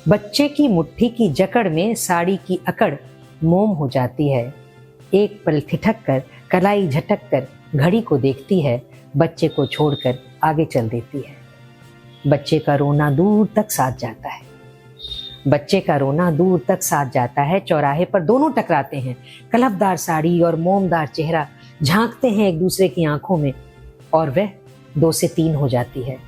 बच्चे की मुट्ठी की जकड़ में साड़ी की अकड़ मोम हो जाती है। एक पल ठिठक कर कलाई झटक कर घड़ी को देखती है, बच्चे को छोड़कर आगे चल देती है। बच्चे का रोना दूर तक साथ जाता है। बच्चे का रोना दूर तक साथ जाता है। चौराहे पर दोनों टकराते हैं। कलफदार साड़ी और मोमदार चेहरा झांकते हैं एक दूसरे की आंखों में, और वह 2 से 3 हो जाती है।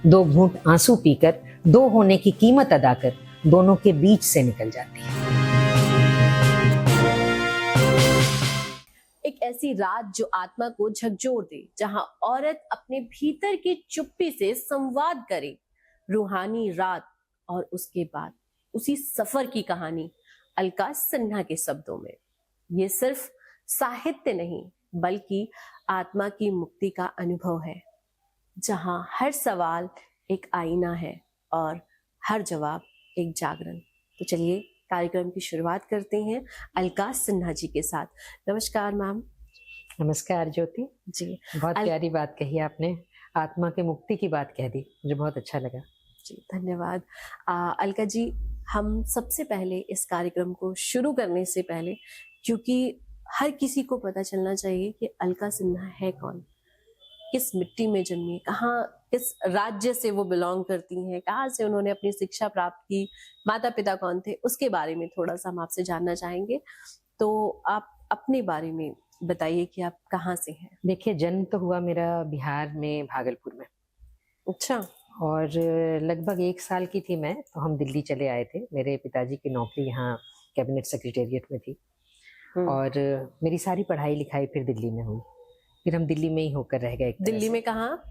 2 घूंट आंसू पीकर, 2 होने की कीमत अदा कर दोनों के बीच से निकल जाती है। एक ऐसी रात जो आत्मा को झकझोर दे, जहां औरत अपने भीतर की चुप्पी से संवाद करे। रूहानी रात और उसके बाद उसी सफर की कहानी अलका सिन्हा के शब्दों में। ये सिर्फ साहित्य नहीं, बल्कि आत्मा की मुक्ति का अनुभव है, जहां हर सवाल एक आईना है और हर जवाब एक जागरण। तो चलिए कार्यक्रम की शुरुआत करते हैं अलका सिन्हा जी के साथ। नमस्कार मैम। नमस्कार ज्योति जी। बहुत प्यारी बात कही आपने, आत्मा की मुक्ति की बात कह दी, मुझे बहुत अच्छा लगा। जी धन्यवाद। अलका जी, हम सबसे पहले इस कार्यक्रम को शुरू करने से पहले, क्योंकि हर किसी को पता चलना चाहिए कि अलका सिन्हा है कौन, किस मिट्टी में जन्मी, कहाँ, किस राज्य से वो बिलोंग करती हैं, कहाँ से उन्होंने अपनी शिक्षा प्राप्त की, माता पिता कौन थे, उसके बारे में थोड़ा सा हम आपसे जानना चाहेंगे। तो आप अपने बारे में बताइए कि आप कहाँ से हैं। देखिए, जन्म तो हुआ मेरा बिहार में, भागलपुर में। अच्छा। और लगभग 1 साल की थी मैं, तो हम दिल्ली चले आए थे। मेरे पिताजी की नौकरी यहाँ कैबिनेट सेक्रेटेरिएट में थी, और मेरी सारी पढ़ाई लिखाई फिर दिल्ली में हुई। फिर हम दिल्ली में ही होकर रह गए। दिल्ली में कहाँ?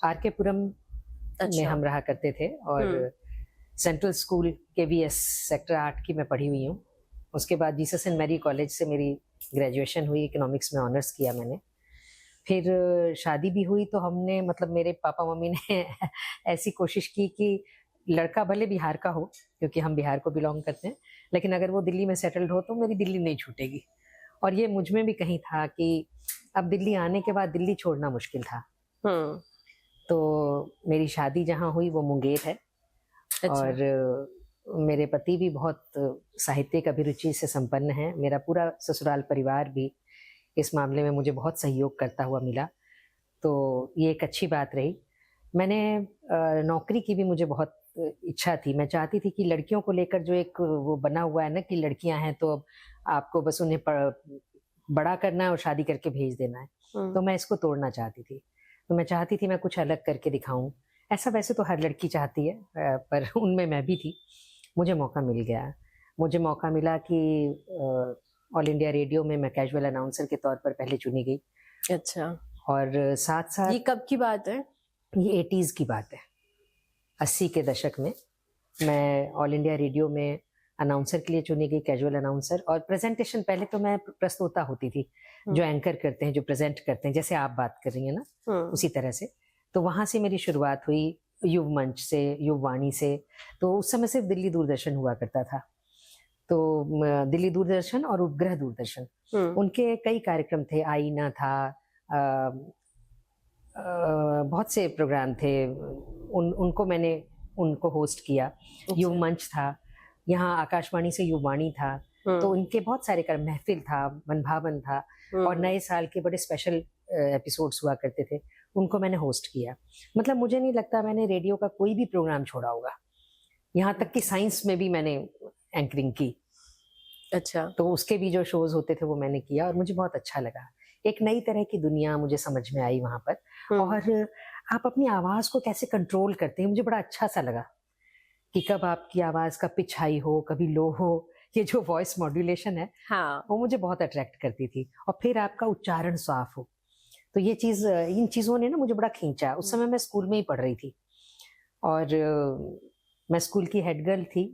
आर.के. पुरम में हम रहा करते थे, और सेंट्रल स्कूल KVS सेक्टर 8 की मैं पढ़ी हुई हूँ। उसके बाद जीसस एंड मैरी कॉलेज से मेरी ग्रेजुएशन हुई, इकोनॉमिक्स में ऑनर्स किया मैंने। फिर शादी भी हुई, तो हमने, मतलब मेरे पापा मम्मी ने ऐसी कोशिश की कि लड़का भले बिहार का हो, क्योंकि हम बिहार को बिलोंग करते हैं, लेकिन अगर वो दिल्ली में सेटल्ड हो तो मेरी दिल्ली नहीं छूटेगी। और ये मुझ में भी कहीं था कि अब दिल्ली आने के बाद दिल्ली छोड़ना मुश्किल था। तो मेरी शादी जहाँ हुई वो मुंगेर है। अच्छा। और मेरे पति भी बहुत साहित्यिक अभिरुचि से संपन्न हैं। मेरा पूरा ससुराल परिवार भी इस मामले में मुझे बहुत सहयोग करता हुआ मिला, तो ये एक अच्छी बात रही। मैंने नौकरी की भी मुझे बहुत इच्छा थी। मैं चाहती थी कि लड़कियों को लेकर जो एक वो बना हुआ है ना कि लड़कियां हैं तो अब आपको बस उन्हें बड़ा करना है और शादी करके भेज देना है, तो मैं इसको तोड़ना चाहती थी। तो मैं चाहती थी मैं कुछ अलग करके दिखाऊं। ऐसा वैसे तो हर लड़की चाहती है, पर उनमें मैं भी थी। मुझे मौका मिल गया। मुझे मौका मिला कि ऑल इंडिया रेडियो में मैं कैजुअल अनाउंसर के तौर पर पहले चुनी गई। अच्छा। और साथ साथ, ये कब की बात है? ये 80s की बात है, 80 के दशक में मैं ऑल इंडिया रेडियो में अनाउंसर के लिए चुनी गई, कैजुअल अनाउंसर। और प्रेजेंटेशन, पहले तो मैं प्रस्तोता होती थी, जो एंकर करते हैं, जो प्रेजेंट करते हैं, जैसे आप बात कर रही हैं ना, उसी तरह से। तो वहां से मेरी शुरुआत हुई, युव मंच से, युववाणी से। तो उस समय सिर्फ दिल्ली दूरदर्शन हुआ करता था, तो दिल्ली दूरदर्शन और उपग्रह दूरदर्शन, उनके कई कार्यक्रम थे। आईना था, बहुत से प्रोग्राम थे, उनको मैंने उनको होस्ट किया। युव मंच था, यहाँ आकाशवाणी से युववाणी था, तो उनके बहुत सारे कार्यक्रम, महफिल था, मनभावन था, और नए साल के बड़े स्पेशल एपिसोड्स हुआ करते थे, उनको मैंने होस्ट किया। मतलब मुझे नहीं लगता मैंने रेडियो का कोई भी प्रोग्राम छोड़ा होगा, यहाँ तक कि साइंस में भी मैंने एंकरिंग की। अच्छा। तो उसके भी जो शोज होते थे वो मैंने किया, और मुझे बहुत अच्छा लगा। एक नई तरह की दुनिया मुझे समझ में आई वहां पर। और आप अपनी आवाज को कैसे कंट्रोल करते हैं, मुझे बड़ा अच्छा सा लगा कि कब आपकी आवाज का पिच हाई हो, कभी लो हो। ये जो वॉइस मॉड्यूलेशन है, हाँ, वो मुझे बहुत अट्रैक्ट करती थी। और फिर आपका उच्चारण साफ हो, तो ये चीज, इन चीजों ने ना मुझे बड़ा खींचा। उस समय मैं स्कूल में ही पढ़ रही थी, और मैं स्कूल की हेड गर्ल थी,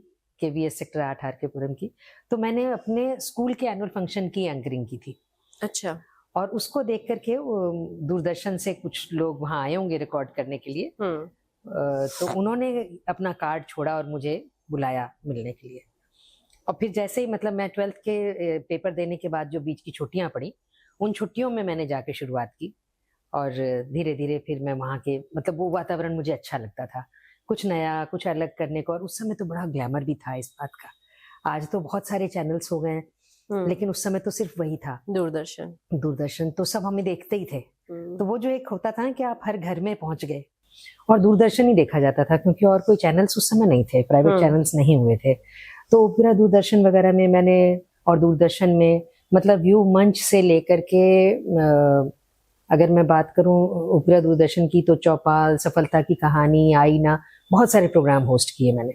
KVS सेक्टर 8 आर.के. पुरम की। तो मैंने अपने स्कूल के एनुअल फंक्शन की एंकरिंग की थी। अच्छा। और उसको देख करके दूरदर्शन से कुछ लोग वहां आए होंगे रिकॉर्ड करने के लिए, तो उन्होंने अपना कार्ड छोड़ा और मुझे बुलाया मिलने के लिए। और फिर जैसे ही, मतलब मैं 12th के पेपर देने के बाद जो बीच की छुट्टियां पड़ी, उन छुट्टियों में मैंने जाके शुरुआत की। और धीरे धीरे फिर मैं वहाँ के, मतलब वो वातावरण मुझे अच्छा लगता था। कुछ नया, कुछ अलग करने को। और उस समय तो बड़ा ग्लैमर भी था इस बात का। आज तो बहुत सारे चैनल्स हो गए, लेकिन उस समय तो सिर्फ वही था, दूरदर्शन तो सब हमें देखते ही थे। तो वो जो एक होता था ना कि आप हर घर में पहुंच गए और दूरदर्शन ही देखा जाता था, क्योंकि और कोई चैनल्स उस समय नहीं थे, प्राइवेट चैनल्स नहीं हुए थे। तो पूरा दूरदर्शन वगैरह में मैंने, और दूरदर्शन में मतलब यू मंच से लेकर के अगर मैं बात करूं उपरा दूरदर्शन की, तो चौपाल, सफलता की कहानी, आईना, बहुत सारे प्रोग्राम होस्ट किए मैंने।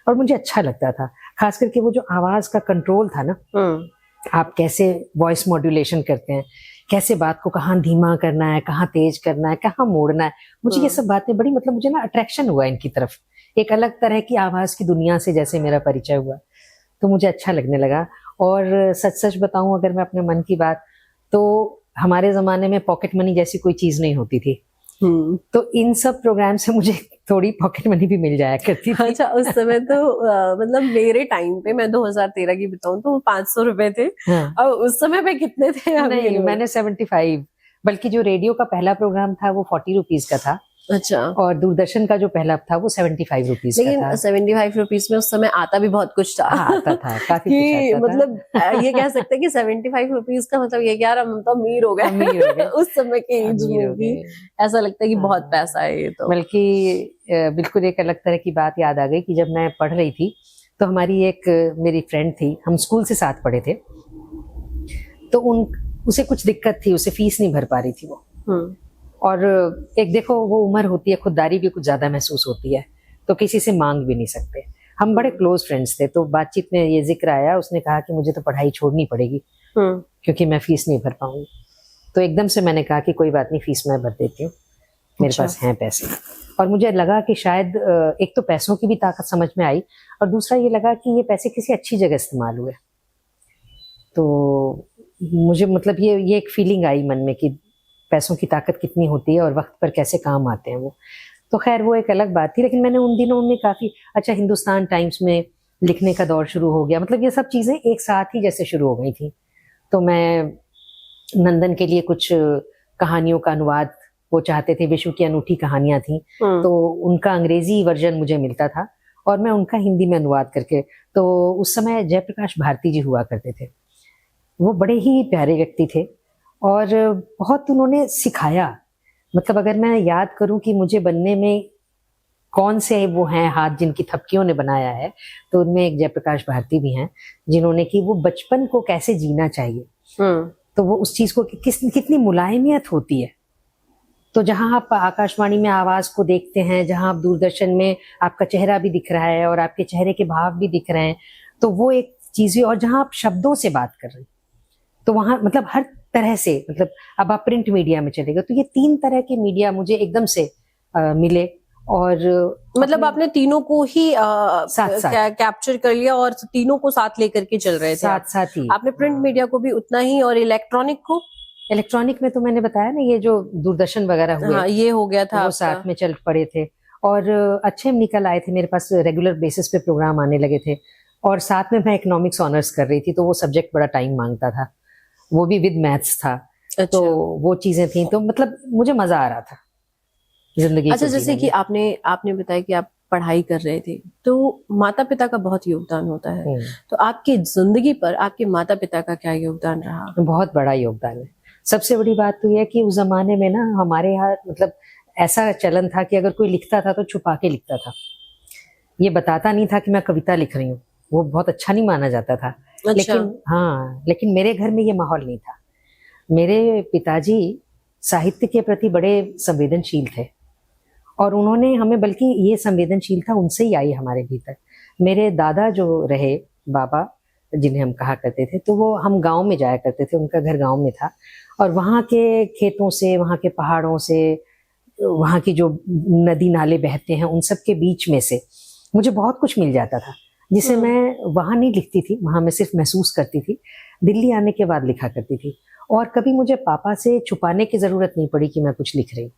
और मुझे अच्छा लगता था, खास करके वो जो आवाज का कंट्रोल था ना, आप कैसे वॉइस मॉड्यूलेशन करते हैं, कैसे बात को कहाँ धीमा करना है, कहाँ तेज करना है, कहाँ मोड़ना है, मुझे ये सब बातें बड़ी, मतलब मुझे ना अट्रैक्शन हुआ इनकी तरफ। एक अलग तरह की आवाज की दुनिया से जैसे मेरा परिचय हुआ, तो मुझे अच्छा लगने लगा। और सच सच बताऊं अगर मैं अपने मन की बात, तो हमारे जमाने में पॉकेट मनी जैसी कोई चीज नहीं होती थी। तो इन सब प्रोग्राम से मुझे थोड़ी पॉकेट मनी भी मिल जाया करती थी। अच्छा, उस समय तो मतलब मेरे टाइम पे, मैं 2013 की बताऊं तो 500 रुपए थे। हाँ। और उस समय पे कितने थे? नहीं, मैंने 75, बल्कि जो रेडियो का पहला प्रोग्राम था वो 40 रुपीज का था। अच्छा। और दूरदर्शन का जो पहला था वो 75 रुपीज का था। लेकिन 75 रुपीज में उस समय आता भी बहुत कुछ था। हाँ, आता था, काफी कि कुछ आता मतलब था। ये कह सकते हैं कि 75 रुपीज का मतलब ये क्या, हम तो अमीर हो गए उस समय के एज में भी। ऐसा लगता है कि बहुत पैसा है ये तो। बल्कि बिल्कुल एक अलग तरह की बात याद आ गई कि जब मैं पढ़ रही थी, तो हमारी एक मेरी फ्रेंड थी, हम स्कूल से साथ पढ़े थे, तो उसे कुछ दिक्कत थी, उसे फीस नहीं भर पा रही थी वो। और एक देखो वो उम्र होती है, खुददारी भी कुछ ज्यादा महसूस होती है, तो किसी से मांग भी नहीं सकते। हम बड़े क्लोज फ्रेंड्स थे, तो बातचीत में ये जिक्र आया, उसने कहा कि मुझे तो पढ़ाई छोड़नी पड़ेगी क्योंकि मैं फीस नहीं भर पाऊंगी। तो एकदम से मैंने कहा कि कोई बात नहीं, फीस मैं भर देती हूँ, मेरे पास हैं पैसे। और मुझे लगा कि शायद एक तो पैसों की भी ताकत समझ में आई, और दूसरा ये लगा कि ये पैसे किसी अच्छी जगह इस्तेमाल हुए। तो मुझे मतलब ये एक फीलिंग आई मन में कि पैसों की ताकत कितनी होती है और वक्त पर कैसे काम आते हैं वो। तो खैर वो एक अलग बात थी, लेकिन मैंने उन दिनों में काफी अच्छा, हिंदुस्तान टाइम्स में लिखने का दौर शुरू हो गया, मतलब ये सब चीजें एक साथ ही जैसे शुरू हो गई थी। तो मैं नंदन के लिए कुछ कहानियों का अनुवाद वो चाहते थे, विश्व की अनूठी कहानियां थी, तो उनका अंग्रेजी वर्जन मुझे मिलता था और मैं उनका हिंदी में अनुवाद करके, तो उस समय जयप्रकाश भारती जी हुआ करते थे, वो बड़े ही प्यारे व्यक्ति थे और बहुत उन्होंने सिखाया। मतलब अगर मैं याद करूं कि मुझे बनने में कौन से वो हैं हाथ जिनकी थपकियों ने बनाया है, तो उनमें एक जयप्रकाश भारती भी हैं, जिन्होंने कि वो बचपन को कैसे जीना चाहिए, तो वो उस चीज को कितनी मुलायमियत होती है। तो जहां आप आकाशवाणी में आवाज को देखते हैं, जहां आप दूरदर्शन में आपका चेहरा भी दिख रहा है और आपके चेहरे के भाव भी दिख रहे हैं, तो वो एक चीज है। और जहां आप शब्दों से बात कर रहे हैं, तो वहां मतलब हर तरह से, मतलब अब आप प्रिंट मीडिया में चले गए, तो ये 3 तरह के मीडिया मुझे एकदम से मिले। और मतलब आपने तीनों को ही कैप्चर कर लिया और तीनों को साथ लेकर के चल रहे थे, साथ ही। आपने प्रिंट मीडिया को भी उतना ही, और इलेक्ट्रॉनिक में तो मैंने बताया ना, ये जो दूरदर्शन वगैरह हुए, हाँ, ये हो गया था, वो साथ में चल पड़े थे और अच्छे निकल आए थे। मेरे पास रेगुलर बेसिस पे प्रोग्राम आने लगे थे, और साथ में मैं इकोनॉमिक्स ऑनर्स कर रही थी, तो वो सब्जेक्ट बड़ा टाइम मांगता था, वो भी विद मैथ्स था। अच्छा। तो वो चीजें थी, तो मतलब मुझे मजा आ रहा था जिंदगी। अच्छा, जैसे कि आपने बताया कि आप पढ़ाई कर रहे थे, तो माता पिता का बहुत योगदान होता है, तो आपकी जिंदगी पर आपके माता पिता का क्या योगदान रहा? बहुत बड़ा योगदान है। सबसे बड़ी बात तो यह कि उस जमाने में ना हमारे यहाँ मतलब ऐसा चलन था कि अगर कोई लिखता था तो छुपा के लिखता था, ये बताता नहीं था कि मैं कविता लिख रही हूँ, वो बहुत अच्छा नहीं माना जाता था। अच्छा। लेकिन मेरे घर में ये माहौल नहीं था। मेरे पिताजी साहित्य के प्रति बड़े संवेदनशील थे, और उन्होंने हमें, बल्कि ये संवेदनशीलता उनसे ही आई हमारे भीतर। मेरे दादा जो रहे, बाबा जिन्हें हम कहा करते थे, तो वो हम गांव में जाया करते थे, उनका घर गांव में था, और वहाँ के खेतों से, वहाँ के पहाड़ों से, वहाँ की जो नदी नाले बहते हैं, उन सब के बीच में से मुझे बहुत कुछ मिल जाता था, जिसे मैं वहाँ नहीं लिखती थी, वहाँ मैं सिर्फ महसूस करती थी। दिल्ली आने के बाद लिखा करती थी, और कभी मुझे पापा से छुपाने की जरूरत नहीं पड़ी कि मैं कुछ लिख रही।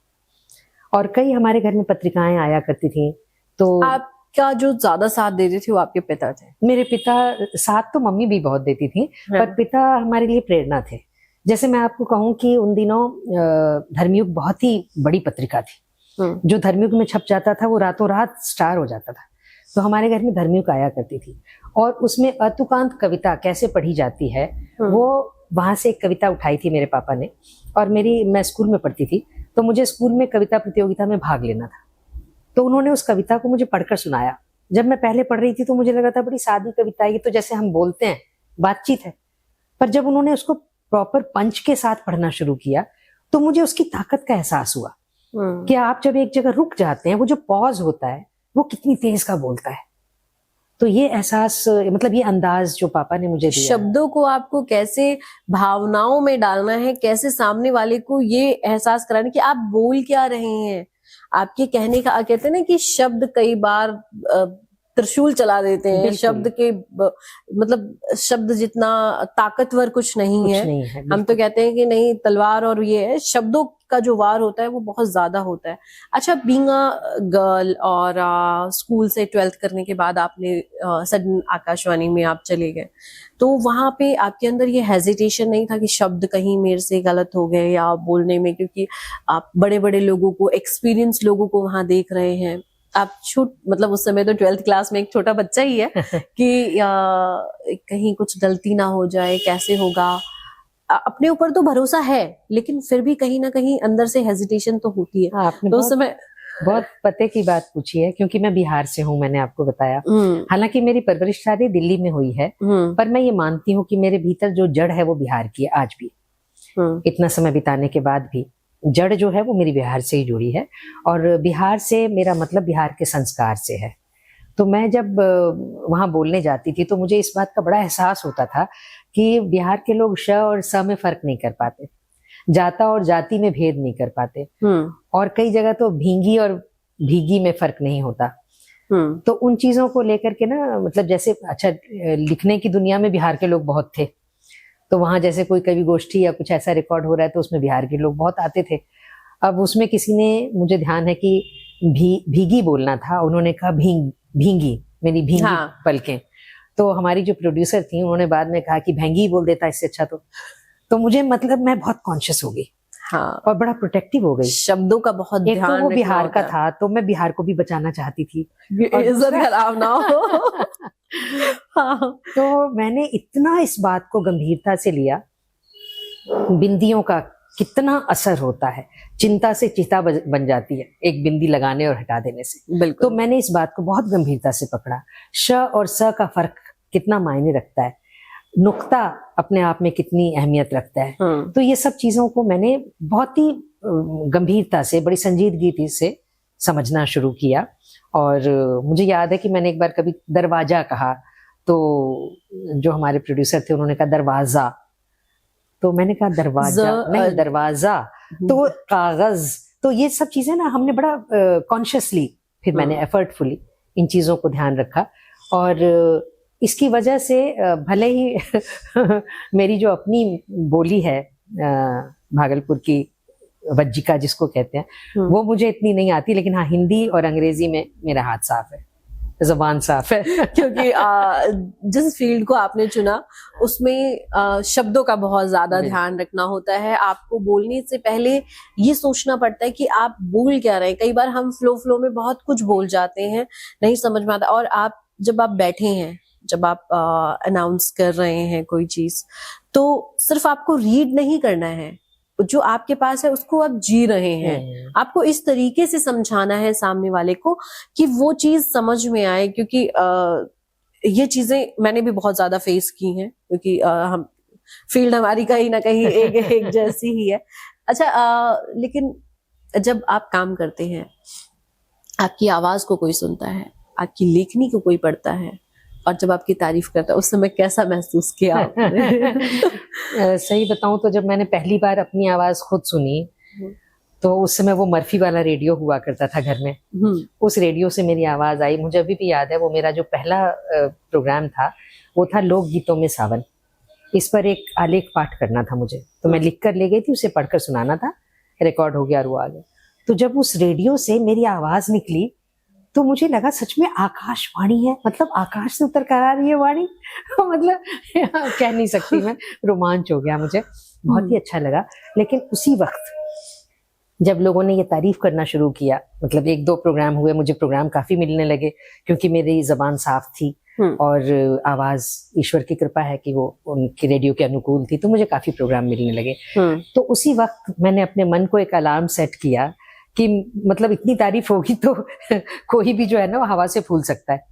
और कई हमारे घर में पत्रिकाएं आया करती थी। तो आपका जो ज्यादा साथ देते थे वो आपके पिता थे? मेरे पिता, साथ तो मम्मी भी बहुत देती थी, पर पिता हमारे लिए प्रेरणा थे। जैसे मैं आपको कहूँ कि उन दिनों धर्मयुग बहुत ही बड़ी पत्रिका थी, जो धर्मयुग में छप जाता था वो रातों रात स्टार हो जाता था। तो हमारे घर में धर्मयुग आया करती थी और उसमें अतुकांत कविता कैसे पढ़ी जाती है वो वहां से एक कविता उठाई थी मेरे पापा ने। और मैं स्कूल में पढ़ती थी तो मुझे स्कूल में कविता प्रतियोगिता में भाग लेना था, तो उन्होंने उस कविता को मुझे पढ़कर सुनाया। जब मैं पहले पढ़ रही थी तो मुझे लगा था बड़ी सादी कविता है, ये तो जैसे हम बोलते हैं बातचीत है। पर जब उन्होंने उसको प्रॉपर पंच के साथ पढ़ना शुरू किया तो मुझे उसकी ताकत का एहसास हुआ कि आप जब एक जगह रुक जाते हैं, वो जो पॉज होता है वो कितनी तेज का बोलता है। तो ये एहसास, मतलब ये अंदाज जो पापा ने मुझे दिया, शब्दों को आपको कैसे भावनाओं में डालना है, कैसे सामने वाले को ये एहसास कराना कि आप बोल क्या रहे हैं। आपके कहने का, कहते हैं ना कि शब्द कई बार त्रिशूल चला देते हैं। शब्द के मतलब शब्द जितना ताकतवर कुछ नहीं है। हम तो कहते हैं कि नहीं, तलवार और ये है, शब्दों का जो वार होता है वो बहुत ज्यादा होता है। अच्छा, बीइंग अ गर्ल और स्कूल से 12th करने के बाद आपने सडन आकाशवाणी में आप चले गए, तो वहां पे आपके अंदर ये हेजिटेशन नहीं था कि शब्द कहीं मेरे से गलत हो गए या बोलने में, क्योंकि आप बड़े बड़े लोगों को, एक्सपीरियंस लोगों को वहां देख रहे हैं। आप मतलब उस समय तो 12th क्लास में एक छोटा बच्चा ही है कि कहीं कुछ गलती ना हो जाए, कैसे होगा। अपने ऊपर तो भरोसा है लेकिन फिर भी कहीं ना कहीं अंदर से हेजिटेशन तो होती है। आपने तो उस समय बहुत पते की बात पूछी है, क्योंकि मैं बिहार से हूँ, मैंने आपको बताया। हालांकि मेरी परवरिश सारी दिल्ली में हुई है, पर मैं ये मानती हूँ कि मेरे भीतर जो जड़ है वो बिहार की है आज भी। इतना समय बिताने के बाद भी जड़ जो है वो मेरी बिहार से ही जुड़ी है, और बिहार से मेरा मतलब बिहार के संस्कार से है। तो मैं जब वहां बोलने जाती थी तो मुझे इस बात का बड़ा एहसास होता था कि बिहार के लोग श और स में फर्क नहीं कर पाते, जाता और जाति में भेद नहीं कर पाते, और कई जगह तो भींगी और भीगी में फर्क नहीं होता। तो उन चीजों को लेकर के ना, मतलब जैसे, अच्छा, लिखने की दुनिया में बिहार के लोग बहुत थे, तो वहां जैसे कोई कवि गोष्ठी या कुछ ऐसा रिकॉर्ड हो रहा है तो उसमें बिहार के लोग बहुत आते थे। अब उसमें किसी ने, मुझे ध्यान है कि भीगी बोलना था, उन्होंने कहा भींगी, मेरी भींगी पलकें। तो हमारी जो प्रोड्यूसर थी उन्होंने बाद में कहा कि भैंगी बोल देता इससे अच्छा। तो मुझे, मतलब मैं बहुत कॉन्शियस हो गई, और बड़ा प्रोटेक्टिव हो गई। शब्दों का बहुत ध्यान रखना। वो बिहार का था तो मैं बिहार को भी बचाना चाहती थी, इज्जत खराब ना हो। तो मैंने इतना इस बात को गंभीरता से लिया, बिंदियों का कितना असर होता है, चिंता से चिता बन जाती है एक बिंदी लगाने और हटा देने से। तो मैंने इस बात को बहुत गंभीरता से पकड़ा। श और स का फर्क कितना मायने रखता है, नुक्ता अपने आप में कितनी अहमियत रखता है। तो ये सब चीजों को मैंने बहुत ही गंभीरता से, बड़ी संजीदगी से समझना शुरू किया। और मुझे याद है कि मैंने एक बार कभी दरवाजा कहा, तो जो हमारे प्रोड्यूसर थे उन्होंने कहा दरवाजा, तो मैंने कहा दरवाजा नहीं, दरवाजा, तो कागज। तो ये सब चीजें ना हमने बड़ा कॉन्शियसली, फिर मैंने एफर्टफुली इन चीजों को ध्यान रखा। और इसकी वजह से भले ही मेरी जो अपनी बोली है भागलपुर की वज्जिका जिसको कहते हैं, वो मुझे इतनी नहीं आती, लेकिन हाँ, हिंदी और अंग्रेजी में मेरा हाथ साफ है, ज़बान साफ है। क्योंकि जिस फील्ड को आपने चुना उसमें शब्दों का बहुत ज्यादा ध्यान रखना होता है। आपको बोलने से पहले ये सोचना पड़ता है कि आप बोल क्या रहे हैं। कई बार हम फ्लो में बहुत कुछ बोल जाते हैं, नहीं समझ में आता। और आप जब आप बैठे हैं, जब आप अनाउंस कर रहे हैं कोई चीज, तो सिर्फ आपको रीड नहीं करना है, जो आपके पास है उसको आप जी रहे हैं। आपको इस तरीके से समझाना है सामने वाले को कि वो चीज समझ में आए। क्योंकि ये चीजें मैंने भी बहुत ज्यादा फेस की हैं, क्योंकि हम फील्ड हमारी कहीं ना कहीं एक जैसी ही है। अच्छा, लेकिन जब आप काम करते हैं, आपकी आवाज को कोई सुनता है, आपकी लेखनी को कोई पढ़ता है, और जब आपकी तारीफ करता है, उस समय कैसा महसूस किया आपने? सही बताऊं तो जब मैंने पहली बार अपनी आवाज खुद सुनी, तो उस समय वो मर्फी वाला रेडियो हुआ करता था घर में, उस रेडियो से मेरी आवाज आई। मुझे अभी भी याद है, वो मेरा जो पहला प्रोग्राम था वो था लोक गीतों में सावन। इस पर एक आलेख पाठ करना था मुझे, तो मैं लिख कर ले गई थी, उसे पढ़कर सुनाना था, रिकॉर्ड हो गया और वो आ गया। तो जब उस रेडियो से मेरी आवाज निकली तो मुझे लगा सच में आकाशवाणी है, मतलब आकाश से उतर कर आ रही है वाणी। मतलब कह नहीं सकती मैं, रोमांच हो गया मुझे, बहुत ही अच्छा लगा। लेकिन उसी वक्त जब लोगों ने ये तारीफ करना शुरू किया, मतलब 1-2 प्रोग्राम हुए, मुझे प्रोग्राम काफी मिलने लगे क्योंकि मेरी जबान साफ थी और आवाज ईश्वर की कृपा है कि वो उनके रेडियो के अनुकूल थी, तो मुझे काफी प्रोग्राम मिलने लगे। तो उसी वक्त मैंने अपने मन को एक अलार्म सेट किया कि मतलब इतनी तारीफ होगी तो कोई भी जो है ना वो हवा से फूल सकता है।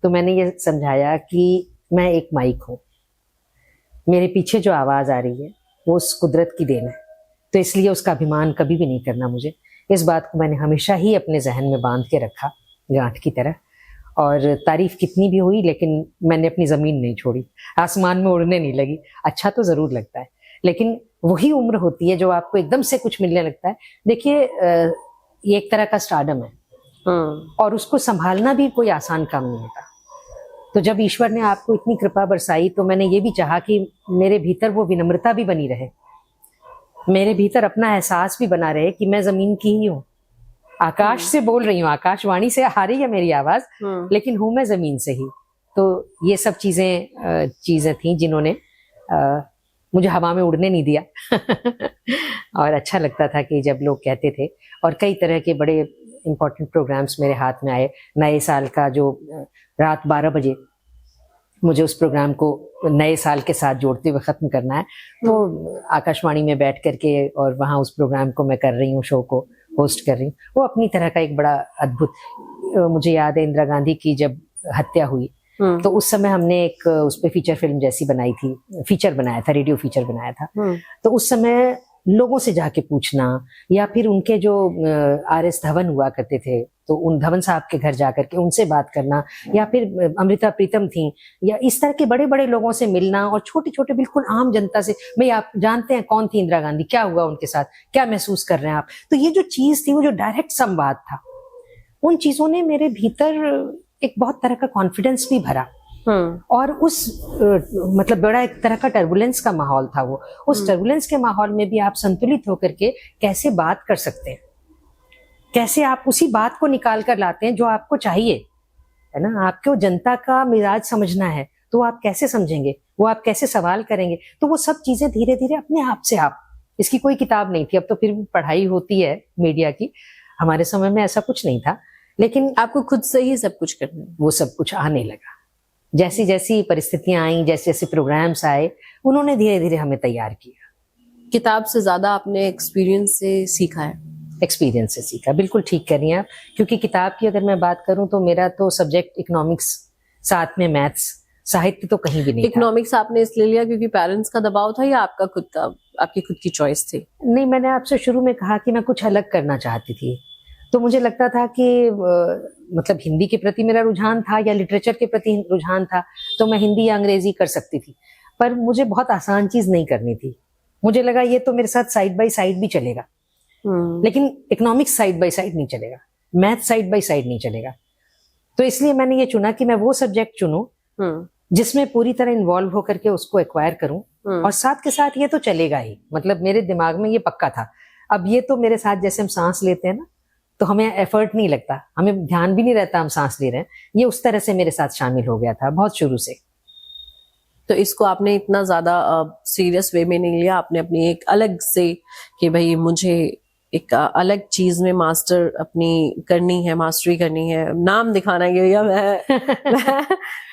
तो मैंने ये समझाया कि मैं एक माइक हूँ, मेरे पीछे जो आवाज आ रही है वो उस कुदरत की देन है, तो इसलिए उसका अभिमान कभी भी नहीं करना मुझे। इस बात को मैंने हमेशा ही अपने जहन में बांध के रखा गांठ की तरह, और तारीफ कितनी भी हुई लेकिन मैंने अपनी जमीन नहीं छोड़ी, आसमान में उड़ने नहीं लगी। अच्छा तो जरूर लगता है, लेकिन वही उम्र होती है जो आपको एकदम से कुछ मिलने लगता है। देखिए ये एक तरह का स्टारडम है और उसको संभालना भी कोई आसान काम नहीं होता। तो जब ईश्वर ने आपको इतनी कृपा बरसाई तो मैंने ये भी चाहा कि मेरे भीतर वो विनम्रता भी बनी रहे, मेरे भीतर अपना एहसास भी बना रहे कि मैं जमीन की ही हूँ, आकाश से बोल रही हूँ, आकाशवाणी से आ रही है मेरी आवाज, लेकिन हूं मैं जमीन से ही। तो ये सब चीजें थी जिन्होंने मुझे हवा में उड़ने नहीं दिया और अच्छा लगता था कि जब लोग कहते थे। और कई तरह के बड़े इम्पोर्टेंट प्रोग्राम्स मेरे हाथ में आए। नए साल का जो रात 12 बजे मुझे उस प्रोग्राम को नए साल के साथ जोड़ते हुए ख़त्म करना है, तो आकाशवाणी में बैठ करके और वहाँ उस प्रोग्राम को मैं कर रही हूँ, शो को होस्ट कर रही हूँ। वो अपनी तरह का एक बड़ा अद्भुत, मुझे याद है इंदिरा गांधी की जब हत्या हुई तो उस समय हमने एक उस पर फीचर फिल्म जैसी बनाई थी, फीचर बनाया था, रेडियो फीचर बनाया था। तो उस समय लोगों से जाके पूछना, या फिर उनके जो RS धवन हुआ करते थे तो उन धवन साहब के घर जाकर के उनसे बात करना, या फिर अमृता प्रीतम थी, या इस तरह के बड़े बड़े लोगों से मिलना, और छोटे छोटे बिल्कुल आम जनता से, भाई आप जानते हैं कौन थी इंदिरा गांधी, क्या हुआ उनके साथ, क्या महसूस कर रहे हैं आप। तो ये जो चीज थी वो जो डायरेक्ट संवाद था, उन चीजों ने मेरे भीतर एक बहुत तरह का कॉन्फिडेंस भी भरा। और उस मतलब बड़ा एक तरह का टर्बुलेंस का माहौल था वो। उस टर्बुलेंस के माहौल में भी आप संतुलित होकर के कैसे बात कर सकते हैं, कैसे आप उसी बात को निकाल कर लाते हैं जो आपको चाहिए, है ना। आपको जनता का मिजाज समझना है तो आप कैसे समझेंगे, वो आप कैसे सवाल करेंगे। तो वो सब चीजें धीरे धीरे अपने आप से, आप, इसकी कोई किताब नहीं थी, अब तो फिर भी पढ़ाई होती है मीडिया की, हमारे समय में ऐसा कुछ नहीं था, लेकिन आपको खुद से ही सब कुछ करना है। वो सब कुछ आने लगा, जैसी जैसी परिस्थितियां आई, जैसे जैसे प्रोग्राम्स आए, उन्होंने धीरे धीरे हमें तैयार किया। किताब से ज्यादा आपने एक्सपीरियंस से सीखा है। एक्सपीरियंस से सीखा, बिल्कुल ठीक कह रही हैं आप। क्योंकि किताब की अगर मैं बात करूं तो मेरा तो सब्जेक्ट इकोनॉमिक्स, साथ में मैथ्स, साहित्य तो कहीं भी नहीं। इकोनॉमिक्स आपने इसलिए लिया क्योंकि पेरेंट्स का दबाव था या आपका खुद का, आपकी खुद की चॉइस थी? नहीं, मैंने आपसे शुरू में कहा कि मैं कुछ अलग करना चाहती थी, तो मुझे लगता था कि मतलब हिंदी के प्रति मेरा रुझान था या लिटरेचर के प्रति रुझान था, तो मैं हिंदी या अंग्रेजी कर सकती थी, पर मुझे बहुत आसान चीज नहीं करनी थी। मुझे लगा ये तो मेरे साथ साइड बाय साइड भी चलेगा, लेकिन इकोनॉमिक्स साइड बाय साइड नहीं चलेगा, मैथ साइड बाय साइड नहीं चलेगा। तो इसलिए मैंने ये चुना कि मैं वो सब्जेक्ट चुनूं जिसमें पूरी तरह इन्वॉल्व होकर के उसको एक्वायर करूं, और साथ के साथ ये तो चलेगा ही, मतलब मेरे दिमाग में ये पक्का था। अब ये तो मेरे साथ जैसे हम सांस लेते हैं ना, तो हमें एफर्ट नहीं लगता, हमें ध्यान भी नहीं रहता हम सांस ले रहे हैं, ये उस तरह से मेरे साथ शामिल हो गया था बहुत शुरू से। तो इसको आपने इतना ज्यादा सीरियस वे में नहीं लिया, आपने अपनी एक अलग से कि भाई मुझे एक अलग चीज में मास्टर अपनी करनी है, मास्टरी करनी है, नाम दिखाना है या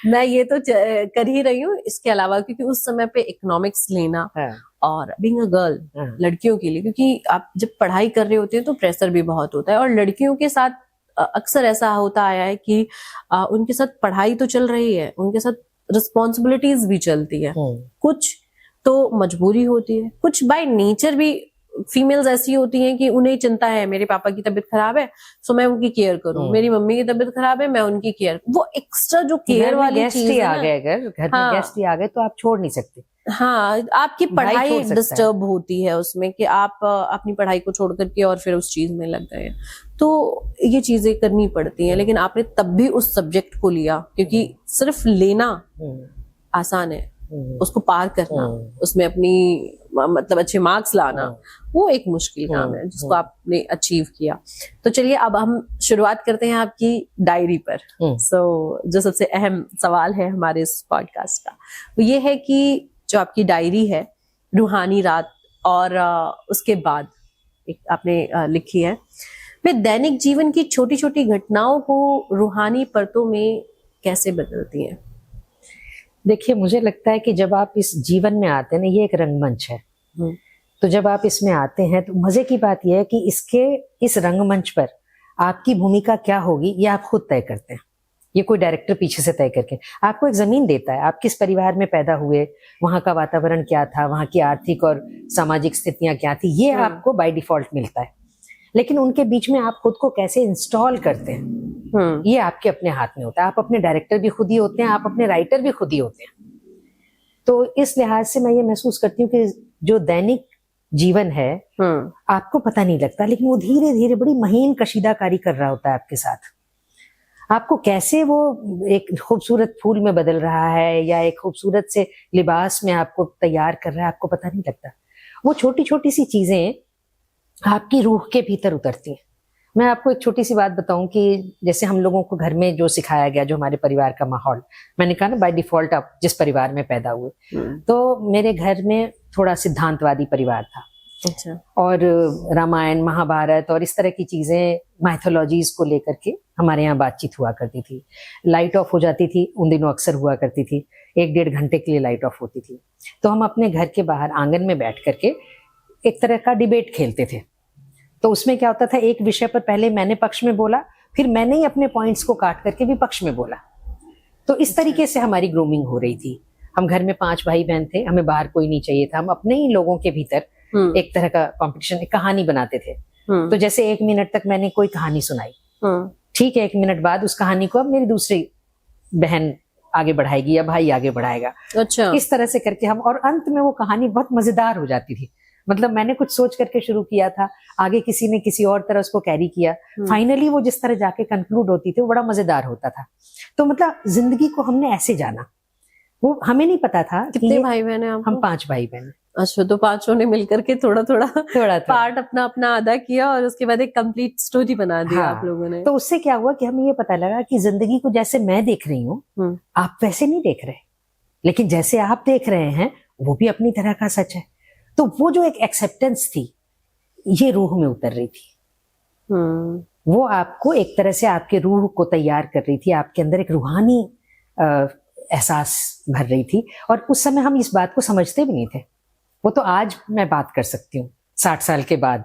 मैं ये तो कर ही रही हूँ इसके अलावा, क्योंकि उस समय पे इकोनॉमिक्स लेना और बीइंग अ गर्ल, लड़कियों के लिए, क्योंकि आप जब पढ़ाई कर रहे होते हैं तो प्रेशर भी बहुत होता है, और लड़कियों के साथ अक्सर ऐसा होता आया है कि उनके साथ पढ़ाई तो चल रही है, उनके साथ रिस्पॉन्सिबिलिटीज भी चलती है, कुछ तो मजबूरी होती है, कुछ बाय नेचर भी फीमेल्स ऐसी होती हैं कि उन्हें चिंता है मेरे पापा की तबीयत खराब है सो मैं उनकी केयर करूं, मेरी मम्मी की तबीयत खराब है मैं उनकी केयर, वो एक्स्ट्रा जो केयर वाली चीज है ना, अगर घर में गेस्ट ही आ गए तो आप छोड़ नहीं सकते। हाँ, आपकी पढ़ाई डिस्टर्ब होती है उसमें कि आप अपनी पढ़ाई को छोड़ करके और फिर उस चीज में लग गए, तो ये चीजें करनी पड़ती हैं। लेकिन आपने तब भी उस सब्जेक्ट को लिया क्योंकि सिर्फ लेना आसान है, उसको पार करना, उसमें अपनी मतलब अच्छे मार्क्स लाना, वो एक मुश्किल काम है जिसको आपने अचीव किया। तो चलिए अब हम शुरुआत करते हैं आपकी डायरी पर। जो सबसे अहम सवाल है हमारे इस पॉडकास्ट का वो ये है कि जो आपकी डायरी है रूहानी रात और उसके बाद, आपने लिखी है। वे दैनिक जीवन की छोटी छोटी घटनाओं को रूहानी परतों में कैसे बदलती हैं? देखिए, मुझे लगता है कि जब आप इस जीवन में आते हैं ना, ये एक रंगमंच है। तो जब आप इसमें आते हैं तो मजे की बात यह है कि इस रंगमंच पर आपकी भूमिका क्या होगी ये आप खुद तय करते हैं। ये कोई डायरेक्टर पीछे से तय करके आपको एक जमीन देता है। आप किस परिवार में पैदा हुए, वहां का वातावरण क्या था, वहां की आर्थिक और सामाजिक स्थितियां क्या थी, ये आपको बाय डिफॉल्ट मिलता है। लेकिन उनके बीच में आप खुद को कैसे इंस्टॉल करते हैं, ये आपके अपने हाथ में होता है। आप अपने डायरेक्टर भी खुद ही होते हैं, आप अपने राइटर भी खुद ही होते हैं। तो इस लिहाज से मैं ये महसूस करती हूँ कि जो दैनिक जीवन है आपको पता नहीं लगता, लेकिन वो धीरे धीरे बड़ी महीन कशीदाकारी कर रहा होता है आपके साथ। आपको कैसे वो एक खूबसूरत फूल में बदल रहा है या एक खूबसूरत से लिबास में आपको तैयार कर रहा है, आपको पता नहीं लगता। वो छोटी छोटी सी चीजें आपकी रूह के भीतर उतरती हैं। मैं आपको एक छोटी सी बात बताऊं कि जैसे हम लोगों को घर में जो सिखाया गया, जो हमारे परिवार का माहौल, मैंने कहा ना बाय डिफॉल्ट आप जिस परिवार में पैदा हुए, तो मेरे घर में थोड़ा सिद्धांतवादी परिवार था। अच्छा। और रामायण, महाभारत और इस तरह की चीजें, माइथोलॉजीज को लेकर के हमारे यहाँ बातचीत हुआ करती थी। लाइट ऑफ हो जाती थी, उन दिनों अक्सर हुआ करती थी, 1-1.5 घंटे के लिए लाइट ऑफ होती थी। तो हम अपने घर के बाहर आंगन में बैठ करके एक तरह का डिबेट खेलते थे। तो उसमें क्या होता था, एक विषय पर पहले मैंने पक्ष में बोला, फिर मैंने ही अपने पॉइंट्स को काट करके भी पक्ष में बोला। तो इस तरीके से हमारी ग्रूमिंग हो रही थी। हम घर में 5 भाई बहन थे, हमें बाहर कोई नहीं चाहिए था। हम अपने ही लोगों के भीतर एक तरह का कंपटीशन, एक कहानी बनाते थे। तो जैसे 1 मिनट तक मैंने कोई कहानी सुनाई, ठीक है, 1 मिनट बाद उस कहानी को अब मेरी दूसरी बहन आगे बढ़ाएगी या भाई आगे बढ़ाएगा। अच्छा। इस तरह से करके हम, और अंत में वो कहानी बहुत मजेदार हो जाती थी। मतलब मैंने कुछ सोच करके शुरू किया था, आगे किसी ने किसी और तरह उसको कैरी किया, फाइनली वो जिस तरह जाके कंक्लूड होती थी वो बड़ा मजेदार होता था। तो मतलब जिंदगी को हमने ऐसे जाना, वो हमें नहीं पता था। कितने भाई बहन हैं आप? हम 5 भाई बहन। अच्छा, तो 5 ने मिलकर के थोड़ा थोड़ा पार्ट अपना अपना अदा किया और उसके बाद एक कंप्लीट स्टोरी बना दिया। हाँ, आप लोगों ने। तो उससे क्या हुआ कि हमें ये पता लगा कि जिंदगी को जैसे मैं देख रही हूँ आप वैसे नहीं देख रहे, लेकिन जैसे आप देख रहे हैं वो भी अपनी तरह का सच है। तो वो जो एक एक्सेप्टेंस थी, ये रूह में उतर रही थी। वो आपको एक तरह से आपके रूह को तैयार कर रही थी, आपके अंदर एक रूहानी एहसास भर रही थी। और उस समय हम इस बात को समझते भी नहीं थे। वो तो आज मैं बात कर सकती हूँ 60 साल के बाद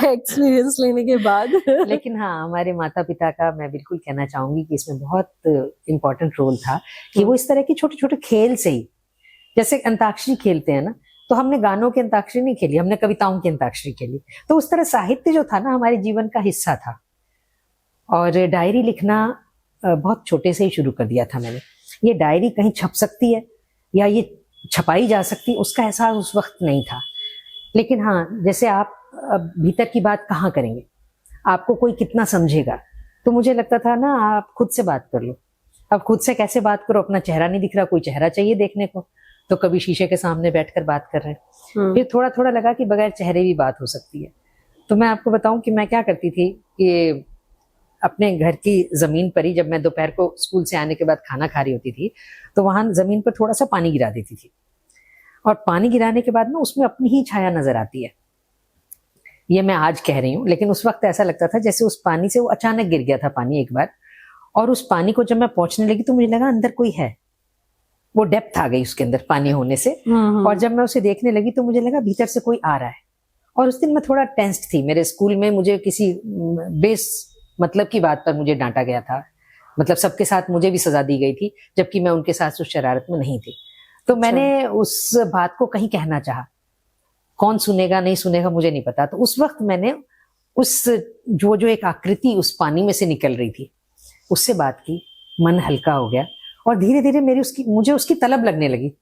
एक्सपीरियंस लेने के बाद। लेकिन हाँ, हमारे माता पिता का मैं बिल्कुल कहना चाहूंगी कि इसमें बहुत इम्पोर्टेंट रोल था कि वो इस तरह के छोटे छोटे खेल से ही, जैसे अंताक्षरी खेलते हैं ना, तो हमने गानों की अंताक्षरी नहीं खेली, हमने कविताओं की अंताक्षरी खेली। तो उस तरह साहित्य जो था ना हमारे जीवन का हिस्सा था। और डायरी लिखना बहुत छोटे से ही शुरू कर दिया था मैंने। ये डायरी कहीं छप सकती है या ये छपाई जा सकती, उसका एहसास उस वक्त नहीं था। लेकिन हाँ, जैसे आप भीतर की बात कहाँ करेंगे, आपको कोई कितना समझेगा, तो मुझे लगता था ना आप खुद से बात कर लो। अब खुद से कैसे बात करो, अपना चेहरा नहीं दिख रहा, कोई चेहरा चाहिए देखने को, तो कभी शीशे के सामने बैठकर बात कर रहे हैं। फिर थोड़ा थोड़ा लगा कि बगैर चेहरे भी बात हो सकती है। तो मैं आपको बताऊं कि मैं क्या करती थी कि अपने घर की जमीन पर ही, जब मैं दोपहर को स्कूल से आने के बाद खाना खा रही होती थी, तो वहां जमीन पर थोड़ा सा पानी गिरा देती थी। और पानी गिराने के बाद ना उसमें अपनी ही छाया नजर आती है। ये मैं आज कह रही हूँ, लेकिन उस वक्त ऐसा लगता था जैसे उस पानी से वो अचानक गिर गया था पानी एक बार। और उस पानी को जब मैं पहुंचने लगी तो मुझे लगा अंदर कोई है। वो डेप्थ आ गई उसके अंदर पानी होने से। और जब मैं उसे देखने लगी तो मुझे लगा भीतर से कोई आ रहा है। और उस दिन मैं थोड़ा टेंस्ड थी। मेरे स्कूल में मुझे किसी बेस मतलब की बात पर मुझे डांटा गया था। मतलब सबके साथ मुझे भी सजा दी गई थी, जबकि मैं उनके साथ उस शरारत में नहीं थी। तो मैंने उस बात को कहीं कहना चाहा। कौन सुनेगा नहीं सुनेगा मुझे नहीं पता। तो उस वक्त मैंने उस जो एक आकृति उस पानी में से निकल रही थी उससे बात की। मन हल्का हो गया और धीरे धीरे मुझे उसकी तलब लगने लगी।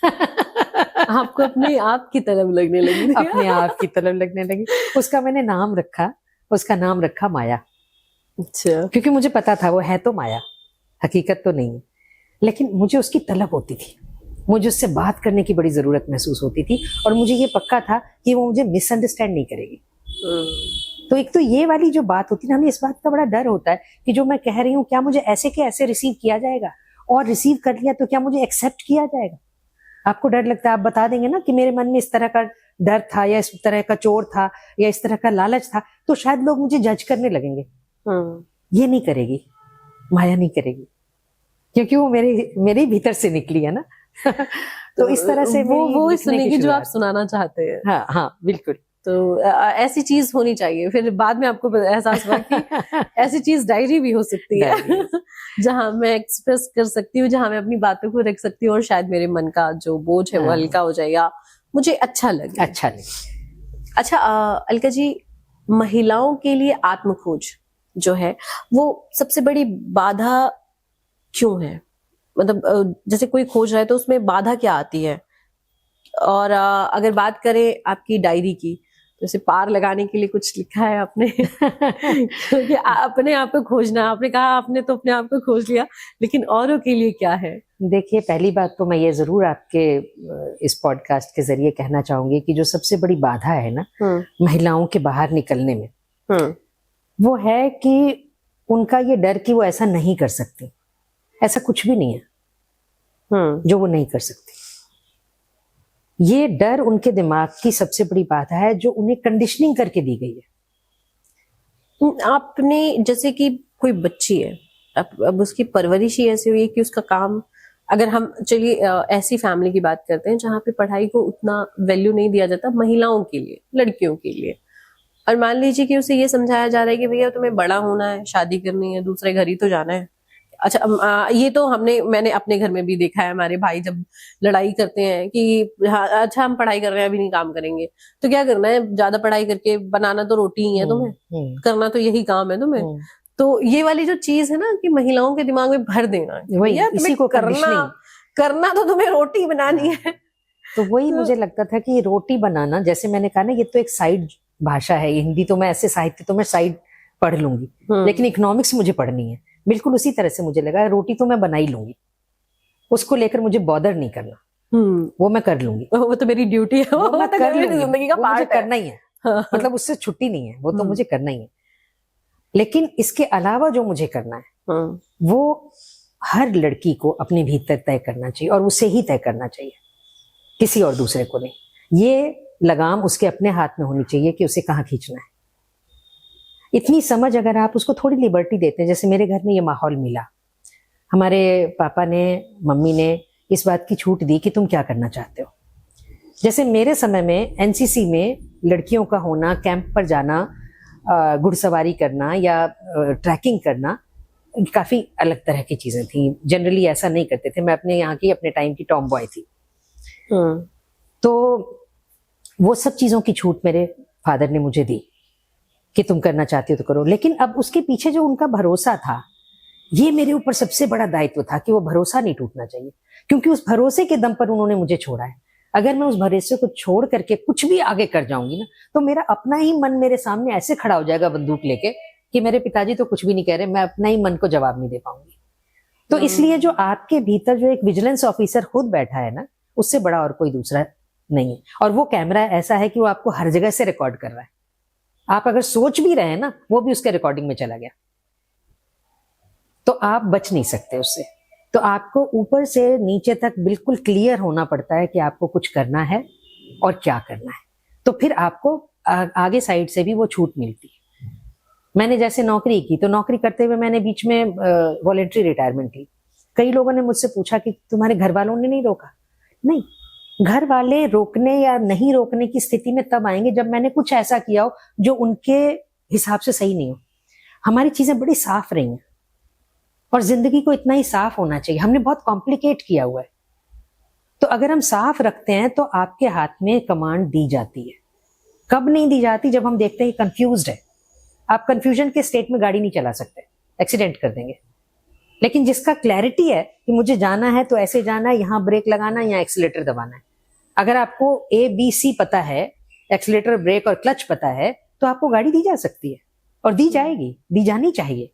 आपको अपने आप की तलब लगने लगी? अपने आप की तलब लगने लगी। उसका मैंने नाम रखा, उसका नाम रखा माया। अच्छा। क्योंकि मुझे पता था वो है तो माया, हकीकत तो नहीं, लेकिन मुझे उसकी तलब होती थी। मुझे उससे बात करने की बड़ी जरूरत महसूस होती थी और मुझे ये पक्का था कि वो मुझे मिसअंडरस्टैंड नहीं करेगी। तो एक तो ये वाली जो बात होती है ना, हमें इस बात का बड़ा डर होता है कि जो मैं कह रही हूँ क्या मुझे ऐसे के ऐसे रिसीव किया जाएगा, और रिसीव कर लिया तो क्या मुझे एक्सेप्ट किया जाएगा। आपको डर लगता है, आप बता देंगे ना कि मेरे मन में इस तरह का डर था या इस तरह का चोर था या इस तरह का लालच था, तो शायद लोग मुझे जज करने लगेंगे। ये नहीं करेगी, माया नहीं करेगी, क्योंकि वो मेरे भीतर से निकली है ना। तो इस तरह से वो सुनेगी जो आप सुनाना चाहते हैं। हाँ हाँ बिल्कुल। तो ऐसी चीज होनी चाहिए। फिर बाद में आपको एहसास हुआ कि ऐसी चीज डायरी भी हो सकती है जहां मैं एक्सप्रेस कर सकती हूँ, जहां मैं अपनी बातों को रख सकती हूँ और शायद मेरे मन का जो बोझ है वो हल्का हो जाएगा, मुझे अच्छा लगे। अच्छा अलका जी, महिलाओं के लिए आत्मखोज जो है वो सबसे बड़ी बाधा क्यों है? मतलब जैसे कोई खोज रहा है तो उसमें बाधा क्या आती है? और अगर बात करें आपकी डायरी की, तो इसे पार लगाने के लिए कुछ लिखा है आपने? क्योंकि अपने आप को खोजना, आपने कहा आपने तो अपने आप को खोज लिया, लेकिन औरों के लिए क्या है? देखिए, पहली बात तो मैं ये जरूर आपके इस पॉडकास्ट के जरिए कहना चाहूंगी कि जो सबसे बड़ी बाधा है ना महिलाओं के बाहर निकलने में, वो है कि उनका ये डर कि वो ऐसा नहीं कर सकती। ऐसा कुछ भी नहीं है जो वो नहीं कर सकती। ये डर उनके दिमाग की सबसे बड़ी बात है जो उन्हें कंडीशनिंग करके दी गई है। आपने जैसे कि कोई बच्ची है, अब उसकी परवरिश ही ऐसी हुई है कि उसका काम, अगर हम चलिए ऐसी फैमिली की बात करते हैं जहाँ पे पढ़ाई को उतना वैल्यू नहीं दिया जाता महिलाओं के लिए, लड़कियों के लिए, और मान लीजिए कि उसे ये समझाया जा रहा है कि भैया तुम्हें बड़ा होना है, शादी करनी है, दूसरे घर ही तो जाना है। अच्छा ये तो मैंने अपने घर में भी देखा है, हमारे भाई जब लड़ाई करते हैं कि हाँ अच्छा हम पढ़ाई कर रहे हैं अभी नहीं काम करेंगे, तो क्या करना है, ज्यादा पढ़ाई करके बनाना तो रोटी ही है तुम्हें, करना तो यही काम है तुम्हें। तो ये वाली जो चीज है ना कि महिलाओं के दिमाग में भर देना, भैया तुम्हें को करना तो तुम्हें रोटी बनानी है। तो वही मुझे लगता था कि रोटी बनाना, जैसे मैंने कहा ना, ये तो एक साइड भाषा है। हिंदी तो मैं ऐसे साहित्य तो मैं साइड पढ़ लूंगी, लेकिन इकोनॉमिक्स मुझे पढ़नी है। बिल्कुल उसी तरह से मुझे लगा रोटी तो मैं बना ही लूंगी, उसको लेकर मुझे बॉदर नहीं करना, वो मैं कर लूंगी, वो तो मेरी ड्यूटी है, वो तो कर लूंगी, जिंदगी का पार्ट है, करना ही है। मतलब उससे छुट्टी नहीं है, वो तो मुझे करना ही है। लेकिन इसके अलावा जो मुझे करना है वो हर लड़की को अपने भीतर तय करना चाहिए, और उसे ही तय करना चाहिए, किसी और दूसरे को नहीं। ये लगाम उसके अपने हाथ में होनी चाहिए कि उसे कहाँ खींचना है। इतनी समझ अगर आप उसको थोड़ी लिबर्टी देते हैं, जैसे मेरे घर में ये माहौल मिला, हमारे पापा ने, मम्मी ने इस बात की छूट दी कि तुम क्या करना चाहते हो। जैसे मेरे समय में एनसीसी में लड़कियों का होना, कैंप पर जाना, घुड़सवारी करना या ट्रैकिंग करना काफी अलग तरह की चीजें थी। जनरली ऐसा नहीं करते थे। मैं अपने यहाँ की, अपने टाइम की टॉम बॉय थी। तो वो सब चीजों की छूट मेरे फादर ने मुझे दी कि तुम करना चाहती हो तो करो। लेकिन अब उसके पीछे जो उनका भरोसा था, ये मेरे ऊपर सबसे बड़ा दायित्व था कि वो भरोसा नहीं टूटना चाहिए, क्योंकि उस भरोसे के दम पर उन्होंने मुझे छोड़ा है। अगर मैं उस भरोसे को छोड़ करके कुछ भी आगे कर जाऊंगी ना, तो मेरा अपना ही मन मेरे सामने ऐसे खड़ा हो जाएगा बंदूक लेके कि मेरे पिताजी तो कुछ भी नहीं कह रहे, मैं अपना ही मन को जवाब नहीं दे पाऊंगी। तो इसलिए जो आपके भीतर जो एक विजिलेंस ऑफिसर खुद बैठा है ना, उससे बड़ा और कोई दूसरा नहीं है। और वो कैमरा ऐसा है कि वो आपको हर जगह से रिकॉर्ड कर रहा है। आप अगर सोच भी रहे हैं ना, वो भी उसके रिकॉर्डिंग में चला गया, तो आप बच नहीं सकते उससे। तो आपको ऊपर से नीचे तक बिल्कुल क्लियर होना पड़ता है कि आपको कुछ करना है और क्या करना है। तो फिर आपको आगे साइड से भी वो छूट मिलती है। मैंने जैसे नौकरी की, तो नौकरी करते हुए मैंने बीच में वॉलेंट्री रिटायरमेंट ली। कई लोगों ने मुझसे पूछा कि तुम्हारे घर वालों ने नहीं रोका? नहीं, घर वाले रोकने या नहीं रोकने की स्थिति में तब आएंगे जब मैंने कुछ ऐसा किया हो जो उनके हिसाब से सही नहीं हो। हमारी चीजें बड़ी साफ रही हैं, और जिंदगी को इतना ही साफ होना चाहिए। हमने बहुत कॉम्प्लिकेट किया हुआ है। तो अगर हम साफ रखते हैं तो आपके हाथ में कमांड दी जाती है। कब नहीं दी जाती? जब हम देखते हैं कि कंफ्यूज्ड है। आप कंफ्यूजन के स्टेट में गाड़ी नहीं चला सकते, एक्सीडेंट कर देंगे। लेकिन जिसका क्लैरिटी है कि मुझे जाना है तो ऐसे जाना है, यहाँ ब्रेक लगाना है, यहाँ एक्सीलेटर दबाना है। अगर आपको ABC पता है, एक्सीलेटर, ब्रेक और क्लच पता है, तो आपको गाड़ी दी जा सकती है और दी जाएगी, दी जानी चाहिए।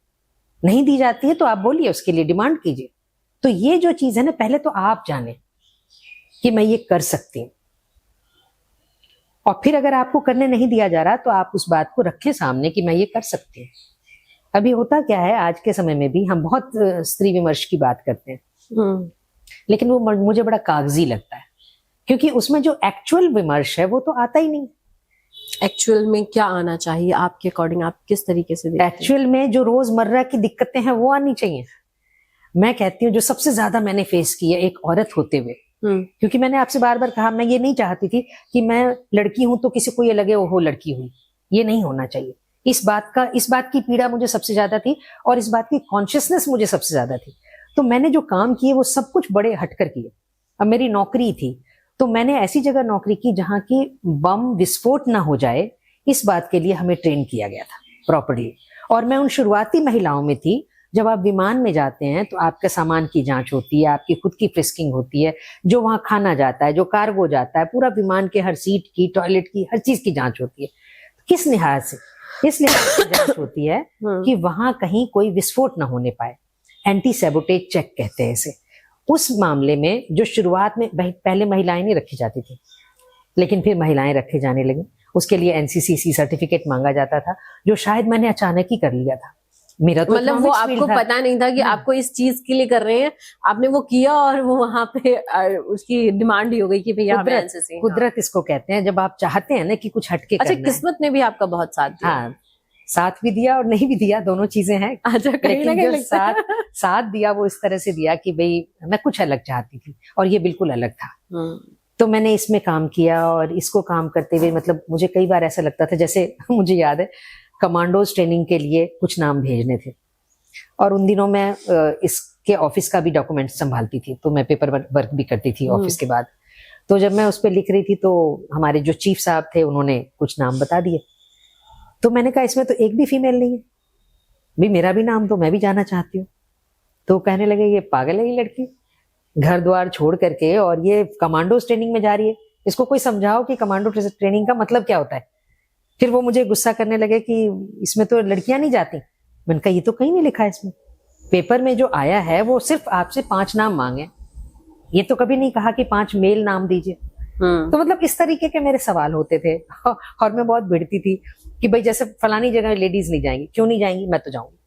नहीं दी जाती है तो आप बोलिए, उसके लिए डिमांड कीजिए। तो ये जो चीज है ना, पहले तो आप जाने कि मैं ये कर सकती हूँ, और फिर अगर आपको करने नहीं दिया जा रहा तो आप उस बात को रखें सामने कि मैं ये कर सकती हूँ। अभी होता क्या है, आज के समय में भी हम बहुत स्त्री विमर्श की बात करते हैं, लेकिन वो मुझे बड़ा कागजी लगता है। क्योंकि उसमें जो एक्चुअल विमर्श है वो तो आता ही नहीं। एक्चुअल में क्या आना चाहिए आपके अकॉर्डिंग, आप किस तरीके से देखते हैं? एक्चुअल में जो रोजमर्रा की दिक्कतें हैं वो आनी चाहिए। मैं कहती हूँ जो सबसे ज्यादा मैंने फेस की है एक औरत होते हुए, क्योंकि मैंने आपसे बार बार कहा मैं ये नहीं चाहती थी कि मैं लड़की हूं तो किसी को ये लगे ओहो लड़की हुई, ये नहीं होना चाहिए। इस बात की पीड़ा मुझे सबसे ज्यादा थी और इस बात की कॉन्शियसनेस मुझे सबसे ज्यादा थी। तो मैंने जो काम किए वो सब कुछ बड़े हटकर किए। अब मेरी नौकरी थी तो मैंने ऐसी जगह नौकरी की जहां की बम विस्फोट ना हो जाए, इस बात के लिए हमें ट्रेन किया गया था प्रॉपर्ली। और मैं उन शुरुआती महिलाओं में थी। जब आप विमान में जाते हैं तो आपके सामान की जांच होती है, आपकी खुद की फ्रिस्किंग होती है, जो वहां खाना जाता है, जो कार्गो जाता है, पूरा विमान के हर सीट की, टॉयलेट की, हर चीज की जांच होती है। किस लिहाज से? इस लिहाज से जांच होती है कि वहां कहीं कोई विस्फोट ना होने पाए। एंटी सैबोटेज चेक कहते हैं इसे। उस मामले में जो शुरुआत में पहले महिलाएं नहीं रखी जाती थी, लेकिन फिर महिलाएं रखे जाने लगी। उसके लिए एनसीसीसी सर्टिफिकेट मांगा जाता था, जो शायद मैंने अचानक ही कर लिया था। मेरा तो मतलब वो आपको पता नहीं था कि आपको इस चीज के लिए कर रहे हैं, आपने वो किया और वो वहां पे उसकी डिमांड ही हो गई कि भैया हमें एनसीसी। कुदरत इसको कहते हैं, जब आप चाहते हैं ना कि कुछ हटके अच्छा, किस्मत ने भी आपका बहुत साथ दिया। हाँ, साथ भी दिया और नहीं भी दिया, दोनों चीजें हैं। अच्छा, लेकिन जो साथ दिया वो इस तरह से दिया कि भाई मैं कुछ अलग चाहती थी और ये बिल्कुल अलग था। तो मैंने इसमें काम किया और इसको काम करते हुए मतलब मुझे कई बार ऐसा लगता था जैसे मुझे याद है कमांडोज ट्रेनिंग के लिए कुछ नाम भेजने थे और उन दिनों मैं इसके ऑफिस का भी डॉक्यूमेंट संभालती थी, तो मैं पेपर वर्क भी करती थी ऑफिस के बाद। तो जब मैं उस पर लिख रही थी तो हमारे जो चीफ साहब थे उन्होंने कुछ नाम बता दिए। तो मैंने कहा इसमें तो एक भी फीमेल नहीं है, भी मेरा भी नाम तो मैं भी जाना चाहती हूँ। तो कहने लगे ये पागल है ये लड़की, घर द्वार छोड़ करके और ये कमांडोज ट्रेनिंग में जा रही है, इसको कोई समझाओ कि कमांडो ट्रेनिंग का मतलब क्या होता है। फिर वो मुझे गुस्सा करने लगे कि इसमें तो लड़कियां नहीं जाती। मैंने कहा ये तो कहीं नहीं लिखा है इसमें, पेपर में जो आया है वो सिर्फ आपसे 5 नाम मांगे, ये तो कभी नहीं कहा कि 5 मेल नाम दीजिए। तो मतलब इस तरीके के मेरे सवाल होते थे और मैं बहुत भिड़ती थी कि भाई जैसे फलानी जगह लेडीज नहीं जाएंगी, क्यों नहीं जाएंगी, मैं तो जाऊंगी।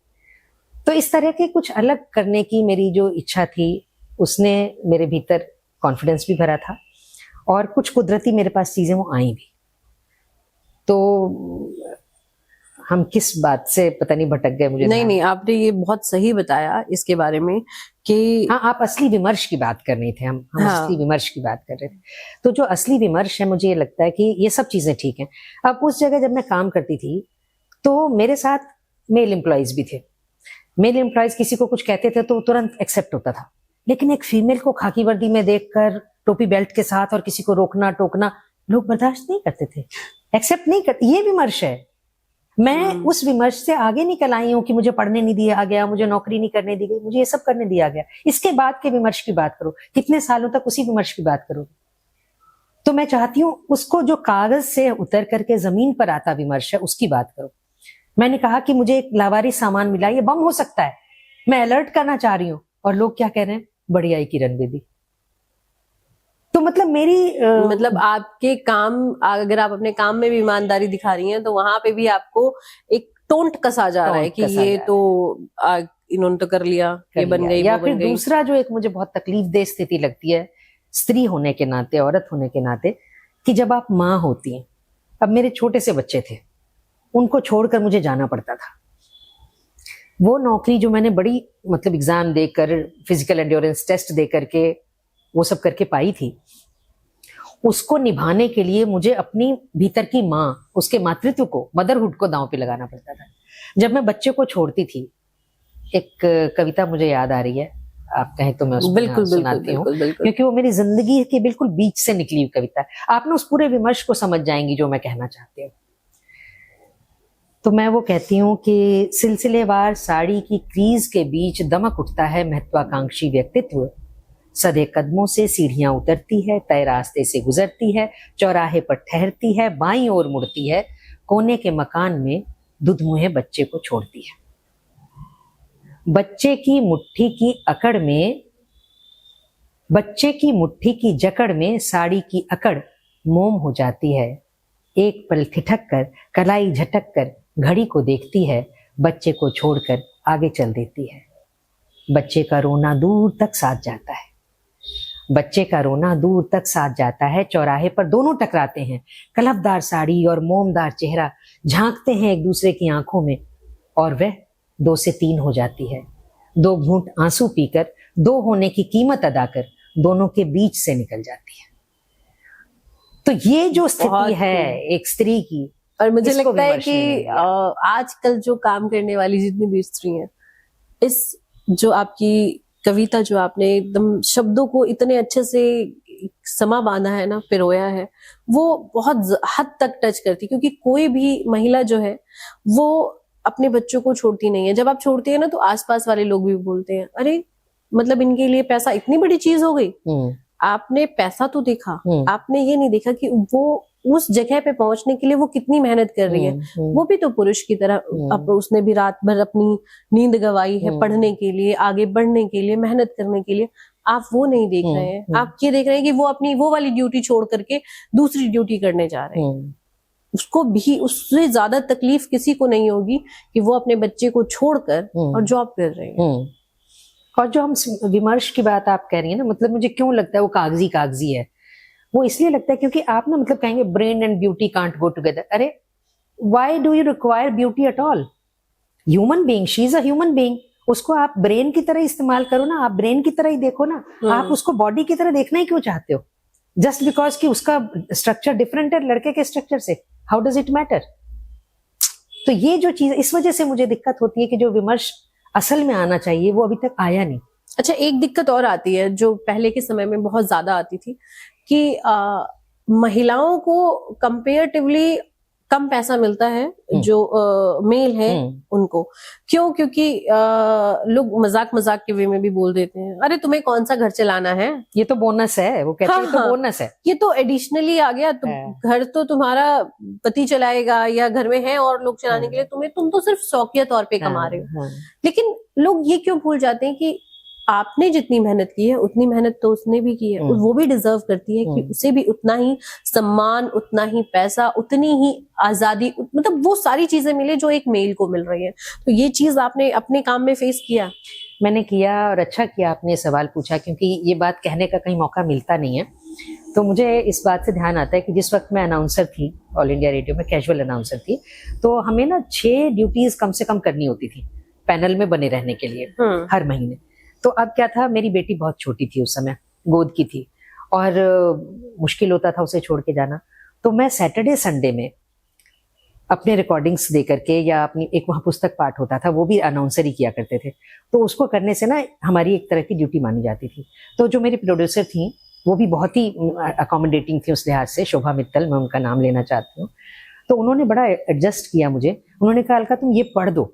तो इस तरह के कुछ अलग करने की मेरी जो इच्छा थी उसने मेरे भीतर कॉन्फिडेंस भी भरा था और कुछ कुदरती मेरे पास चीजें वो आई भी। तो हम किस बात से पता नहीं भटक गए, मुझे नहीं, आपने ये बहुत सही बताया इसके बारे में कि हाँ, आप असली विमर्श की बात कर रही थे, हम हाँ। असली विमर्श की बात कर रहे थे। तो जो असली विमर्श है मुझे ये लगता है कि ये सब चीजें ठीक हैं। अब उस जगह जब मैं काम करती थी तो मेरे साथ मेल एम्प्लॉयज भी थे। मेल एम्प्लॉयज किसी को कुछ कहते थे तो तुरंत एक्सेप्ट होता था, लेकिन एक फीमेल को खाकी वर्दी में देखकर टोपी बेल्ट के साथ और किसी को रोकना टोकना लोग बर्दाश्त नहीं करते थे, एक्सेप्ट नहीं करते। ये विमर्श है। मैं उस विमर्श से आगे निकल आई हूँ कि मुझे पढ़ने नहीं दिया गया, मुझे नौकरी नहीं करने दी गई, मुझे ये सब करने दिया गया। इसके बाद के विमर्श की बात करो, कितने सालों तक उसी विमर्श की बात करो। तो मैं चाहती हूँ उसको जो कागज से उतर करके जमीन पर आता विमर्श है उसकी बात करो। मैंने कहा कि मुझे एक लावारिस सामान मिला, ये बम हो सकता है, मैं अलर्ट करना चाह रही हूँ, और लोग क्या कह रहे हैं, बड़ी आई किरण बेदी। तो मतलब मेरी मतलब आपके काम, अगर आप अपने काम में भी ईमानदारी दिखा रही हैं तो वहां पे भी आपको एक टोंट कसा जा रहा है कि ये तो इन्होंने तो कर लिया, ये बन गई, या फिर दूसरा जो एक मुझे बहुत तकलीफ दे स्थिति लगती है स्त्री होने के नाते, औरत होने के नाते, कि जब आप माँ होती हैं, अब मेरे छोटे से बच्चे थे, उनको छोड़कर मुझे जाना पड़ता था। वो नौकरी जो मैंने बड़ी मतलब एग्जाम देकर, फिजिकल एंड्योरेंस टेस्ट दे करके, वो सब करके पाई थी, उसको निभाने के लिए मुझे अपनी भीतर की माँ, उसके मातृत्व को, मदरहुड को दांव पे लगाना पड़ता था। जब मैं बच्चे को छोड़ती थी, एक कविता मुझे याद आ रही है, आप कहें तो मैं उसको सुनाती हूँ, क्योंकि वो मेरी जिंदगी के बिल्कुल बीच से निकली हुई कविता है। आप ना उस पूरे विमर्श को समझ जाएंगी जो मैं कहना चाहती हूँ। तो मैं वो कहती हूँ कि सिलसिलेवार साड़ी की क्रीज के बीच दमक उठता है महत्वाकांक्षी व्यक्तित्व, सधे कदमों से सीढ़ियां उतरती है, तय रास्ते से गुजरती है, चौराहे पर ठहरती है, बाईं ओर मुड़ती है, कोने के मकान में दुधमुहे बच्चे को छोड़ती है। बच्चे की मुट्ठी की अकड़ में, बच्चे की मुट्ठी की जकड़ में साड़ी की अकड़ मोम हो जाती है। एक पल ठिठक कर, कलाई झटक कर घड़ी को देखती है, बच्चे को छोड़कर आगे चल देती है। बच्चे का रोना दूर तक साथ जाता है। बच्चे का रोना दूर तक साथ जाता है, चौराहे पर दोनों टकराते हैं, कलफदार साड़ी और मोमदार चेहरा झांकते हैं एक दूसरे की आंखों में, और वह 2 से 3 हो जाती है। 2 घूंट आंसू पीकर, 2 होने की कीमत अदा कर दोनों के बीच से निकल जाती है। तो ये जो स्थिति है एक स्त्री की, और मुझे लगता है कि आजकल जो काम करने वाली जितनी भी स्त्री हैं, इस जो आपकी कविता जो आपने एकदम शब्दों को इतने अच्छे से समा बांधा है ना, पिरोया है, वो बहुत हद तक टच करती, क्योंकि कोई भी महिला जो है वो अपने बच्चों को छोड़ती नहीं है। जब आप छोड़ती है ना तो आसपास वाले लोग भी बोलते हैं, अरे मतलब इनके लिए पैसा इतनी बड़ी चीज हो गई। आपने पैसा तो देखा, आपने ये नहीं देखा कि वो उस जगह पे पहुंचने के लिए वो कितनी मेहनत कर रही है। वो भी तो पुरुष की तरह, अब उसने भी रात भर अपनी नींद गंवाई है पढ़ने के लिए, आगे बढ़ने के लिए, मेहनत करने के लिए। आप वो नहीं देख रहे हैं, आप ये देख रहे हैं कि वो अपनी वो वाली ड्यूटी छोड़ करके दूसरी ड्यूटी करने जा रहे हैं। उसको भी उससे ज्यादा तकलीफ किसी को नहीं होगी कि वो अपने बच्चे को छोड़कर और जॉब कर रहे हैं। और जो हम विमर्श की बात आप कह रही है ना, मतलब मुझे क्यों लगता है वो कागजी है, वो इसलिए लगता है क्योंकि आप ना मतलब कहेंगे brain and beauty can't go together. अरे why do you require beauty at all? Human being, she is a human being. उसको आप ब्रेन की तरह इस्तेमाल करो ना, आप ब्रेन की तरह ही देखो ना। आप उसको बॉडी की तरह देखना ही क्यों चाहते हो? जस्ट बिकॉज कि उसका स्ट्रक्चर डिफरेंट है लड़के के स्ट्रक्चर से, हाउ डज इट मैटर? तो ये जो चीज, इस वजह से मुझे दिक्कत होती है कि जो विमर्श असल में आना चाहिए वो अभी तक आया नहीं। अच्छा, एक दिक्कत और आती है जो पहले के समय में बहुत ज्यादा आती थी कि महिलाओं को कंपेरेटिवली कम पैसा मिलता है जो मेल है उनको। क्यों? क्योंकि लोग मजाक के वे में भी बोल देते हैं, अरे तुम्हें कौन सा घर चलाना है, ये तो बोनस है। वो कहते हैं तो बोनस है, ये तो एडिशनली आ गया, घर तो तुम्हारा पति चलाएगा या घर में है और लोग चलाने के लिए, तुम तो सिर्फ शौकिया तौर पे कमा रहे हो। लेकिन लोग ये क्यों भूल जाते हैं कि आपने जितनी मेहनत की है उतनी मेहनत तो उसने भी की है, वो भी डिजर्व करती है कि उसे भी उतना ही सम्मान, उतना ही पैसा, उतनी ही आजादी, मतलब वो सारी चीजें मिले जो एक मेल को मिल रही है। तो ये चीज आपने अपने काम में फेस किया? मैंने किया, और अच्छा किया आपने सवाल पूछा, क्योंकि ये बात कहने का कहीं मौका मिलता नहीं है। तो मुझे इस बात से ध्यान आता है कि जिस वक्त मैं अनाउंसर थी ऑल इंडिया रेडियो में, कैजुअल अनाउंसर थी, तो हमें ना 6 ड्यूटीज कम से कम करनी होती थी पैनल में बने रहने के लिए हर महीने। तो अब क्या था, मेरी बेटी बहुत छोटी थी उस समय, गोद की थी, और मुश्किल होता था उसे छोड़ के जाना। तो मैं सैटरडे संडे में अपने रिकॉर्डिंग्स दे करके, या अपनी एक वहाँ पुस्तक पाठ होता था, वो भी अनाउंसर ही किया करते थे, तो उसको करने से ना हमारी एक तरह की ड्यूटी मानी जाती थी। तो जो मेरी प्रोड्यूसर थी वो भी बहुत ही अकोमोडेटिंग थी उस लिहाज से, शोभा मित्तल, मैं उनका नाम लेना चाहती हूँ। तो उन्होंने बड़ा एडजस्ट किया मुझे। उन्होंने कहा, अलका तुम ये पढ़ दो,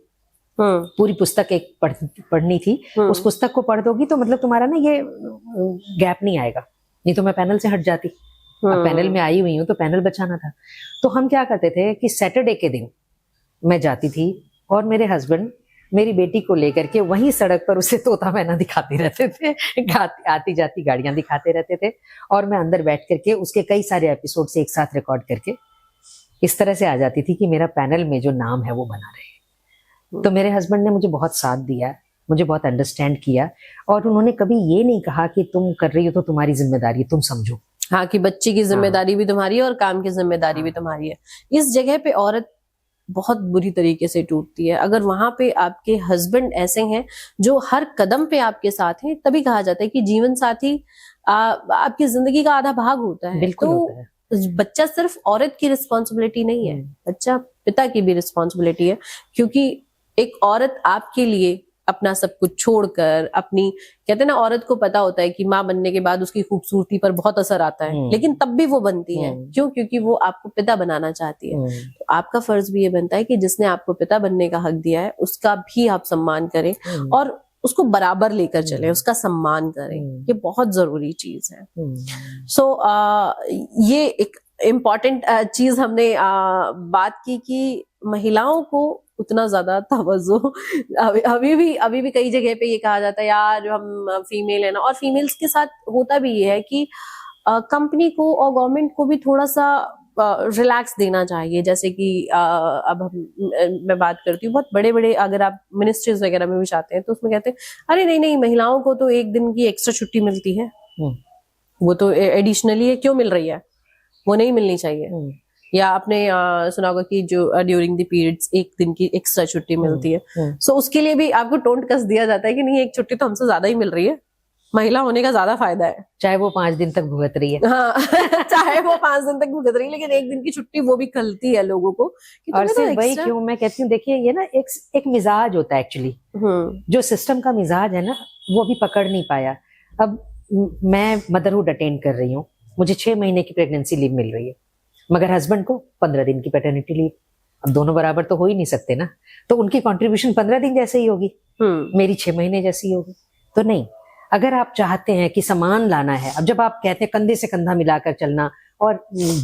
पूरी पुस्तक एक पढ़नी थी, उस पुस्तक को पढ़ दोगी तो मतलब तुम्हारा ना ये गैप नहीं आएगा, नहीं तो मैं पैनल से हट जाती। अब पैनल में आई हुई हूँ तो पैनल बचाना था। तो हम क्या करते थे कि सैटरडे के दिन मैं जाती थी और मेरे हस्बैंड मेरी बेटी को लेकर के वहीं सड़क पर उसे तोता मैना दिखाते रहते थे, आती जाती गाड़ियां दिखाते रहते थे, और मैं अंदर बैठ करके उसके कई सारे एपिसोड से एक साथ रिकॉर्ड करके इस तरह से आ जाती थी कि मेरा पैनल में जो नाम है वो बना रहे। तो मेरे हस्बैंड ने मुझे बहुत साथ दिया, मुझे बहुत अंडरस्टैंड किया, और उन्होंने कभी ये नहीं कहा कि तुम कर रही हो तो तुम्हारी जिम्मेदारी, तुम समझो। हाँ, कि बच्चे की जिम्मेदारी भी तुम्हारी है और काम की जिम्मेदारी भी तुम्हारी है। इस जगह पे औरत बहुत बुरी तरीके से टूटती है। अगर वहां पे आपके हस्बैंड ऐसे हैं जो हर कदम पे आपके साथ हैं, तभी कहा जाता है कि जीवन साथी आपकी जिंदगी का आधा भाग होता है। बिल्कुल तो होता है। बच्चा सिर्फ औरत की रिस्पॉन्सिबिलिटी नहीं है, बच्चा पिता की भी रिस्पॉन्सिबिलिटी है, क्योंकि एक औरत आपके लिए अपना सब कुछ छोड़कर, अपनी, कहते हैं ना, औरत को पता होता है कि माँ बनने के बाद उसकी खूबसूरती पर बहुत असर आता है, लेकिन तब भी वो बनती है। क्यों? क्योंकि वो आपको पिता बनाना चाहती है। तो आपका फर्ज भी ये बनता है कि जिसने आपको पिता बनने का हक दिया है उसका भी आप सम्मान करें और उसको बराबर लेकर चले, उसका सम्मान करें। ये बहुत जरूरी चीज है। सो ये एक इम्पॉर्टेंट चीज हमने बात की कि महिलाओं को उतना ज्यादा तवज्जो अभी भी कई जगह पे ये कहा जाता है, यार हम फीमेल है ना। और फीमेल्स के साथ होता भी ये है कि कंपनी को और गवर्नमेंट को भी थोड़ा सा रिलैक्स देना चाहिए। जैसे कि अब मैं बात करती हूँ, बहुत बड़े बड़े, अगर आप मिनिस्ट्रीज वगैरह में भी जाते हैं तो उसमें कहते हैं, अरे नहीं नहीं, महिलाओं को तो 1 दिन की एक्स्ट्रा छुट्टी मिलती है। वो तो एडिशनली क्यों मिल रही है, वो नहीं मिलनी चाहिए। या आपने सुना होगा कि जो ड्यूरिंग द पीरियड्स एक दिन की एक्स्ट्रा छुट्टी मिलती है, सो उसके लिए भी आपको टोंट कस दिया जाता है कि नहीं एक छुट्टी तो हमसे ज्यादा ही मिल रही है, महिला होने का ज्यादा फायदा है, चाहे वो 5 दिन तक भुगत रही है। हाँ चाहे वो 5 दिन तक भुगत रही है, लेकिन एक दिन की छुट्टी वो भी खलती है लोगों को कि और तुम्हें तो सिर्फ वही extra- क्यों मैं कहती हूँ, देखिए ये ना एक मिजाज होता है एक्चुअली, जो सिस्टम का मिजाज है ना वो अभी पकड़ नहीं पाया। अब मैं मदरहुड अटेंड कर रही हूँ, मुझे 6 महीने की प्रेगनेंसी लीव मिल रही है, मगर हस्बैंड को 15 दिन की पैटर्निटी लीव। अब दोनों बराबर तो हो ही नहीं सकते ना, तो उनकी कंट्रीब्यूशन 15 दिन जैसे ही होगी, मेरी 6 महीने जैसी ही होगी। तो नहीं, अगर आप चाहते हैं कि समान लाना है, अब जब आप कहते हैं कंधे से कंधा मिलाकर चलना और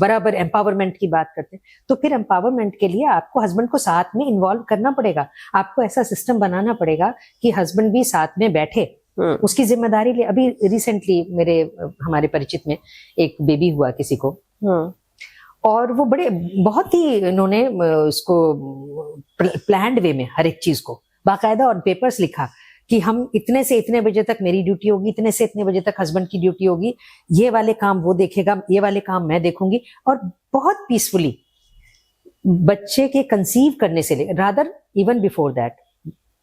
बराबर एम्पावरमेंट की बात करते हैं, तो फिर एम्पावरमेंट के लिए आपको हस्बैंड को साथ में इन्वॉल्व करना पड़ेगा। आपको ऐसा सिस्टम बनाना पड़ेगा कि हस्बैंड भी साथ में बैठे, उसकी जिम्मेदारी ले। अभी रिसेंटली हमारे परिचित में एक बेबी हुआ किसी को, और वो बहुत ही इन्होंने उसको प्लान्ड वे में हर एक चीज को बाकायदा और पेपर्स लिखा कि हम इतने से इतने बजे तक मेरी ड्यूटी होगी, इतने से इतने बजे तक हस्बैंड की ड्यूटी होगी, ये वाले काम वो देखेगा, ये वाले काम मैं देखूंगी। और बहुत पीसफुली बच्चे के कंसीव करने से लेकर, rather even before that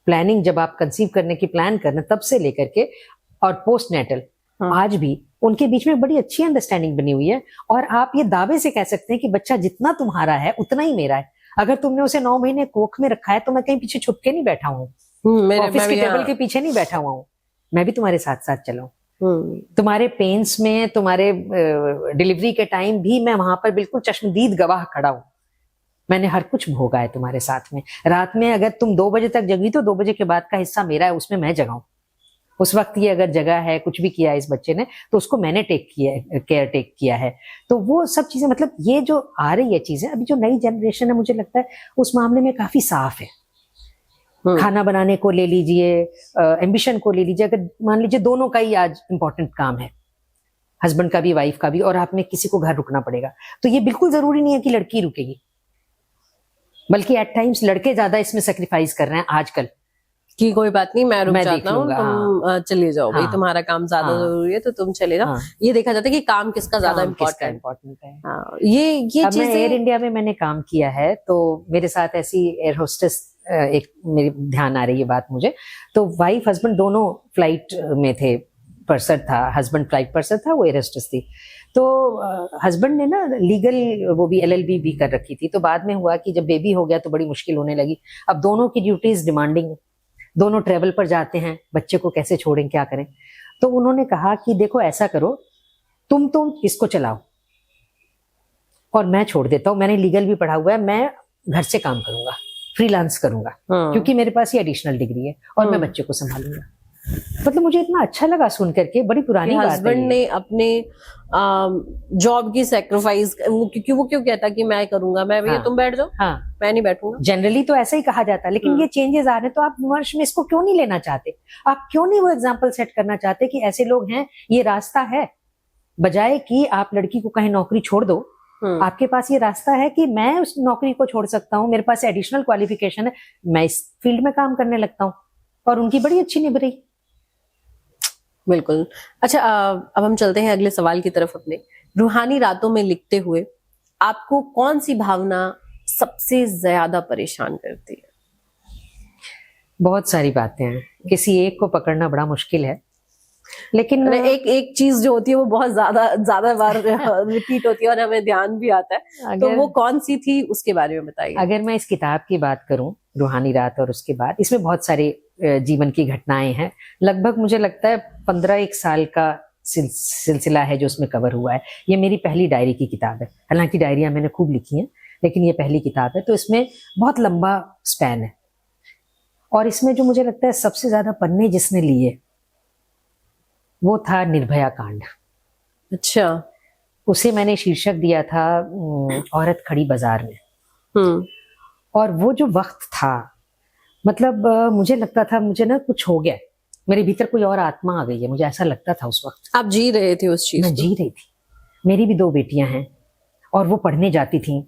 planning, जब आप कंसीव करने की प्लान करना तब से लेकर के और पोस्ट नेटल, आज भी उनके बीच में बड़ी अच्छी अंडरस्टैंडिंग बनी हुई है। और आप ये दावे से कह सकते हैं कि बच्चा जितना तुम्हारा है उतना ही मेरा है। अगर तुमने उसे 9 महीने कोख में रखा है तो मैं कहीं पीछे छुप के नहीं बैठा हूँ, ऑफिस के टेबल के पीछे नहीं बैठा हुआ हूँ, मैं भी तुम्हारे साथ साथ चला हूँ। तुम्हारे पेन्स में, तुम्हारे डिलीवरी के टाइम भी मैं वहां पर बिल्कुल चश्मदीद गवाह खड़ा हूँ। मैंने हर कुछ भोगा है तुम्हारे साथ में। रात में अगर तुम 2 बजे तक जगी तो 2 बजे के बाद का हिस्सा मेरा है, उसमें मैं जगाऊं। उस वक्त ये अगर जगह है, कुछ भी किया है इस बच्चे ने, तो उसको मैंने केयर टेक किया है। तो वो सब चीजें, मतलब ये जो आ रही है चीजें, अभी जो नई जनरेशन है मुझे लगता है उस मामले में काफी साफ है। खाना बनाने को ले लीजिए, एम्बिशन को ले लीजिए, अगर मान लीजिए दोनों का ही आज इंपॉर्टेंट काम है, हस्बैंड का भी वाइफ का भी, और आप में किसी को घर रुकना पड़ेगा, तो ये बिल्कुल जरूरी नहीं है कि लड़की रुकेगी, बल्कि एट टाइम्स लड़के ज्यादा इसमें सेक्रीफाइस कर रहे हैं आजकल कि कोई बात नहीं, मैं रुक जाता हूँ, तुम चले जाओ, भाई तुम्हारा काम ज्यादा जरूरी है तो तुम चले जाओ। ये देखा जाता है कि काम किसका ज्यादा इम्पोर्टेंट है। ये चीजें एयर इंडिया में मैंने काम किया है, तो मेरे साथ ऐसी एयर होस्टेस एक मेरी ध्यान आ रही है बात मुझे, तो वाइफ हस्बैंड दोनों फ्लाइट में थे, पर्सर था, हस्बैंड फ्लाइट पर्सर था, वो एयर होस्टेस थी। तो हस्बैंड ने ना लीगल वो भी LLB भी कर रखी थी। तो बाद में हुआ कि जब बेबी हो गया तो बड़ी मुश्किल होने लगी। अब दोनों की ड्यूटीज डिमांडिंग, दोनों ट्रेवल पर जाते हैं, बच्चे को कैसे छोड़ें, क्या करें। तो उन्होंने कहा कि देखो ऐसा करो, तुम इसको चलाओ और मैं छोड़ देता हूँ, मैंने लीगल भी पढ़ा हुआ है, मैं घर से काम करूंगा, फ्रीलांस करूंगा, क्योंकि मेरे पास ये एडिशनल डिग्री है और मैं बच्चे को संभालूंगा। मतलब मुझे इतना अच्छा लगा सुन करके, बड़ी पुरानी बात है। हस्बैंड ने अपने जॉब की सैक्रिफाइस, क्योंकि वो क्यों कहता कि मैं करूंगा, मैं भैया तुम बैठ जाओ, मैं नहीं बैठूंगा। जनरली तो ऐसा ही कहा जाता है, लेकिन ये चेंजेस आ रहे हैं, तो आप विमर्श में इसको क्यों नहीं लेना चाहते? आप क्यों नहीं वो एग्जाम्पल सेट करना चाहते कि ऐसे लोग हैं, ये रास्ता है, बजाय कि आप लड़की को कहीं नौकरी छोड़ दो, आपके पास ये रास्ता है कि मैं उस नौकरी को छोड़ सकता हूँ, मेरे पास एडिशनल क्वालिफिकेशन है, मैं इस फील्ड में काम करने लगता हूँ, और उनकी बड़ी अच्छी निभ रही। बिल्कुल। अच्छा, अब हम चलते हैं अगले सवाल की तरफ अपने। रूहानी रातों में लिखते हुए आपको कौन सी भावना सबसे ज्यादा परेशान करती है? बहुत सारी बातें हैं, किसी एक को पकड़ना बड़ा मुश्किल है, लेकिन एक चीज जो होती है वो बहुत ज्यादा बार रिपीट होती है और हमें ध्यान भी आता है, तो वो कौन सी थी उसके बारे में बताइए। अगर मैं इस किताब की बात करूं, रूहानी रात, और उसके बाद इसमें बहुत सारे जीवन की घटनाएं हैं, लगभग मुझे लगता है 15-1 साल का सिलसिला है जो उसमें कवर हुआ है। ये मेरी पहली डायरी की किताब है, हालांकि डायरियां मैंने खूब लिखी हैं, लेकिन ये पहली किताब है, तो इसमें बहुत लंबा स्पैन है। और इसमें जो मुझे लगता है सबसे ज्यादा पन्ने जिसने लिए वो था निर्भया कांड। अच्छा। उसे मैंने शीर्षक दिया था औरत खड़ी बाजार में। और वो जो वक्त था, मतलब मुझे लगता था मुझे ना कुछ हो गया, मेरे भीतर कोई और आत्मा आ गई है, मुझे ऐसा लगता था उस वक्त। आप जी रहे थे उस चीज? मैं जी रही थी। मेरी भी 2 बेटियां हैं और वो पढ़ने जाती थी,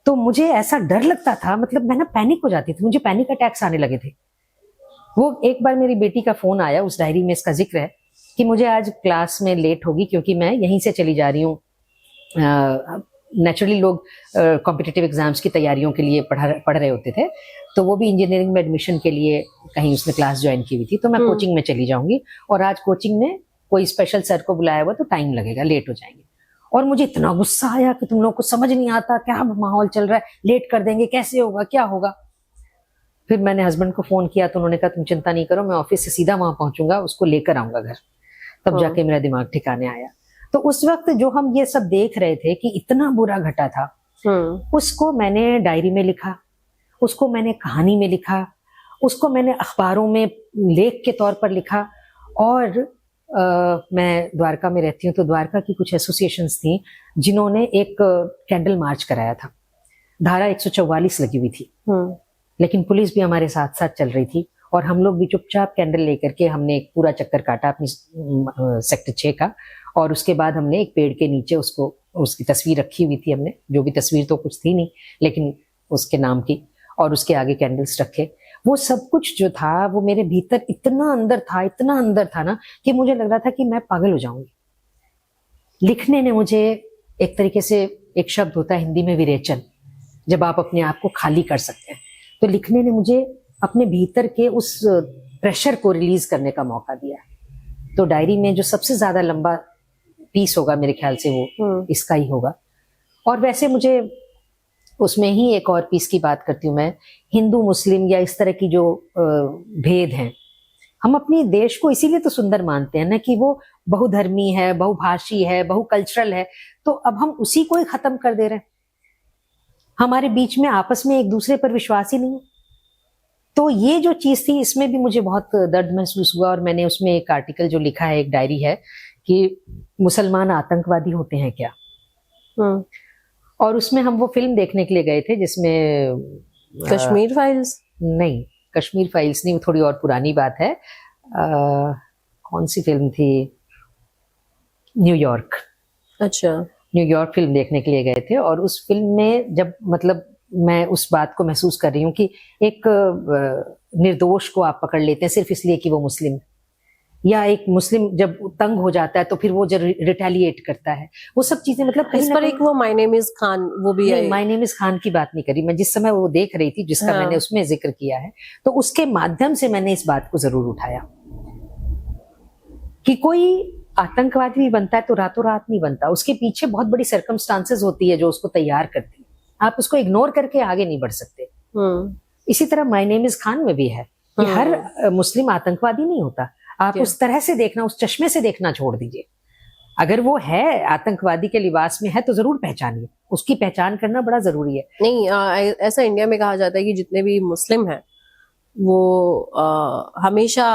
तो मुझे ऐसा डर लगता था, मतलब मैं ना पैनिक हो जाती थी, मुझे पैनिक अटैक्स आने लगे थे। वो एक बार मेरी बेटी का फोन आया, उस डायरी में इसका जिक्र है, कि मुझे आज क्लास में लेट होगी क्योंकि मैं यहीं से चली जा रही हूँ। नेचुरली लोग कॉम्पिटिटिव एग्जाम्स की तैयारियों के लिए पढ़ रहे होते थे, तो वो भी इंजीनियरिंग में एडमिशन के लिए कहीं उसने क्लास ज्वाइन की हुई थी, तो मैं कोचिंग में चली जाऊंगी और आज कोचिंग में कोई स्पेशल सर को बुलाया हुआ तो टाइम लगेगा, लेट हो जाएंगे। और मुझे इतना गुस्सा आया कि तुम लोग को समझ नहीं आता क्या माहौल चल रहा है, लेट कर देंगे, कैसे होगा, क्या होगा। फिर मैंने हस्बैंड को फोन किया तो उन्होंने कहा तुम चिंता नहीं करो, मैं ऑफिस से सीधा वहां पहुंचूंगा, उसको लेकर आऊंगा घर। तब जाके मेरा दिमाग ठिकाने आया। तो उस वक्त जो हम ये सब देख रहे थे कि इतना बुरा घटा था, उसको मैंने डायरी में लिखा, उसको मैंने कहानी में लिखा, उसको मैंने अखबारों में लेख के तौर पर लिखा। और मैं द्वारका में रहती हूँ, तो द्वारका की कुछ एसोसिएशंस थी जिन्होंने एक कैंडल मार्च कराया था। धारा 144 लगी हुई थी, लेकिन पुलिस भी हमारे साथ साथ चल रही थी और हम लोग भी चुपचाप कैंडल लेकर के हमने एक पूरा चक्कर काटा अपनी सेक्टर 6 का। और उसके बाद हमने एक पेड़ के नीचे उसकी तस्वीर रखी हुई थी, हमने जो भी तस्वीर तो कुछ थी नहीं लेकिन उसके नाम की, और उसके आगे कैंडल्स रखे। वो सब कुछ जो था वो मेरे भीतर इतना अंदर था ना कि मुझे लग रहा था कि मैं पागल हो जाऊंगी। लिखने ने मुझे एक तरीके से, एक शब्द होता है हिंदी में विरेचन, जब आप अपने आप को खाली कर सकते हैं, तो लिखने ने मुझे अपने भीतर के उस प्रेशर को रिलीज करने का मौका दिया। तो डायरी में जो सबसे ज्यादा लंबा पीस होगा मेरे ख्याल से वो इसका ही होगा। और वैसे मुझे उसमें ही एक और पीस की बात करती हूँ मैं, हिंदू मुस्लिम या इस तरह की जो भेद हैं, हम अपने देश को इसीलिए तो सुंदर मानते हैं ना कि वो बहुधर्मी है, बहुभाषी है, बहुकल्चरल है, तो अब हम उसी को ही खत्म कर दे रहे हैं। हमारे बीच में आपस में एक दूसरे पर विश्वास ही नहीं है। तो ये जो चीज थी, इसमें भी मुझे बहुत दर्द महसूस हुआ और मैंने उसमें एक आर्टिकल जो लिखा है, एक डायरी है कि मुसलमान आतंकवादी होते हैं क्या। और उसमें हम वो फिल्म देखने के लिए गए थे जिसमें कश्मीर फाइल्स, नहीं कश्मीर फाइल्स नहीं, वो थोड़ी और पुरानी बात है। कौन सी फिल्म थी, न्यूयॉर्क। अच्छा, न्यूयॉर्क फिल्म देखने के लिए गए थे। और उस फिल्म में जब मतलब मैं उस बात को महसूस कर रही हूँ कि एक निर्दोष को आप पकड़ लेते हैं सिर्फ इसलिए कि वो मुस्लिम, या एक मुस्लिम जब तंग हो जाता है तो फिर वो जब रिटेलिएट करता है, वो सब चीजें मतलब इस पर एक वो माय नेम इज खान, वो भी है। माय नेम इज खान की बात नहीं करी मैं, जिस समय वो देख रही थी जिसका मैंने उसमें जिक्र किया है, तो उसके माध्यम से मैंने इस बात को जरूर उठाया कि कोई आतंकवादी भी बनता है तो रातों रात नहीं बनता, उसके पीछे बहुत बड़ी सर्कमस्टांसेस होती है जो उसको तैयार करती है। आप उसको इग्नोर करके आगे नहीं बढ़ सकते। इसी तरह माय नेम इज खान में भी है कि हर मुस्लिम आतंकवादी नहीं होता। आप उस तरह से देखना, उस चश्मे से देखना छोड़ दीजिए। अगर वो है आतंकवादी के लिबास में है तो जरूर पहचानिए, उसकी पहचान करना बड़ा जरूरी है। नहीं, ऐसा इंडिया में कहा जाता है कि जितने भी मुस्लिम हैं वो हमेशा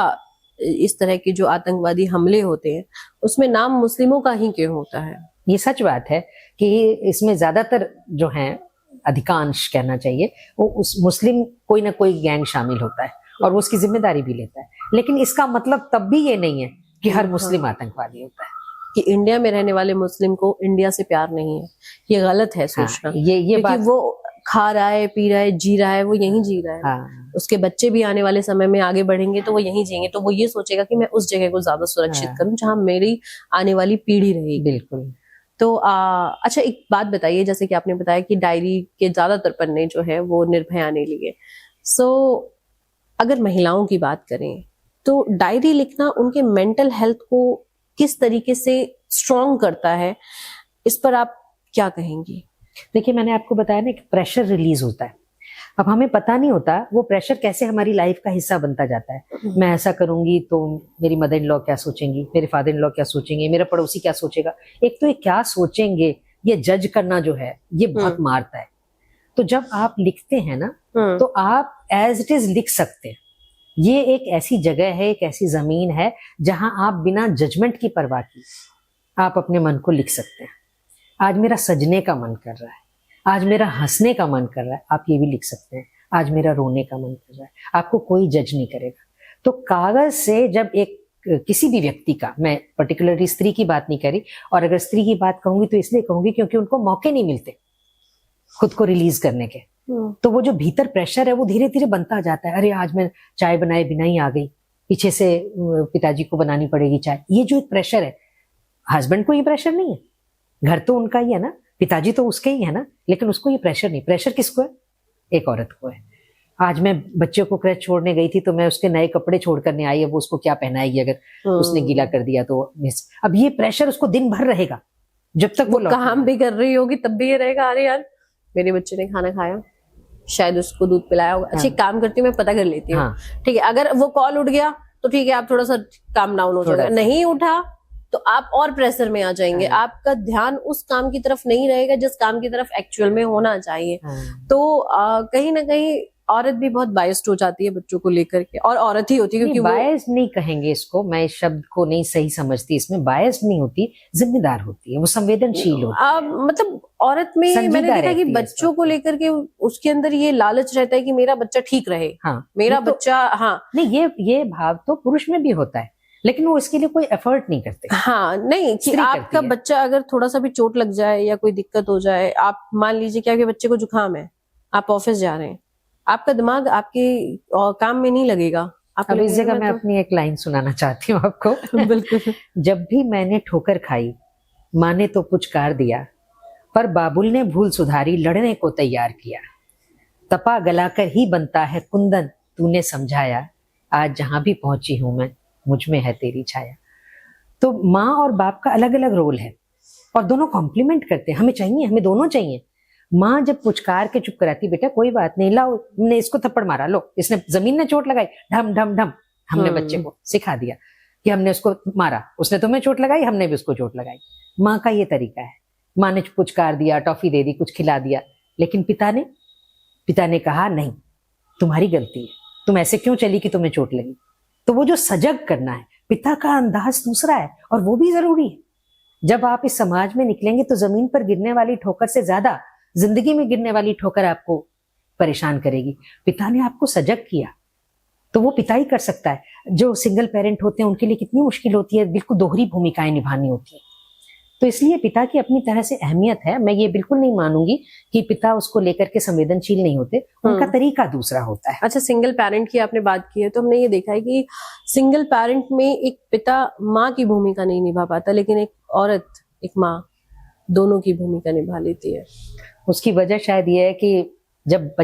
इस तरह के जो आतंकवादी हमले होते हैं उसमें नाम मुस्लिमों का ही क्यों होता है। ये सच बात है कि इसमें ज्यादातर जो हैं, अधिकांश कहना चाहिए, वो उस मुस्लिम कोई ना कोई गैंग शामिल होता है और वो उसकी जिम्मेदारी भी लेता है। लेकिन इसका मतलब तब भी ये नहीं है कि हर मुस्लिम आतंकवादी होता है। कि इंडिया में रहने वाले मुस्लिम को इंडिया से प्यार नहीं है, ये गलत है सोचना। ये बात, वो खा रहा है, पी रहा है, जी रहा है, वो यहीं जी रहा है। उसके बच्चे भी आने वाले समय में आगे बढ़ेंगे तो वो यहीं जिएंगे, तो वो ये सोचेगा कि मैं उस जगह को ज्यादा सुरक्षित करूं जहां मेरी आने वाली पीढ़ी रहेगी। बिल्कुल। तो अच्छा, एक बात बताइए, जैसे कि आपने बताया कि डायरी के ज्यादातर पन्ने जो है वो निर्भया ने लिए। अगर महिलाओं की बात करें तो डायरी लिखना उनके मेंटल हेल्थ को किस तरीके से स्ट्रॉन्ग करता है, इस पर आप क्या कहेंगी? देखिए, मैंने आपको बताया ना कि प्रेशर रिलीज होता है। अब हमें पता नहीं होता वो प्रेशर कैसे हमारी लाइफ का हिस्सा बनता जाता है। मैं ऐसा करूंगी तो मेरी मदर इन लॉ क्या सोचेंगी, मेरे फादर इन लॉ क्या सोचेंगे, मेरा पड़ोसी क्या सोचेगा। एक तो ये क्या सोचेंगे, ये जज करना जो है ये बहुत मारता है। तो जब आप लिखते हैं ना तो आप एज इट इज लिख सकते हैं। ये एक ऐसी जगह है, एक ऐसी जमीन है जहां आप बिना जजमेंट की परवाह की आप अपने मन को लिख सकते हैं। आज मेरा सजने का मन कर रहा है, आज मेरा हंसने का मन कर रहा है, आप ये भी लिख सकते हैं। आज मेरा रोने का मन कर रहा है, आपको कोई जज नहीं करेगा। तो कागज से जब एक किसी भी व्यक्ति का, मैं पर्टिकुलरली स्त्री की बात नहीं करी, और अगर स्त्री की बात कहूंगी तो इसलिए कहूंगी क्योंकि उनको मौके नहीं मिलते खुद को रिलीज करने के। तो वो जो भीतर प्रेशर है वो धीरे धीरे बनता जाता है। अरे आज मैं चाय बनाए बिना ही आ गई, पीछे से पिताजी को बनानी पड़ेगी चाय। ये जो एक प्रेशर है, हस्बैंड को ये प्रेशर नहीं है, घर तो उनका ही है ना, पिताजी तो उसके ही है ना, लेकिन उसको ये प्रेशर नहीं। प्रेशर किसको है? एक औरत को है। आज मैं बच्चे को क्रैच छोड़ने गई थी तो मैं उसके नए कपड़े छोड़ करने आई, अब उसको क्या पहनाएगी अगर उसने गीला कर दिया तो। अब ये प्रेशर उसको दिन भर रहेगा जब तक वो काम भी कर रही होगी तब भी ये रहेगा, अरे यार मेरे बच्चे ने खाना खाया, शायद उसको दूध पिलाया होगा। अच्छा, काम करती हूँ मैं, पता कर लेती हूँ। ठीक है, अगर वो कॉल उठ गया तो ठीक है, आप थोड़ा सा काम डाउन हो जाएगा। नहीं उठा तो आप और प्रेशर में आ जाएंगे, आपका ध्यान उस काम की तरफ नहीं रहेगा जिस काम की तरफ एक्चुअल में होना चाहिए। तो कहीं ना कहीं औरत भी बहुत बायस्ड हो जाती है बच्चों को लेकर के, और औरत ही होती है, क्योंकि बायस्ड नहीं कहेंगे इसको, मैं इस शब्द को नहीं सही समझती। इसमें बायस्ड नहीं होती, जिम्मेदार होती है, वो संवेदनशील होती है। मतलब औरत में मैंने देखा कि बच्चों को लेकर के उसके अंदर ये लालच रहता है कि मेरा बच्चा ठीक रहे। मेरा बच्चा, नहीं, ये भाव तो पुरुष में भी होता है, लेकिन वो इसके लिए कोई एफर्ट नहीं करते। नहीं कि आपका बच्चा अगर थोड़ा सा भी चोट लग जाए या कोई दिक्कत हो जाए, आप मान लीजिए कि आपके बच्चे को जुकाम है, आप ऑफिस जा रहे हैं, आपका दिमाग आपके काम में नहीं लगेगा। अब इस जगह मैं अपनी एक लाइन सुनाना चाहती हूँ आपको। बिल्कुल। जब भी मैंने ठोकर खाई, माँ ने तो पुचकार दिया, पर बाबुल ने भूल सुधारी, लड़ने को तैयार किया। तपा गलाकर ही बनता है कुंदन, तूने समझाया, आज जहां भी पहुंची हूं मैं, मुझ में है तेरी छाया। तो माँ और बाप का अलग अलग रोल है और दोनों कॉम्प्लीमेंट करते हैं। हमें चाहिए, हमें दोनों चाहिए। माँ जब पुचकार के चुप कराती, बेटा कोई बात नहीं, लाओ, हमने इसको थप्पड़ मारा, लो, इसने जमीन ने चोट लगाई, ढम ढम ढम। हमने बच्चे को सिखा दिया कि हमने उसको मारा, उसने तुम्हें चोट लगाई, हमने भी उसको चोट लगाई। माँ का ये तरीका है। माँ ने पुचकार दिया, टॉफी दे दी, कुछ खिला दिया, लेकिन पिता ने कहा नहीं, तुम्हारी गलती है, तुम ऐसे क्यों चली कि तुम्हें चोट लगी। तो वो जो सजग करना है, पिता का अंदाज दूसरा है और वो भी जरूरी है। जब आप इस समाज में निकलेंगे तो जमीन पर गिरने वाली ठोकर से ज्यादा जिंदगी में गिरने वाली ठोकर आपको परेशान करेगी। पिता ने आपको सजग किया तो वो पिता ही कर सकता है। जो सिंगल पेरेंट होते हैं उनके लिए कितनी मुश्किल होती है, बिल्कुल दोहरी भूमिकाएं निभानी होती है। तो इसलिए पिता की अपनी तरह से अहमियत है। मैं ये बिल्कुल नहीं मानूंगी कि पिता उसको लेकर के संवेदनशील नहीं होते, उनका तरीका दूसरा होता है। अच्छा, सिंगल पेरेंट की आपने बात की है, तो हमने ये देखा है कि सिंगल पेरेंट में एक पिता माँ की भूमिका नहीं निभा पाता, लेकिन एक औरत, एक माँ, दोनों की भूमिका निभा लेती है। उसकी वजह शायद ये है कि जब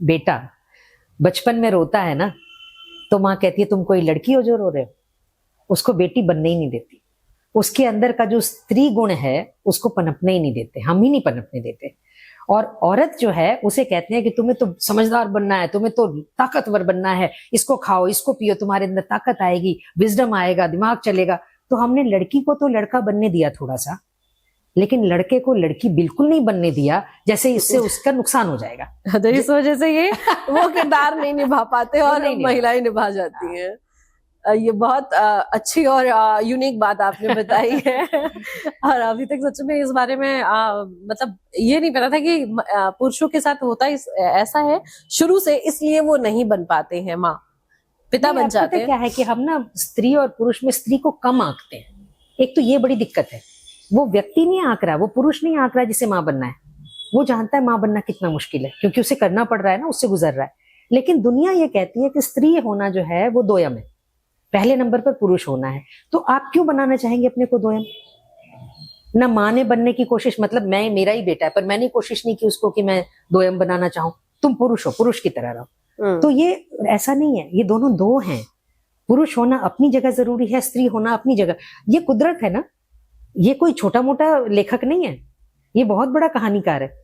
बेटा बचपन में रोता है ना, तो माँ कहती है तुम कोई लड़की हो जो रो रहे हो, उसको बेटी बनने ही नहीं देती। उसके अंदर का जो स्त्री गुण है उसको पनपने ही नहीं देते, हम ही नहीं पनपने देते। और औरत जो है उसे कहते हैं कि तुम्हें तो समझदार बनना है, तुम्हें तो ताकतवर बनना है, इसको खाओ, इसको पियो, तुम्हारे अंदर ताकत आएगी, विजडम आएगा, दिमाग चलेगा। तो हमने लड़की को तो लड़का बनने दिया थोड़ा सा, लेकिन लड़के को लड़की बिल्कुल नहीं बनने दिया, जैसे इससे उसका नुकसान हो जाएगा। तो इस वजह से ये वो किरदार नहीं निभा पाते और महिलाएं निभा जाती हैं। ये बहुत अच्छी और यूनिक बात आपने बताई है। और अभी तक सच में इस बारे में मतलब ये नहीं पता था कि पुरुषों के साथ होता ऐसा है शुरू से, इसलिए वो नहीं बन पाते हैं माँ, पिता बन जाते हैं। क्या है कि हम ना स्त्री और पुरुष में स्त्री को कम आंकते हैं। एक तो ये बड़ी दिक्कत है, वो व्यक्ति नहीं आंक रहा, वो पुरुष नहीं आंक रहा जिसे माँ बनना है। वो जानता है माँ बनना कितना मुश्किल है, क्योंकि उसे करना पड़ रहा है ना, उससे गुजर रहा है। लेकिन दुनिया ये कहती है कि स्त्री होना जो है वो दोयम है, पहले नंबर पर पुरुष होना है। तो आप क्यों बनाना चाहेंगे अपने को दोयम? ना माँ ने बनने की कोशिश, मतलब मेरा ही बेटा है, पर मैंने कोशिश नहीं की उसको कि मैं दोयम बनाना चाहूं। तुम पुरुष हो, पुरुष की तरह रहो। तो ये ऐसा नहीं है, ये दोनों दो हैं। पुरुष होना अपनी जगह जरूरी है, स्त्री होना अपनी जगह। ये कुदरत है ना, ये कोई छोटा मोटा लेखक नहीं है, ये बहुत बड़ा कहानीकार है।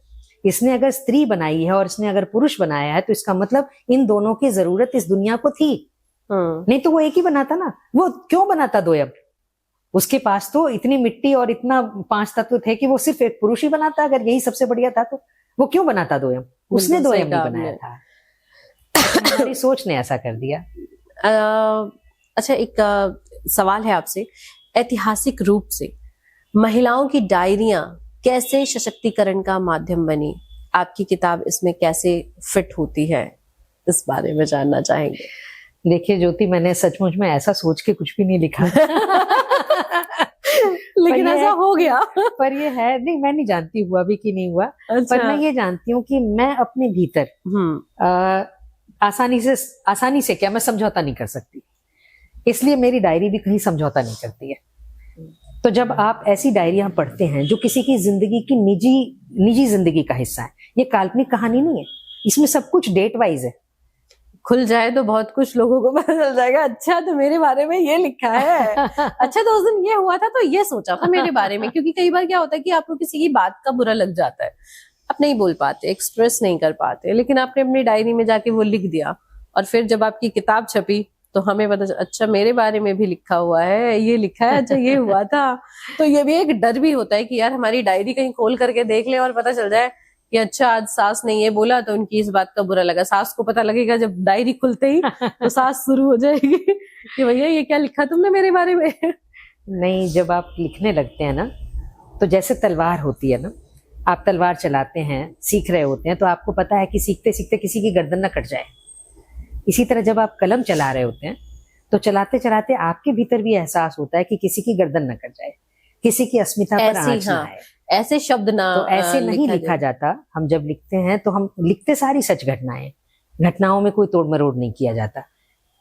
इसने अगर स्त्री बनाई है और इसने अगर पुरुष बनाया है, तो इसका मतलब इन दोनों की जरूरत इस दुनिया को थी। नहीं तो वो एक ही बनाता ना, वो क्यों बनाता दोयम? उसके पास तो इतनी मिट्टी और इतना 5 तत्व थे कि वो सिर्फ एक पुरुष ही बनाता। अगर यही सबसे बढ़िया था तो वो क्यों बनाता दोयम? उसने दोयम नहीं बनाया था, हमारी सोच ने ऐसा कर दिया। अच्छा, एक सवाल है आपसे, ऐतिहासिक रूप से महिलाओं की डायरियां कैसे सशक्तिकरण का माध्यम बनी? आपकी किताब इसमें कैसे फिट होती है, इस बारे में जानना चाहेंगे। देखिए ज्योति, मैंने सचमुच में ऐसा सोच के कुछ भी नहीं लिखा। लेकिन ऐसा हो गया। पर ये है, नहीं मैं नहीं जानती हुआ भी कि नहीं हुआ। अच्छा। पर मैं ये जानती हूँ कि मैं अपने भीतर आसानी से क्या मैं समझौता नहीं कर सकती। इसलिए मेरी डायरी भी कहीं समझौता नहीं करती है। तो जब आप ऐसी डायरियां पढ़ते हैं जो किसी की जिंदगी की निजी जिंदगी का हिस्सा है, ये काल्पनिक कहानी नहीं है, इसमें सब कुछ डेट वाइज है। खुल जाए तो बहुत कुछ लोगों को पता चल जाएगा, अच्छा तो मेरे बारे में ये लिखा है, अच्छा तो उस दिन ये हुआ था तो ये सोचा था मेरे बारे में। क्योंकि कई बार क्या होता है कि आपको किसी की बात का बुरा लग जाता है, आप नहीं बोल पाते, एक्सप्रेस नहीं कर पाते, लेकिन आपने अपनी डायरी में जाके वो लिख दिया और फिर जब आपकी किताब छपी तो हमें पता चला अच्छा मेरे बारे में भी लिखा हुआ है, ये लिखा है, अच्छा ये हुआ था। तो ये भी एक डर भी होता है कि यार हमारी डायरी कहीं खोल करके देख ले और पता चल जाए कि अच्छा आज सास ने ये बोला तो उनकी इस बात का बुरा लगा। सास को पता लगेगा जब डायरी खुलते ही तो सास शुरू हो जाएगी कि भैया ये क्या लिखा तुमने मेरे बारे में। नहीं, जब आप लिखने लगते हैं ना, तो जैसे तलवार होती है ना, आप तलवार चलाते हैं, सीख रहे होते हैं, तो आपको पता है कि सीखते सीखते किसी की गर्दन ना कट जाए। इसी तरह जब आप कलम चला रहे होते हैं तो चलाते चलाते आपके भीतर भी एहसास होता है कि किसी की गर्दन न कट जाए, किसी की अस्मिता पर आंच ना आए। ऐसे शब्द ना, तो ऐसे नहीं लिखा जाता। हम जब लिखते हैं तो हम लिखते सारी सच घटनाएं, घटनाओं में कोई तोड़ मरोड़ नहीं किया जाता,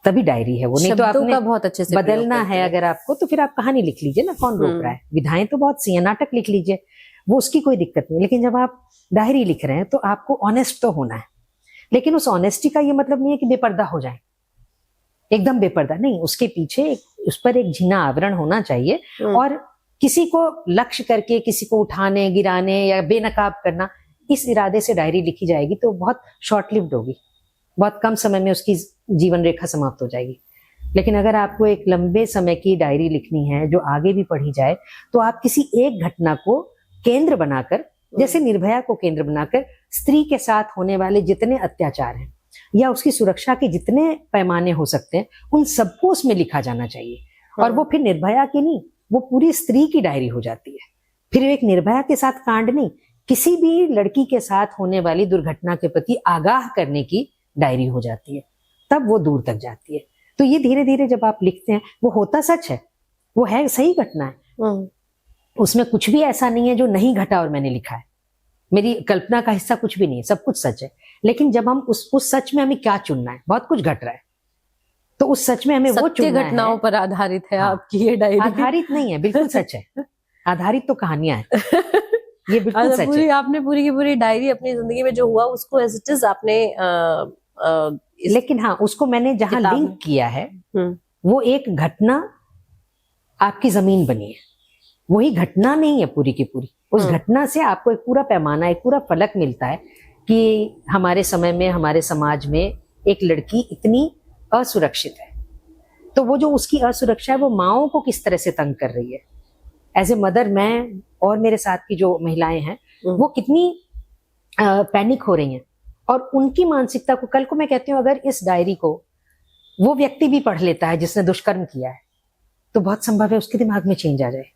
तभी डायरी है वो। नहीं तो आपने बहुत अच्छे से बदलना है अगर आपको, तो फिर आप कहानी लिख लीजिए ना, कौन रोक रहा है। विधाएं तो बहुत सी हैं, नाटक लिख लीजिए, वो उसकी कोई दिक्कत नहीं। लेकिन जब आप डायरी लिख रहे हैं तो आपको ऑनेस्ट तो होना है, लेकिन उस ऑनेस्टी का ये मतलब नहीं है कि बेपर्दा हो जाए, एकदम बेपर्दा नहीं। उसके पीछे उस पर एक झीना आवरण होना चाहिए, और किसी को लक्ष्य करके किसी को उठाने गिराने या बेनकाब करना, इस इरादे से डायरी लिखी जाएगी तो बहुत शॉर्ट लिव्ड होगी, बहुत कम समय में उसकी जीवन रेखा समाप्त हो जाएगी। लेकिन अगर आपको एक लंबे समय की डायरी लिखनी है जो आगे भी पढ़ी जाए, तो आप किसी एक घटना को केंद्र बनाकर, जैसे निर्भया को केंद्र बनाकर स्त्री के साथ होने वाले जितने अत्याचार हैं या उसकी सुरक्षा के जितने पैमाने हो सकते हैं, उन सबको उसमें लिखा जाना चाहिए। और वो फिर निर्भया की नहीं, वो पूरी स्त्री की डायरी हो जाती है। फिर एक निर्भया के साथ कांड नहीं, किसी भी लड़की के साथ होने वाली दुर्घटना के प्रति आगाह करने की डायरी हो जाती है, तब वो दूर तक जाती है। तो ये धीरे धीरे जब आप लिखते हैं, वो होता सच है, वो है सही घटना है, उसमें कुछ भी ऐसा नहीं है जो नहीं घटा और मैंने लिखा है। मेरी कल्पना का हिस्सा कुछ भी नहीं है, सब कुछ सच है। लेकिन जब हम उस सच में हमें क्या चुनना है, बहुत कुछ घट रहा है, तो उस सच में हमें वो चुनना है। घटनाओं पर आधारित है आपकी ये डायरी? आधारित नहीं है, बिल्कुल सच है। आधारित तो कहानियां हैं, ये बिल्कुल सच है। आपने पूरी की पूरी डायरी अपनी जिंदगी में जो हुआ उसको एज इट इज आपने लेकिन हाँ, उसको मैंने जहां लिंक किया है वो एक घटना आपकी जमीन बनी है, वही घटना नहीं है पूरी की पूरी। उस घटना से आपको एक पूरा पैमाना, एक पूरा फलक मिलता है कि हमारे समय में, हमारे समाज में एक लड़की इतनी असुरक्षित है, तो वो जो उसकी असुरक्षा है वो माओं को किस तरह से तंग कर रही है। एज ए मदर, मैं और मेरे साथ की जो महिलाएं हैं वो कितनी पैनिक हो रही हैं, और उनकी मानसिकता को, कल को मैं कहती हूँ अगर इस डायरी को वो व्यक्ति भी पढ़ लेता है जिसने दुष्कर्म किया है, तो बहुत संभव है उसके दिमाग में चेंज आ जाए।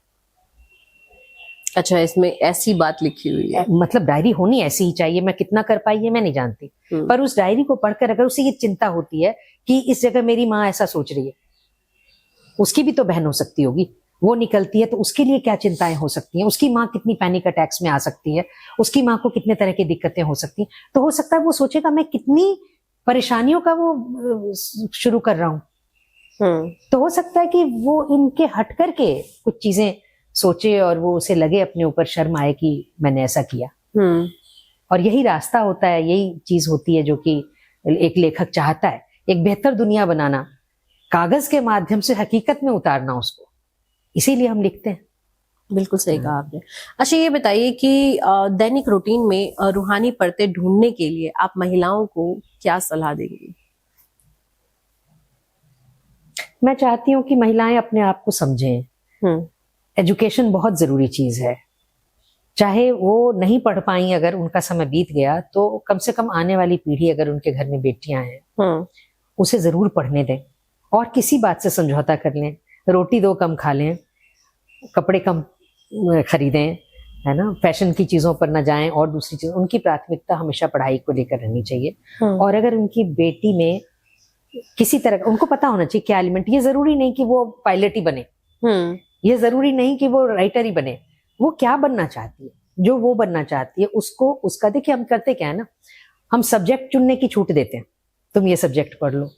अच्छा, इसमें ऐसी बात लिखी हुई है, मतलब डायरी होनी ऐसी ही चाहिए। मैं कितना कर पाई है मैं नहीं जानती, पर उस डायरी को पढ़कर अगर उसे ये चिंता होती है कि इस जगह मेरी माँ ऐसा सोच रही है, उसकी भी तो बहन हो सकती होगी, वो निकलती है तो उसके लिए क्या चिंताएं हो सकती हैं, उसकी माँ कितनी पैनिक अटैक्स में आ सकती है, उसकी माँ को कितने तरह की दिक्कतें हो सकती हैं, तो हो सकता है वो सोचेगा मैं कितनी परेशानियों का वो शुरू कर रहा हूँ। तो हो सकता है कि वो इनके हट करके कुछ चीजें सोचे और वो उसे लगे, अपने ऊपर शर्म आए कि मैंने ऐसा किया। और यही रास्ता होता है, यही चीज होती है जो कि एक लेखक चाहता है, एक बेहतर दुनिया बनाना, कागज के माध्यम से हकीकत में उतारना उसको, इसीलिए हम लिखते हैं। बिल्कुल सही कहा आपने। अच्छा, ये बताइए कि दैनिक रूटीन में रूहानी परतें ढूंढने के लिए आप महिलाओं को क्या सलाह देंगी? मैं चाहती हूँ कि महिलाएं अपने आप को समझें। एजुकेशन बहुत जरूरी चीज है, चाहे वो नहीं पढ़ पाई, अगर उनका समय बीत गया तो कम से कम आने वाली पीढ़ी, अगर उनके घर में बेटियां हैं, उसे जरूर पढ़ने दें, और किसी बात से समझौता कर लें, रोटी 2 कम खा लें, कपड़े कम खरीदें, है ना, फैशन की चीजों पर न जाएं, और दूसरी चीज, उनकी प्राथमिकता हमेशा पढ़ाई को लेकर रहनी चाहिए। और अगर उनकी बेटी में किसी तरह, उनको पता होना चाहिए क्या एलिमेंट, ये जरूरी नहीं कि वो पायलट ही बने, ये जरूरी नहीं कि वो राइटर ही बने, वो क्या बनना चाहती है, जो वो बनना चाहती है उसको, उसका, देखिए हम करते क्या है ना, हम सब्जेक्ट चुनने की छूट देते हैं, तुम ये सब्जेक्ट पढ़ लो,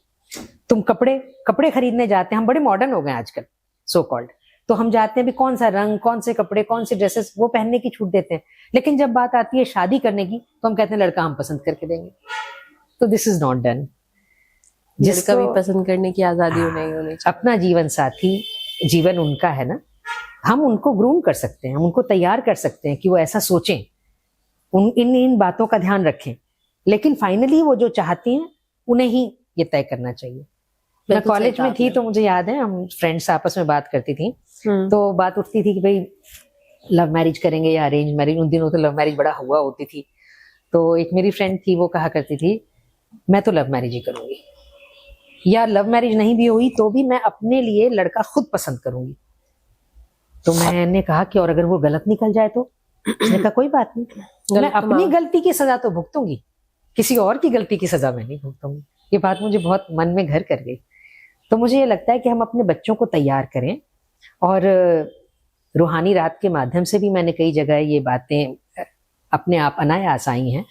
तुम कपड़े खरीदने जाते हैं, हम बड़े मॉडर्न हो गए आजकल सो कॉल्ड, तो हम जाते हैं भी कौन सा रंग, कौन से कपड़े, कौन सी ड्रेसेस वो पहनने की छूट देते हैं, लेकिन जब बात आती है शादी करने की तो हम कहते हैं लड़का हम पसंद करके देंगे। तो दिस इज नॉट डन। जिसका भी पसंद करने की आजादी नहीं होनी चाहिए। अपना जीवन साथी, जीवन उनका है ना, हम उनको ग्रूम कर सकते हैं, हम उनको तैयार कर सकते हैं कि वो ऐसा सोचें, इन बातों का ध्यान रखें, लेकिन फाइनली वो जो चाहती हैं उन्हें ही ये तय करना चाहिए। मैं कॉलेज में थी तो मुझे याद है हम फ्रेंड्स आपस में बात करती थी, तो बात उठती थी कि भाई लव मैरिज करेंगे या अरेंज मैरिज। उन दिनों तो लव मैरिज बड़ा हुआ होती थी, तो एक मेरी फ्रेंड थी वो कहा करती थी मैं तो लव मैरिज ही करूंगी, या लव मैरिज नहीं भी हुई तो भी मैं अपने लिए लड़का खुद पसंद करूंगी। तो मैंने कहा कि और अगर वो गलत निकल जाए तो? उसने कहा कोई बात नहीं, मैं अपनी गलती की सजा तो भुगतूंगी, किसी और की गलती की सजा मैं नहीं भुगतूंगी। ये बात मुझे बहुत मन में घर कर गई। तो मुझे ये लगता है कि हम अपने बच्चों को तैयार करें, और रूहानी रात के माध्यम से भी मैंने कई जगह ये बातें अपने आप अनायास आई हैं,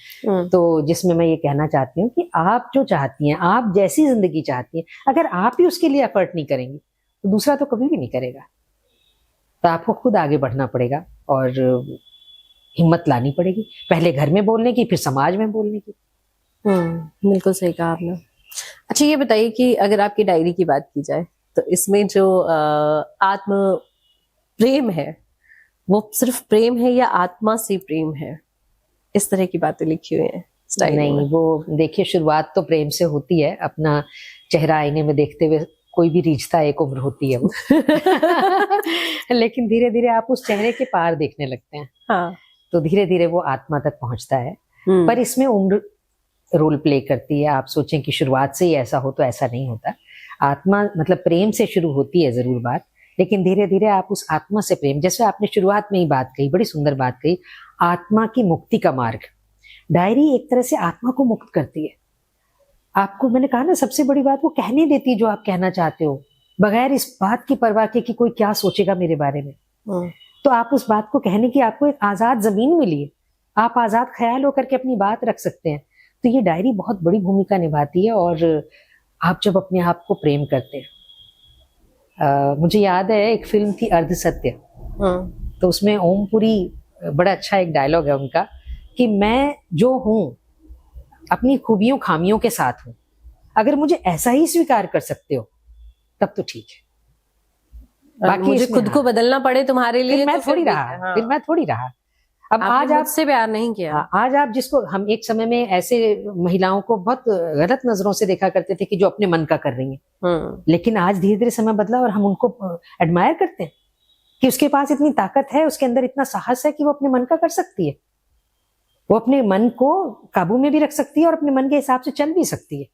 तो जिसमें मैं ये कहना चाहती हूँ कि आप जो चाहती हैं, आप जैसी जिंदगी चाहती हैं, अगर आप ही उसके लिए एफर्ट नहीं करेंगी तो दूसरा तो कभी भी नहीं करेगा। तो आपको खुद आगे बढ़ना पड़ेगा और हिम्मत लानी पड़ेगी, पहले घर में बोलने की, फिर समाज में बोलने की। बिल्कुल सही कहा आपने। अच्छा ये बताइए कि अगर आपकी डायरी की बात की जाए तो इसमें जो आत्म प्रेम है वो सिर्फ प्रेम है या आत्मा से प्रेम है, इस तरह की बातें लिखी हुई हैं स्टाइल नहीं में? वो देखिए, शुरुआत तो प्रेम से होती है, अपना चेहरा आईने में देखते हुए कोई भी रीझता एक उम्र होती है वो लेकिन धीरे धीरे आप उस चेहरे के पार देखने लगते हैं। हाँ। तो धीरे धीरे वो आत्मा तक पहुंचता है, पर इसमें उम्र रोल प्ले करती है। आप सोचें कि शुरुआत से ही ऐसा हो तो ऐसा नहीं होता। आत्मा मतलब प्रेम से शुरू होती है जरूर बात, लेकिन धीरे धीरे आप उस आत्मा से प्रेम, जैसे आपने शुरुआत में ही बात कही, बड़ी सुंदर बात कही, आत्मा की मुक्ति का मार्ग। डायरी एक तरह से आत्मा को मुक्त करती है। आपको मैंने कहा ना, सबसे बड़ी बात वो कहने देती है जो आप कहना चाहते हो, बगैर इस बात की परवाह के कि कोई क्या सोचेगा मेरे बारे में। तो आप उस बात को कहने की आपको एक आजाद जमीन मिली है, आप आजाद ख्याल होकर के अपनी बात रख सकते हैं। तो ये डायरी बहुत बड़ी भूमिका निभाती है। और आप जब अपने आप को प्रेम करते हैं, मुझे याद है एक फिल्म थी अर्ध सत्य, तो उसमें ओमपुरी बड़ा अच्छा एक डायलॉग है उनका कि मैं जो हूं अपनी खूबियों खामियों के साथ हूं, अगर मुझे ऐसा ही स्वीकार कर सकते हो तब तो ठीक है, बाकी मुझे खुद को बदलना पड़े तुम्हारे लिए फिर मैं तो थोड़ी रहा, फिर मैं थोड़ी रहा। अब आज आपसे प्यार नहीं किया। आज आप जिसको, हम एक समय में ऐसे महिलाओं को बहुत गलत नजरों से देखा करते थे कि जो अपने मन का कर रही हैं, लेकिन आज धीरे धीरे समय बदला और हम उनको एडमायर करते हैं कि उसके पास इतनी ताकत है, उसके अंदर इतना साहस है कि वो अपने मन का कर सकती है, वो अपने मन को काबू में भी रख सकती है और अपने मन के हिसाब से चल भी सकती है।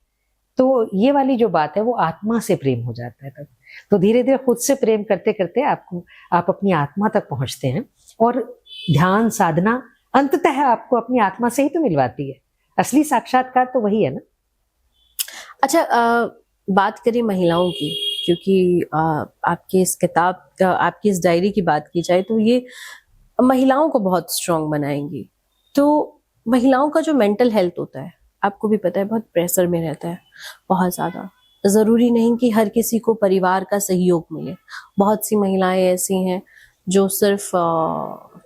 तो ये वाली जो बात है वो आत्मा से प्रेम हो जाता है तब। तो धीरे धीरे खुद से प्रेम करते करते आप अपनी आत्मा तक पहुंचते हैं, और ध्यान साधना अंततः आपको अपनी आत्मा से ही तो मिलवाती है। असली साक्षात्कार तो वही है ना। अच्छा बात करें महिलाओं की, क्योंकि आपकी इस किताब, आपकी इस डायरी की बात की जाए तो ये महिलाओं को बहुत स्ट्रांग बनाएंगी। तो महिलाओं का जो मेंटल हेल्थ होता है, आपको भी पता है, बहुत प्रेशर में रहता है, बहुत ज्यादा। जरूरी नहीं कि हर किसी को परिवार का सहयोग मिले। बहुत सी महिलाएं ऐसी हैं जो सिर्फ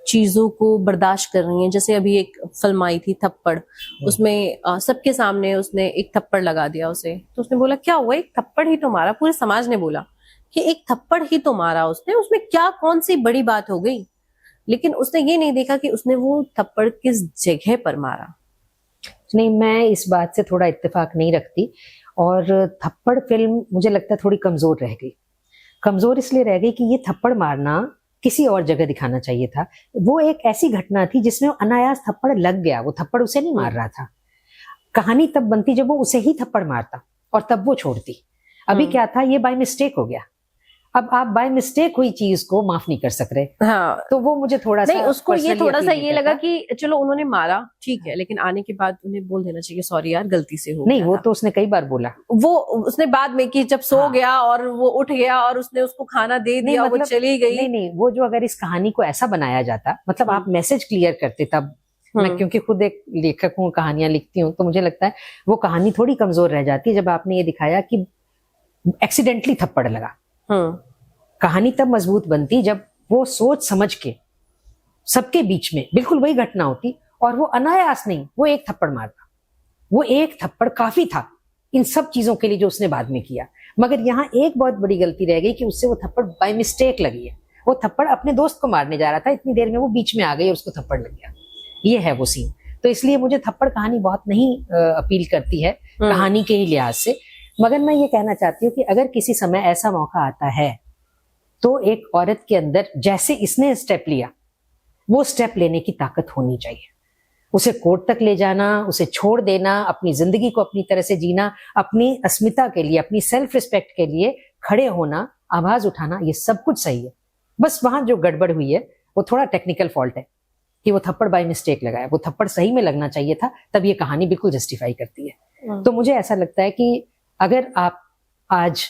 चीजों को बर्दाश्त कर रही हैं। जैसे अभी एक फिल्म आई थी थप्पड़, उसमें सबके सामने उसने एक थप्पड़ लगा दिया उसे, तो उसने बोला क्या हुआ, एक थप्पड़ ही तो मारा। पूरे समाज ने बोला कि एक थप्पड़ ही तो मारा उसने, उसमें क्या कौन सी बड़ी बात हो गई। लेकिन उसने ये नहीं देखा कि उसने वो थप्पड़ किस जगह पर मारा। नहीं, मैं इस बात से थोड़ा इत्तेफाक नहीं रखती, और थप्पड़ फिल्म मुझे लगता है थोड़ी कमजोर रह गई। कमजोर इसलिए रह गई कि ये थप्पड़ मारना किसी और जगह दिखाना चाहिए था। वो एक ऐसी घटना थी जिसमें अनायास थप्पड़ लग गया, वो थप्पड़ उसे नहीं मार रहा था। कहानी तब बनती जब वो उसे ही थप्पड़ मारता और तब वो छोड़ती। अभी क्या था, ये बाय मिस्टेक हो गया। अब आप बाय मिस्टेक हुई चीज को माफ नहीं कर सक रहे। हाँ। तो वो मुझे थोड़ा सा, नहीं, उसको ये थोड़ा सा ये लगा कि चलो उन्होंने मारा ठीक है, लेकिन आने के बाद उन्हें बोल देना चाहिए सॉरी यार गलती से हो नहीं, वो तो उसने कई बार बोला। वो उसने बाद में कि जब सो गया और वो उठ गया और उसने उसको खाना दे दिया, वो चली गई। नहीं, वो जो अगर इस कहानी को ऐसा बनाया जाता, मतलब आप मैसेज क्लियर करते तब। मैं क्योंकि खुद एक लेखक हूँ, कहानियां लिखती हूँ, तो मुझे लगता है वो कहानी थोड़ी कमजोर रह जाती है जब आपने ये दिखाया कि एक्सीडेंटली थप्पड़ लगा। हम्म। कहानी तब मजबूत बनती जब वो सोच समझ के सबके बीच में बिल्कुल वही घटना होती और वो अनायास नहीं, वो एक थप्पड़ मारता। वो एक थप्पड़ काफी था इन सब चीजों के लिए जो उसने बाद में किया। मगर यहाँ एक बहुत बड़ी गलती रह गई कि उससे वो थप्पड़ बाय मिस्टेक लगी है। वो थप्पड़ अपने दोस्त को मारने जा रहा था, इतनी देर में वो बीच में आ गई और उसको थप्पड़ लग गया। ये है वो सीन। तो इसलिए मुझे थप्पड़ कहानी बहुत नहीं अपील करती है कहानी के ही लिहाज से। मगर मैं ये कहना चाहती हूँ कि अगर किसी समय ऐसा मौका आता है तो एक औरत के अंदर जैसे इसने स्टेप लिया, वो स्टेप लेने की ताकत होनी चाहिए। उसे कोर्ट तक ले जाना, उसे छोड़ देना, अपनी जिंदगी को अपनी तरह से जीना, अपनी अस्मिता के लिए, अपनी सेल्फ रिस्पेक्ट के लिए खड़े होना, आवाज उठाना, ये सब कुछ सही है। बस वहां जो गड़बड़ हुई है वो थोड़ा टेक्निकल फॉल्ट है कि वो थप्पड़ बाय मिस्टेक लगाया। वो थप्पड़ सही में लगना चाहिए था, तब ये कहानी बिल्कुल जस्टिफाई करती है। तो मुझे ऐसा लगता है कि अगर आप आज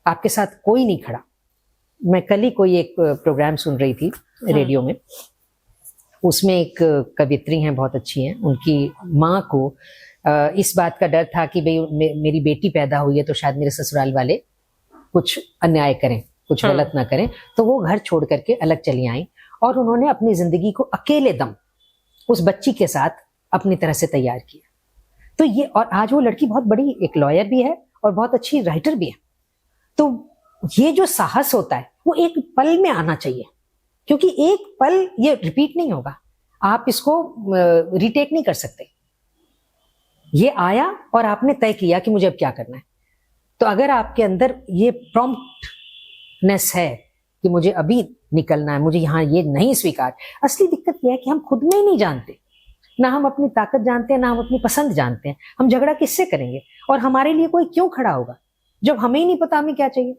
आपके साथ कोई नहीं खड़ा, मैं कल ही कोई एक प्रोग्राम सुन रही थी रेडियो में, उसमें एक कवित्री हैं, बहुत अच्छी हैं, उनकी माँ को इस बात का डर था कि भाई मेरी बेटी पैदा हुई है तो शायद मेरे ससुराल वाले कुछ अन्याय करें, कुछ गलत ना करें, तो वो घर छोड़ करके अलग चली आई और उन्होंने अपनी जिंदगी को अकेले दम उस बच्ची के साथ अपनी तरह से तैयार किया। तो ये, और आज वो लड़की बहुत बड़ी एक लॉयर भी है और बहुत अच्छी राइटर भी है। तो ये जो साहस होता है वो एक पल में आना चाहिए, क्योंकि एक पल ये रिपीट नहीं होगा, आप इसको रिटेक नहीं कर सकते। ये आया और आपने तय किया कि मुझे अब क्या करना है। तो अगर आपके अंदर ये प्रॉम्प्टनेस है कि मुझे अभी निकलना है, मुझे यहाँ ये नहीं स्वीकार। असली दिक्कत यह है कि हम खुद में ही नहीं जानते, ना हम अपनी ताकत जानते हैं, ना हम अपनी पसंद जानते हैं। हम झगड़ा किससे करेंगे और हमारे लिए कोई क्यों खड़ा होगा जब हमें ही नहीं पता हमें क्या चाहिए।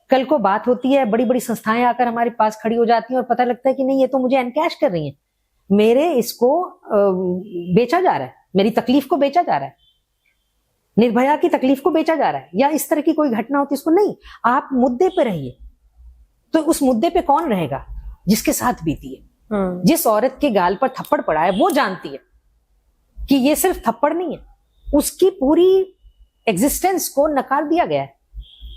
कल को बात होती है, बड़ी बड़ी संस्थाएं आकर हमारे पास खड़ी हो जाती हैं और पता लगता है कि नहीं, ये तो मुझे एनकैश कर रही है, मेरे इसको बेचा जा रहा है, मेरी तकलीफ को बेचा जा रहा है, निर्भया की तकलीफ को बेचा जा रहा है, या इस तरह की कोई घटना होती है इसको नहीं। आप मुद्दे पे रहिए। तो उस मुद्दे पे कौन रहेगा? जिसके साथ बीती है। जिस औरत के गाल पर थप्पड़ पड़ा है वो जानती है कि ये सिर्फ थप्पड़ नहीं है, उसकी पूरी एग्जिस्टेंस को नकार दिया गया है।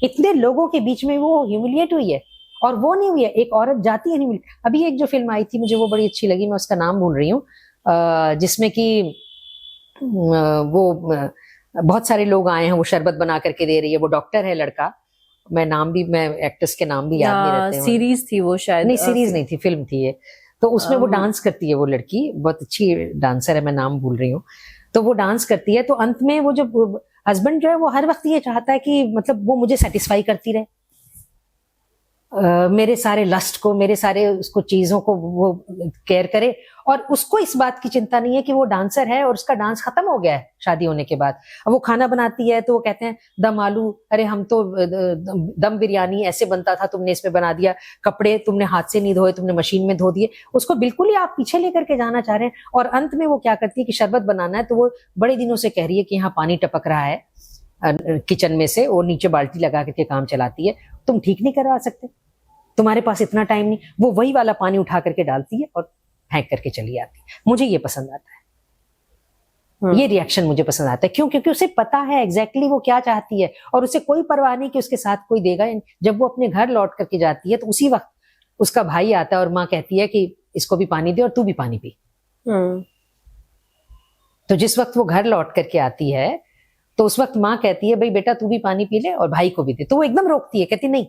इतने लोगों के बीच में वो ह्यूमिलिएट हुई है और वो नहीं हुई है। एक औरत जाती है ह्यूमिलिएट। अभी एक जो फिल्म आई थी, मुझे वो बड़ी अच्छी लगी, मैं उसका नाम भूल रही हूँ, जिसमें कि वो बहुत सारे लोग आए हैं, वो शरबत बना करके दे रही है, वो डॉक्टर है लड़का, मैं एक्टर्स के नाम भी याद नहीं रहते। सीरीज थी वो शायद। नहीं, सीरीज नहीं थी, फिल्म थी ये। तो उसमें वो डांस करती है, वो लड़की बहुत अच्छी डांसर है, मैं नाम भूल रही हूँ। तो वो डांस करती है, तो अंत में वो जो हस्बैंड जो है वो हर वक्त ये चाहता है कि मतलब वो मुझे सेटिस्फाई करती रहे, मेरे सारे लस्ट को, मेरे सारे उसको चीजों को वो केयर करे, और उसको इस बात की चिंता नहीं है कि वो डांसर है और उसका डांस खत्म हो गया है शादी होने के बाद। अब वो खाना बनाती है तो वो कहते हैं दम आलू, अरे हम तो दम बिरयानी ऐसे बनता था, तुमने इसमें बना दिया, कपड़े तुमने हाथ से नहीं धोए, तुमने मशीन में धो दिए। उसको बिल्कुल ही आप पीछे लेकर के जाना चाह रहे हैं। और अंत में वो क्या करती है कि शरबत बनाना है, तो वो बड़े दिनों से कह रही है कि यहाँ पानी टपक रहा है किचन में से, और नीचे बाल्टी लगा करके काम चलाती है। तुम ठीक नहीं करवा सकते, तुम्हारे पास इतना टाइम नहीं। वो वही वाला पानी उठा करके डालती है और फेंक करके चली आती है। मुझे ये पसंद आता है, ये रिएक्शन मुझे पसंद आता है। क्यों? क्योंकि उसे पता है एग्जैक्टली वो क्या चाहती है और उसे कोई परवाह नहीं कि उसके साथ कोई देगा। जब वो अपने घर लौट करके जाती है तो उसी वक्त उसका भाई आता है और माँ कहती है कि इसको भी पानी दे और तू भी पानी पी। तो जिस वक्त वो घर लौट करके आती है तो उस वक्त माँ कहती है भाई बेटा तू भी पानी पी ले और भाई को भी दे। तो वो एकदम रोकती है, कहती नहीं,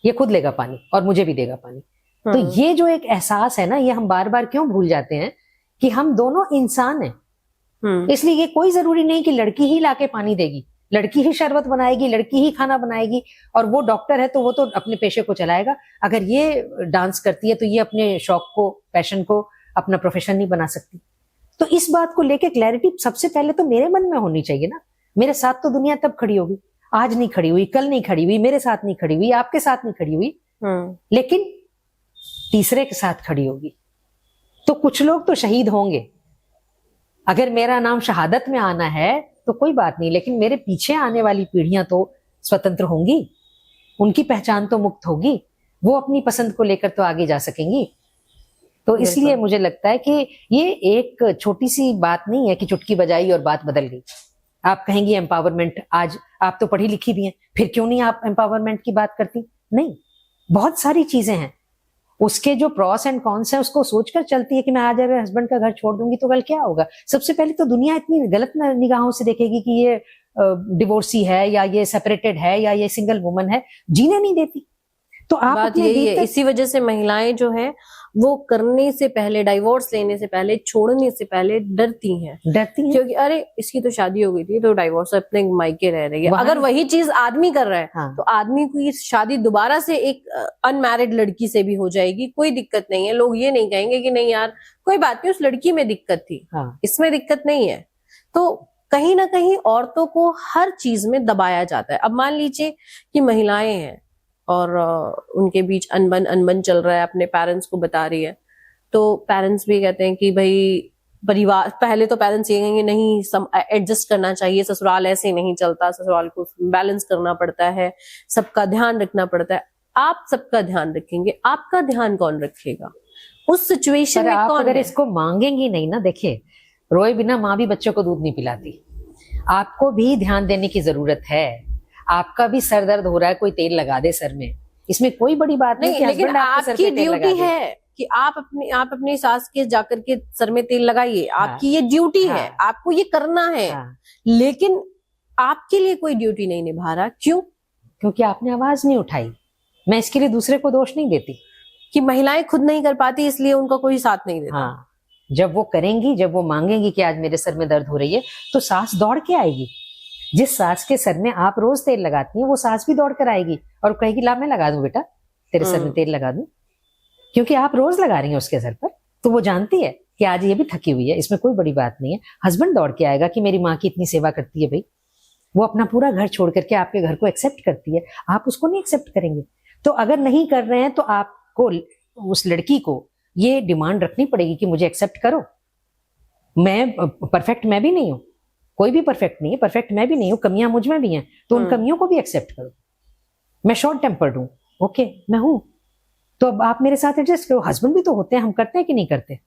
ये खुद लेगा पानी और मुझे भी देगा पानी। तो ये जो एक एहसास है ना, ये हम बार बार क्यों भूल जाते हैं कि हम दोनों इंसान हैं। इसलिए ये कोई जरूरी नहीं कि लड़की ही लाके पानी देगी, लड़की ही शरबत बनाएगी, लड़की ही खाना बनाएगी, और वो डॉक्टर है तो वो तो अपने पेशे को चलाएगा। अगर ये डांस करती है तो ये अपने शौक को, पैशन को अपना प्रोफेशन नहीं बना सकती। तो इस बात को लेके क्लैरिटी सबसे पहले तो मेरे मन में होनी चाहिए ना। मेरे साथ तो दुनिया तब खड़ी होगी, आज नहीं खड़ी हुई, कल नहीं खड़ी हुई, मेरे साथ नहीं खड़ी हुई, आपके साथ नहीं खड़ी हुई, लेकिन तीसरे के साथ खड़ी होगी। तो कुछ लोग तो शहीद होंगे। अगर मेरा नाम शहादत में आना है तो कोई बात नहीं, लेकिन मेरे पीछे आने वाली पीढ़ियां तो स्वतंत्र होंगी, उनकी पहचान तो मुक्त होगी, वो अपनी पसंद को लेकर तो आगे जा सकेंगी। तो इसलिए मुझे लगता है कि ये एक छोटी सी बात नहीं है कि चुटकी बजाई और बात बदल गई। आप कहेंगी एम्पावरमेंट, आज आप तो पढ़ी लिखी भी हैं, फिर क्यों नहीं आप एम्पावरमेंट की बात करती? नहीं, बहुत सारी चीजें हैं, उसके जो प्रॉस एंड कॉन्स हैं उसको सोचकर चलती है कि मैं आज अगर हस्बैंड का घर छोड़ दूंगी तो कल क्या होगा। सबसे पहले तो दुनिया इतनी गलत निगाहों से देखेगी कि ये डिवोर्सी है या ये सेपरेटेड है या ये सिंगल वुमन है, जीने नहीं देती। तो आप बात अपने यही है, भीतर इसी वजह से महिलाएं जो है वो करने से पहले, डाइवोर्स लेने से पहले, छोड़ने से पहले डरती हैं, हैं। क्योंकि अरे इसकी तो शादी हो गई थी तो डाइवोर्स, अपने मायके रह रही है। अगर वही चीज आदमी कर रहा है हाँ। तो आदमी की शादी दोबारा से एक अनमैरिड लड़की से भी हो जाएगी, कोई दिक्कत नहीं है। लोग ये नहीं कहेंगे कि नहीं यार कोई बात नहीं, उस लड़की में दिक्कत थी, हाँ। इसमें दिक्कत नहीं है। तो कहीं ना कहीं औरतों को हर चीज में दबाया जाता है। अब मान लीजिए कि महिलाएं हैं और उनके बीच अनबन चल रहा है, अपने पेरेंट्स को बता रही है, तो पेरेंट्स भी कहते हैं कि भाई परिवार, पहले तो पेरेंट्स ये कहेंगे नहीं एडजस्ट करना चाहिए, ससुराल ऐसे नहीं चलता, ससुराल को बैलेंस करना पड़ता है, सबका ध्यान रखना पड़ता है। आप सबका ध्यान रखेंगे, आपका ध्यान कौन रखेगा उस सिचुएशन में? आप कौन अगर है? इसको मांगेंगी नहीं ना, देखिए रोए बिना माँ भी बच्चों को दूध नहीं पिलाती। आपको भी ध्यान देने की जरूरत है। आपका भी सर दर्द हो रहा है, कोई तेल लगा दे सर में, इसमें कोई बड़ी बात नहीं। लेकिन आपकी ड्यूटी है कि आप अपनी सास के जाकर के सर में तेल लगाइए, आपकी ये ड्यूटी है, आपको ये करना है। लेकिन आपके लिए कोई ड्यूटी नहीं निभा रहा, क्यों? क्योंकि आपने आवाज नहीं उठाई। मैं इसके लिए दूसरे को दोष नहीं देती कि महिलाएं खुद नहीं कर पाती इसलिए उनका कोई साथ नहीं देता। हाँ, जब वो करेंगी, जब वो मांगेंगी कि आज मेरे सर में दर्द हो रही है, तो सास दौड़ के आएगी। जिस सास के सर में आप रोज तेल लगाती हैं, वो सास भी दौड़ कर आएगी और कहेगी ला मैं लगा दूं बेटा, तेरे सर में तेल लगा दूं, क्योंकि आप रोज लगा रही हैं उसके सर पर। तो वो जानती है कि आज ये भी थकी हुई है, इसमें कोई बड़ी बात नहीं है। हस्बैंड दौड़ के आएगा कि मेरी माँ की इतनी सेवा करती है भाई, वो अपना पूरा घर छोड़ करके आपके घर को एक्सेप्ट करती है, आप उसको नहीं एक्सेप्ट करेंगे। तो अगर नहीं कर रहे हैं तो आपको, उस लड़की को ये डिमांड रखनी पड़ेगी कि मुझे एक्सेप्ट करो। मैं परफेक्ट मैं भी नहीं हूं, कोई भी परफेक्ट नहीं है, परफेक्ट मैं भी नहीं हूं, कमियां मुझ में भी हैं, तो उन कमियों को भी एक्सेप्ट करो। मैं शॉर्ट टेम्पर्ड हूं, ओके मैं हूं, तो अब आप मेरे साथ एडजस्ट करो। हस्बैंड भी तो होते हैं, हम करते हैं कि नहीं करते?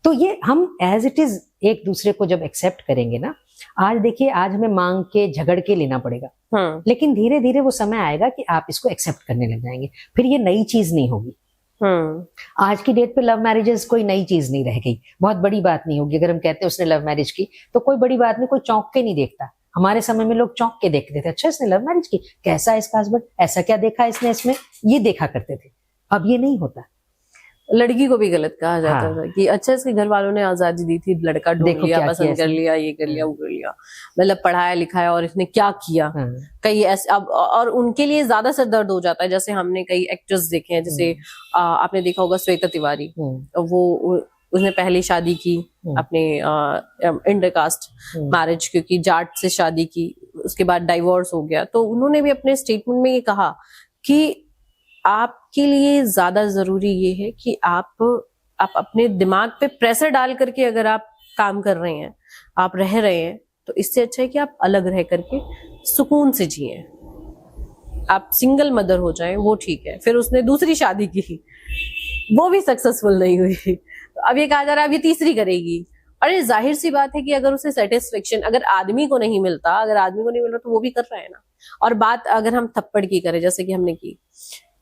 तो ये हम एज इट इज एक दूसरे को जब एक्सेप्ट करेंगे ना, आज देखिए आज हमें मांग के झगड़ के लेना पड़ेगा, लेकिन धीरे धीरे वो समय आएगा कि आप इसको एक्सेप्ट करने लग जाएंगे, फिर ये नई चीज नहीं होगी। आज की डेट पे लव मैरिजेस कोई नई चीज नहीं रह गई, बहुत बड़ी बात नहीं होगी। अगर हम कहते हैं उसने लव मैरिज की तो कोई बड़ी बात नहीं, कोई चौंक के नहीं देखता। हमारे समय में लोग चौंक के देखते थे, अच्छा इसने लव मैरिज की, कैसा है इसका हस्बैंड, ऐसा क्या देखा इसने इसमें, ये देखा करते थे। अब ये नहीं होता। लड़की को भी गलत कहा जाता था कि अच्छा इसके घर वालों ने आजादी दी थी, लड़का ढूंढ लिया, पसंद कर लिया, ये कर लिया, वो कर लिया, मतलब पढ़ाया लिखाया और इसने क्या किया। कई ऐसे अब और उनके लिए ज्यादा सर दर्द हो जाता है। जैसे हमने कई एक्ट्रेस देखे हैं, जैसे आपने देखा होगा श्वेता तिवारी, वो उसने पहली शादी की अपने इंटरकास्ट मैरिज, क्योंकि जाट से शादी की, उसके बाद डाइवोर्स हो गया। तो उन्होंने भी अपने स्टेटमेंट में ये कहा कि आपके लिए ज्यादा जरूरी ये है कि आप अपने दिमाग पे प्रेशर डाल करके अगर आप काम कर रहे हैं, आप रह रहे हैं, तो इससे अच्छा है कि आप अलग रह करके सुकून से जिए। आप सिंगल मदर हो जाएं, वो ठीक है। फिर उसने दूसरी शादी की, वो भी सक्सेसफुल नहीं हुई, तो अब ये कहा जा रहा है अब ये तीसरी करेगी। और ये जाहिर सी बात है कि अगर उसे सेटिस्फेक्शन अगर आदमी को नहीं मिलता, अगर आदमी को नहीं मिल रहा तो वो भी कर रहा है ना। और बात अगर हम थप्पड़ की करें, जैसे कि हमने की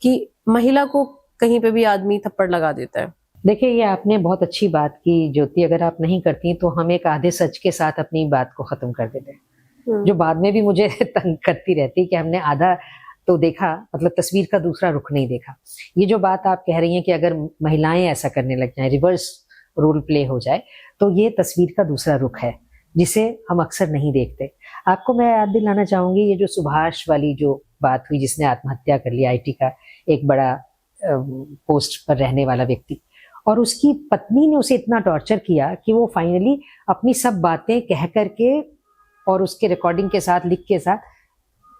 कि महिला को कहीं पे भी आदमी थप्पड़ लगा देता है। देखिए ये आपने बहुत अच्छी बात की ज्योति, अगर आप नहीं करती तो हम एक आधे सच के साथ अपनी बात को खत्म कर देते हैं, जो बाद में भी मुझे तंग करती रहती कि हमने आधा तो देखा, मतलब तस्वीर का दूसरा रुख नहीं देखा। ये जो बात आप कह रही हैं कि अगर महिलाएं ऐसा करने लग जाएं, रिवर्स रोल प्ले हो जाए, तो ये तस्वीर का दूसरा रुख है जिसे हम अक्सर नहीं देखते। आपको मैं याद दिलाना चाहूंगी, ये जो सुभाष वाली जो बात हुई, जिसने आत्महत्या कर लिया, आईटी का एक बड़ा पोस्ट पर रहने वाला व्यक्ति, और उसकी पत्नी ने उसे इतना टॉर्चर किया कि वो फाइनली अपनी सब बातें कह करके और उसके रिकॉर्डिंग के साथ, लिख के साथ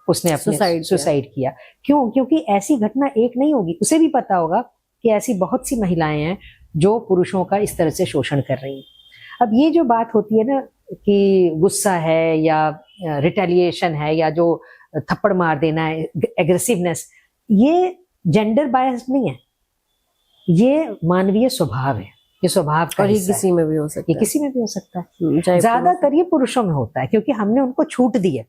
उसने अपने सुसाइड किया। क्यों? क्योंकि ऐसी घटना एक नहीं होगी, उसे भी पता होगा कि ऐसी बहुत सी महिलाएं हैं जो पुरुषों का इस तरह से शोषण कर रही हैं। अब ये जो बात होती है ना कि गुस्सा है या रिटेलिएशन है या जो थप्पड़ मार देना है, एग्रेसिवनेस, ये जेंडर बायस्ड नहीं है, ये मानवीय स्वभाव है, ये स्वभाव का, और ये किसी में भी हो सकता है, ये किसी में भी हो सकता है। ज्यादातर ये पुरुषों में होता है क्योंकि हमने उनको छूट दी है।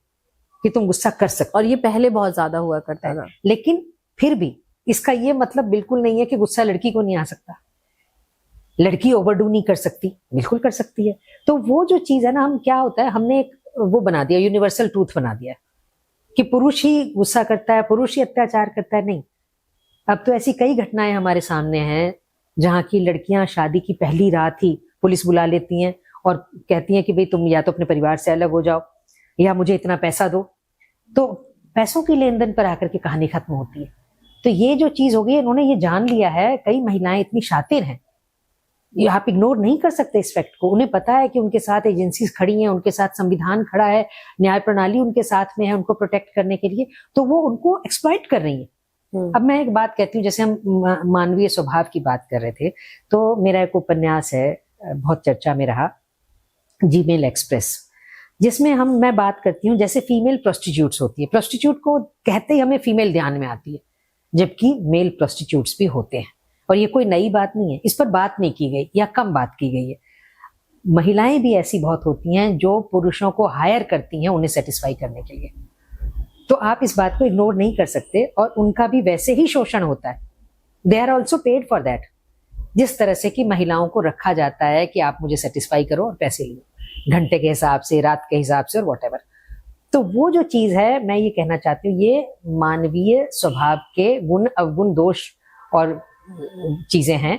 कि तुम गुस्सा कर सकते और ये पहले बहुत ज्यादा हुआ करता था। लेकिन फिर भी इसका ये मतलब बिल्कुल नहीं है कि गुस्सा लड़की को नहीं आ सकता। लड़की ओवरडू नहीं कर सकती, बिल्कुल कर सकती है। तो वो जो चीज है ना, हम क्या होता है, हमने एक वो बना दिया, यूनिवर्सल ट्रूथ बना दिया कि पुरुष ही गुस्सा करता है, पुरुष ही अत्याचार करता है। नहीं, अब तो ऐसी कई घटनाएं हमारे सामने हैं जहाँ की लड़कियां शादी की पहली रात ही पुलिस बुला लेती हैं और कहती हैं कि भाई तुम या तो अपने परिवार से अलग हो जाओ या मुझे इतना पैसा दो। तो पैसों की लेन देन पर आकर के कहानी खत्म होती है। तो ये जो चीज हो गई, इन्होंने ये जान लिया है, कई महिलाएं इतनी शातिर हैं, ये आप इग्नोर नहीं कर सकते इस फैक्ट को। उन्हें पता है कि उनके साथ एजेंसीज खड़ी हैं, उनके साथ संविधान खड़ा है, न्याय प्रणाली उनके साथ में है उनको प्रोटेक्ट करने के लिए, तो वो उनको एक्सप्लॉइट कर रही है। अब मैं एक बात कहती हूँ, जैसे हम मानवीय स्वभाव की बात कर रहे थे, तो मेरा एक उपन्यास है, बहुत चर्चा में रहा, जीमेल एक्सप्रेस, जिसमें मैं बात करती हूँ जैसे फीमेल प्रोस्टिट्यूट्स होती है। प्रोस्टिट्यूट को कहते ही हमें फीमेल ध्यान में आती है, जबकि मेल प्रोस्टिट्यूट्स भी होते हैं। और ये कोई नई बात नहीं है, इस पर बात नहीं की गई या कम बात की गई है। महिलाएं भी ऐसी बहुत होती हैं जो पुरुषों को हायर करती हैं उन्हें सेटिस्फाई करने के लिए। तो आप इस बात को इग्नोर नहीं कर सकते, और उनका भी वैसे ही शोषण होता है। They are also paid for that. जिस तरह से कि महिलाओं को रखा जाता है कि आप मुझे सेटिस्फाई करो और पैसे लो, घंटे के हिसाब से, रात के हिसाब से, और वॉटेवर। तो वो जो चीज है, मैं ये कहना चाहती हूँ, ये मानवीय स्वभाव के गुण अवगुण दोष और चीजें हैं।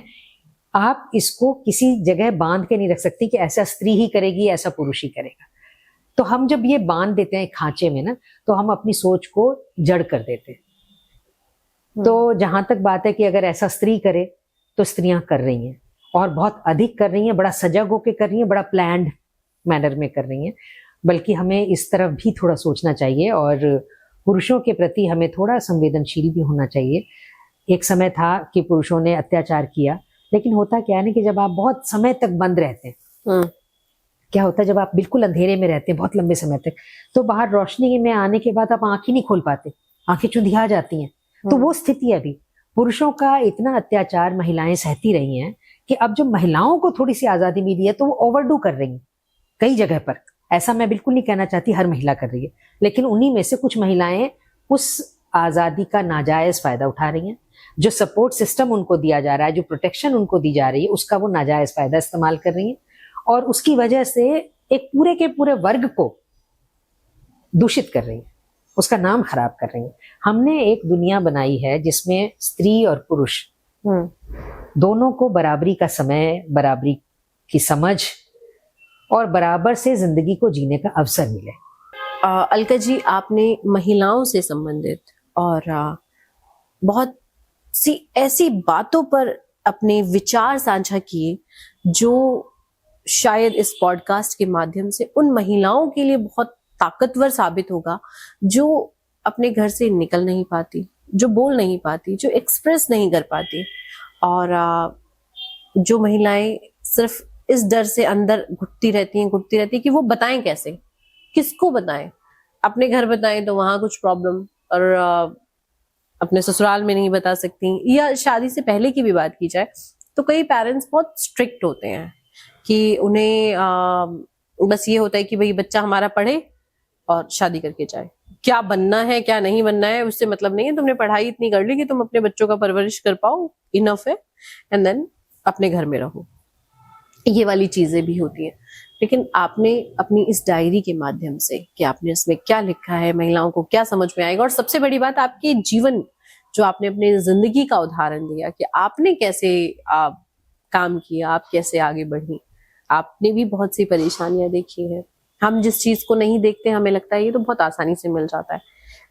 आप इसको किसी जगह बांध के नहीं रख सकती कि ऐसा स्त्री ही करेगी, ऐसा पुरुष ही करेगा। तो हम जब ये बांध देते हैं खांचे में ना, तो हम अपनी सोच को जड़ कर देते हैं। तो जहां तक बात है कि अगर ऐसा स्त्री करे, तो स्त्रियां कर रही हैं, और बहुत अधिक कर रही हैं, बड़ा सजग होकर कर रही हैं, बड़ा प्लान्ड मैनर में कर रही हैं। बल्कि हमें इस तरफ भी थोड़ा सोचना चाहिए, और पुरुषों के प्रति हमें थोड़ा संवेदनशील भी होना चाहिए। एक समय था कि पुरुषों ने अत्याचार किया, लेकिन होता क्या है ना कि जब आप बहुत समय तक बंद रहते हैं, क्या होता है, जब आप बिल्कुल अंधेरे में रहते हैं बहुत लंबे समय तक, तो बाहर रोशनी में आने के बाद आप आंख ही नहीं खोल पाते, आंखें चुंधिया जाती हैं। तो वो स्थिति है अभी। पुरुषों का इतना अत्याचार महिलाएं सहती रही हैं कि अब जब महिलाओं को थोड़ी सी आजादी मिली है, तो वो ओवरडू कर रही हैं कई जगह पर। ऐसा मैं बिल्कुल नहीं कहना चाहती हर महिला कर रही है, लेकिन उन्हीं में से कुछ महिलाएं उस आजादी का नाजायज फायदा उठा रही हैं। जो सपोर्ट सिस्टम उनको दिया जा रहा है, जो प्रोटेक्शन उनको दी जा रही है, उसका वो नाजायज फायदा इस्तेमाल कर रही हैं, और उसकी वजह से एक पूरे के पूरे वर्ग को दूषित कर रही है, उसका नाम खराब कर रही है। हमने एक दुनिया बनाई है जिसमें स्त्री और पुरुष दोनों को बराबरी का समय, बराबरी की समझ और बराबर से जिंदगी को जीने का अवसर मिले। अलका जी, आपने महिलाओं से संबंधित और बहुत सी ऐसी बातों पर अपने विचार साझा किए जो शायद इस पॉडकास्ट के माध्यम से उन महिलाओं के लिए बहुत ताकतवर साबित होगा, जो अपने घर से निकल नहीं पाती, जो बोल नहीं पाती, जो एक्सप्रेस नहीं कर पाती, और जो महिलाएं सिर्फ इस डर से अंदर घुटती रहती हैं कि वो बताएं कैसे, किसको बताएं। अपने घर बताएं तो वहां कुछ प्रॉब्लम, और अपने ससुराल में नहीं बता सकती, या शादी से पहले की भी बात की जाए तो कई पेरेंट्स बहुत स्ट्रिक्ट होते हैं कि उन्हें बस ये होता है कि भाई बच्चा हमारा पढ़े और शादी करके जाए। क्या बनना है क्या नहीं बनना है उससे मतलब नहीं है, तुमने पढ़ाई इतनी कर ली कि तुम अपने बच्चों का परवरिश कर पाओ, इनफ है, एंड देन अपने घर में रहो। ये वाली चीजें भी होती हैं। लेकिन आपने अपनी इस डायरी के माध्यम से कि आपने इसमें क्या लिखा है, महिलाओं को क्या समझ में आएगा, और सबसे बड़ी बात आपके जीवन, जो आपने अपने जिंदगी का उदाहरण दिया कि आपने कैसे काम किया, आप कैसे आगे बढ़ी। आपने भी बहुत सी परेशानियां देखी हैं। हम जिस चीज को नहीं देखते हमें लगता है ये तो बहुत आसानी से मिल जाता है।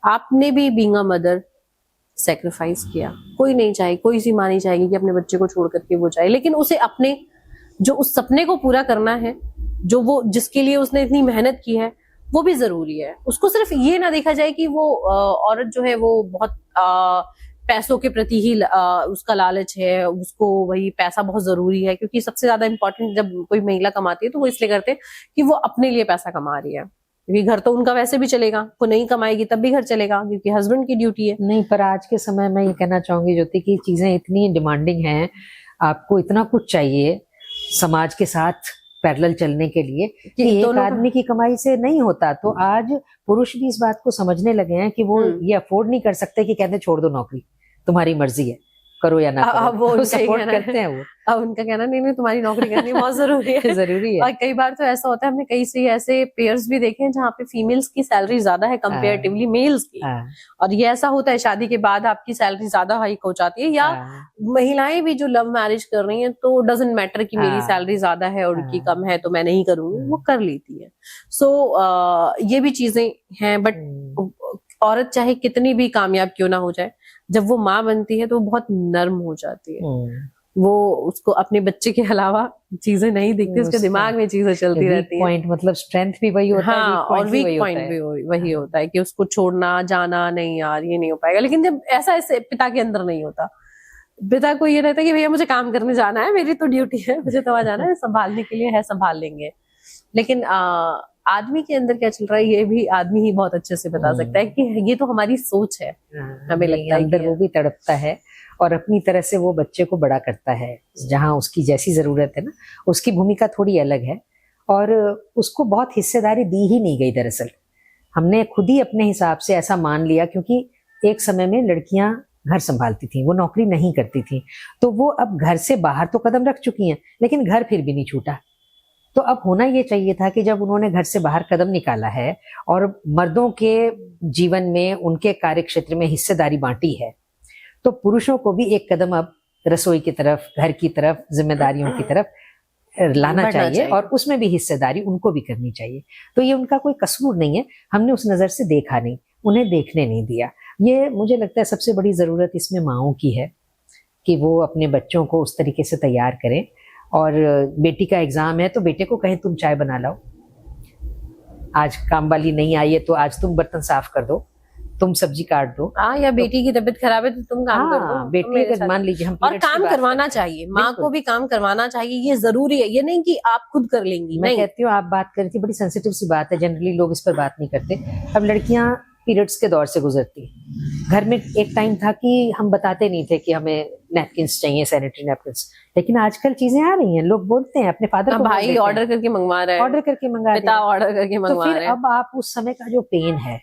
आपने भी बीइंग अ मदर सेक्रीफाइस किया। कोई नहीं चाहे, कोई सी माँ नहीं चाहेगी कि अपने बच्चे को छोड़ करके वो जाए, लेकिन उसे अपने जो उस सपने को पूरा करना है, जो वो जिसके लिए उसने इतनी मेहनत की है, वो भी जरूरी है। उसको सिर्फ ये ना देखा जाए कि वो औरत जो है वो बहुत पैसों के प्रति ही उसका लालच है, उसको वही पैसा बहुत जरूरी है, क्योंकि सबसे ज्यादा इंपॉर्टेंट जब कोई महिला कमाती है तो वो इसलिए करते हैं कि वो अपने लिए पैसा कमा रही है, क्योंकि घर तो उनका वैसे भी चलेगा, वो नहीं कमाएगी तब भी घर चलेगा क्योंकि हस्बैंड की ड्यूटी है। नहीं, पर आज के समय में ये कहना चाहूंगी ज्योति की चीजें इतनी डिमांडिंग हैं, आपको इतना कुछ चाहिए, समाज के साथ पैरेलल चलने के लिए कि एक आदमी की कमाई से नहीं होता। तो आज पुरुष भी इस बात को समझने लगे हैं कि वो ये अफोर्ड नहीं कर सकते कि कहते छोड़ दो नौकरी, तुम्हारी मर्जी है, करो या ना करो। वो सपोर्ट करते हैं वो। अब उनका कहना नहीं तुम्हारी नौकरी करनी बहुत जरूरी है। जरूरी है। और कई बार तो ऐसा होता है, हमने कई से ऐसे पेयर्स भी देखे हैं जहाँ पे फीमेल्स की सैलरी ज्यादा है कंपेरेटिवली मेल्स की, और ये ऐसा होता है शादी के बाद आपकी सैलरी ज्यादा हाइक हो जाती है, या महिलाएं भी जो लव मैरिज कर रही हैं तो डजंट मैटर कि मेरी सैलरी ज्यादा है और उनकी कम है तो मैं नहीं करूंगी, वो कर लेती है। सो ये भी चीजें हैं। बट औरत चाहे कितनी भी कामयाब क्यों ना हो जाए, जब वो माँ बनती है तो वो बहुत नर्म हो जाती है। वो उसको अपने बच्चे के अलावा चीजें नहीं दिखती, उसके दिमाग में चीजें चलती रहती हैं। पॉइंट मतलब स्ट्रेंथ भी वही होता है। हाँ, और वीक पॉइंट भी वही होता है कि उसको छोड़ना जाना नहीं, यार ये नहीं हो पाएगा। लेकिन जब ऐसा पिता के अंदर नहीं होता, पिता को ये रहता है कि भैया मुझे काम करने जाना है, मेरी तो ड्यूटी है, मुझे तो वहां जाना है, संभालने के लिए है, संभाल लेंगे। लेकिन आदमी के अंदर क्या चल रहा है ये भी आदमी ही बहुत अच्छे से बता सकता है कि ये तो हमारी सोच है। हमें लगता है अंदर वो भी तड़पता है और अपनी तरह से वो बच्चे को बड़ा करता है, जहाँ उसकी जैसी जरूरत है ना, उसकी भूमिका थोड़ी अलग है और उसको बहुत हिस्सेदारी दी ही नहीं गई। दरअसल हमने खुद ही अपने हिसाब से ऐसा मान लिया, क्योंकि एक समय में लड़कियां घर संभालती थी, वो नौकरी नहीं करती थी, तो वो अब घर से बाहर तो कदम रख चुकी हैं, लेकिन घर फिर भी नहीं छूटा। तो अब होना ये चाहिए था कि जब उन्होंने घर से बाहर कदम निकाला है और मर्दों के जीवन में उनके कार्य क्षेत्र में हिस्सेदारी बांटी है, तो पुरुषों को भी एक कदम अब रसोई की तरफ, घर की तरफ, जिम्मेदारियों की तरफ लाना चाहिए और उसमें भी हिस्सेदारी उनको भी करनी चाहिए। तो ये उनका कोई कसूर नहीं है, हमने उस नजर से देखा नहीं, उन्हें देखने नहीं दिया। ये मुझे लगता है सबसे बड़ी जरूरत इसमें माओं की है कि वो अपने बच्चों को उस तरीके से तैयार करें। और बेटी का एग्जाम है तो बेटे को कहें तुम चाय बना लाओ, आज काम वाली नहीं आई है तो आज तुम बर्तन साफ कर दो, तुम सब्जी काट दो। या बेटी की तबीयत खराब है तो तुम काम कर दो। बेटी का मान लीजिए हम और काम करवाना चाहिए, माँ को भी काम करवाना चाहिए, ये जरूरी है। ये नहीं कि आप खुद कर लेंगी। मैं कहती हूँ आप बात कर रही थी, बड़ी सेंसिटिव सी बात है, जनरली लोग इस पर बात नहीं करते। अब लड़कियां पीरियड्स के दौर से गुजरती है, घर में एक टाइम था कि हम बताते नहीं थे कि हमें नैपकिन्स चाहिए, सैनिटरी नैपकिन्स, लेकिन आजकल चीजें आ रही हैं, लोग बोलते हैं अपने फादर को, भाई ऑर्डर करके मंगवा रहा है, ऑर्डर करके मंगा पिता ऑर्डर करके मंगवा रहे हैं। अब आप उस समय का जो पेन है,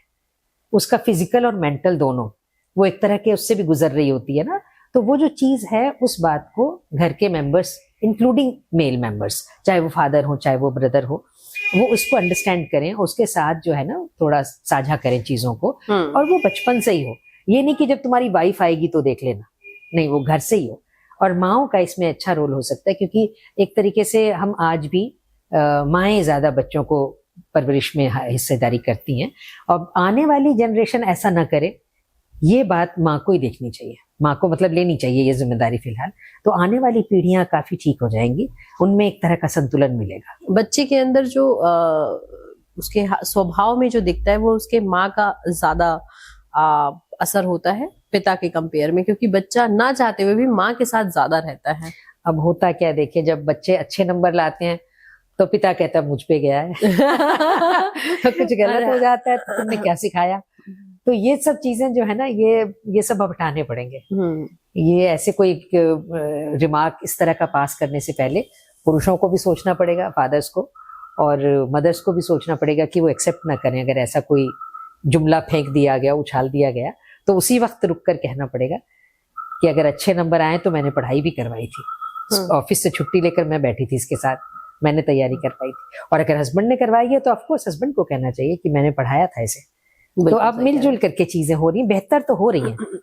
उसका फिजिकल और मेंटल दोनों, वो एक तरह के उससे भी गुजर रही होती है ना, तो वो जो चीज है उस बात को घर के मेंबर्स इंक्लूडिंग मेल मेंबर्स, चाहे वो फादर हो चाहे वो ब्रदर हो, वो उसको अंडरस्टैंड करें, उसके साथ जो है ना थोड़ा साझा करें चीजों को, और वो बचपन से ही हो। ये नहीं कि जब तुम्हारी वाइफ आएगी तो देख लेना, नहीं, वो घर से ही हो। और माओं का इसमें अच्छा रोल हो सकता है, क्योंकि एक तरीके से हम आज भी माएँ ज्यादा बच्चों को परवरिश में हिस्सेदारी करती हैं, और आने वाली जनरेशन ऐसा ना करे, ये बात माँ को ही देखनी चाहिए, माँ को मतलब लेनी चाहिए ये जिम्मेदारी फिलहाल। तो आने वाली पीढ़ियां काफी ठीक हो जाएंगी, उनमें एक तरह का संतुलन मिलेगा। बच्चे के अंदर जो उसके स्वभाव में जो दिखता है वो उसके माँ का ज्यादा असर होता है पिता के कंपेयर में, क्योंकि बच्चा ना चाहते हुए भी माँ के साथ ज्यादा रहता है। अब होता क्या, देखिए जब बच्चे अच्छे नंबर लाते हैं तो पिता कहता है मुझ पे गया है तो कुछ गलत हो जाता है तो तुमने क्या सिखाया। तो ये सब चीजें जो है ना, ये सब अब हटाने पड़ेंगे। ये ऐसे कोई रिमार्क इस तरह का पास करने से पहले पुरुषों को भी सोचना पड़ेगा, फादर्स को और मदर्स को भी सोचना पड़ेगा कि वो एक्सेप्ट ना करें। अगर ऐसा कोई जुमला फेंक दिया गया, उछाल दिया गया, तो उसी वक्त रुक कर कहना पड़ेगा कि अगर अच्छे नंबर आए तो मैंने पढ़ाई भी करवाई थी, ऑफिस से छुट्टी लेकर मैं बैठी थी इसके साथ, मैंने तैयारी करवाई थी। और अगर हस्बैंड ने करवाई है तो ऑफकोर्स हस्बैंड को कहना चाहिए कि मैंने पढ़ाया था इसे। तो अब मिलजुल करके चीजें हो रही, बेहतर तो हो रही हैं।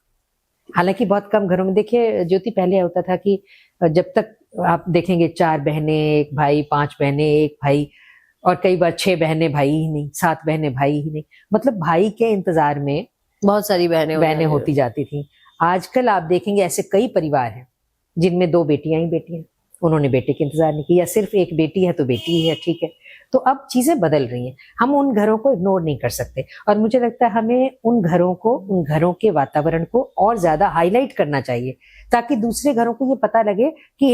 हालांकि बहुत कम घरों में, देखिए ज्योति, पहले होता था कि जब तक आप देखेंगे 4 बहनें 1 भाई, 5 बहनें 1 भाई, और कई बार 6 बहनें भाई ही नहीं, 7 बहनें भाई ही नहीं, मतलब भाई के इंतजार में बहुत सारी बहनें होती जाती थी। आजकल आप देखेंगे ऐसे कई परिवार हैं जिनमें 2 बेटियां ही बेटियां, उन्होंने बेटे के इंतजार नहीं किया, सिर्फ एक बेटी है तो बेटी ही है, ठीक है। तो अब चीजें बदल रही हैं, हम उन घरों को इग्नोर नहीं कर सकते, और मुझे लगता है हमें उन घरों को, उन घरों के वातावरण को और ज्यादा हाईलाइट करना चाहिए, ताकि दूसरे घरों को ये पता लगे कि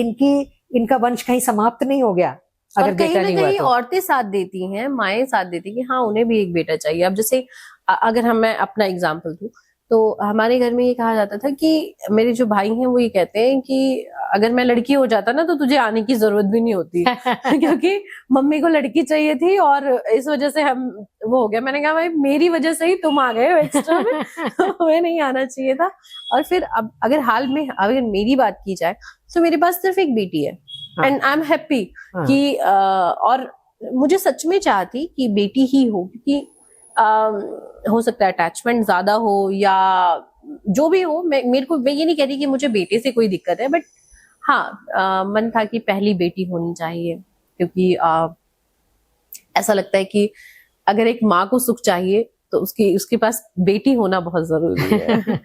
इनका वंश कहीं समाप्त नहीं हो गया। अगर बेटा नहीं हुआ तो औरतें साथ देती हैं, माएँ साथ देती हैं कि हाँ उन्हें भी एक बेटा चाहिए। अब जैसे अगर मैं अपना एग्जाम्पल दूं तो हमारे घर में ये कहा जाता था कि मेरे जो भाई हैं वो ये कहते हैं कि अगर मैं लड़की हो जाता ना तो तुझे आने की जरूरत भी नहीं होती क्योंकि मम्मी को लड़की चाहिए थी और इस वजह से हम वो हो गया। मैंने कहा भाई मेरी वजह से ही तुम आ गए हो एक्स्ट्रा में हमें नहीं आना चाहिए था। और फिर अब अगर हाल में अगर मेरी बात की जाए तो मेरे पास सिर्फ एक बेटी है एंड आई एम हैप्पी कि और मुझे सच में चाहती कि बेटी ही हो, क्योंकि हो सकता है अटैचमेंट ज्यादा हो या जो भी हो, मैं ये नहीं कह रही कि मुझे बेटे से कोई दिक्कत है, बट हाँ मन था कि पहली बेटी होनी चाहिए, क्योंकि ऐसा लगता है कि अगर एक माँ को सुख चाहिए तो उसके पास बेटी होना बहुत जरूरी है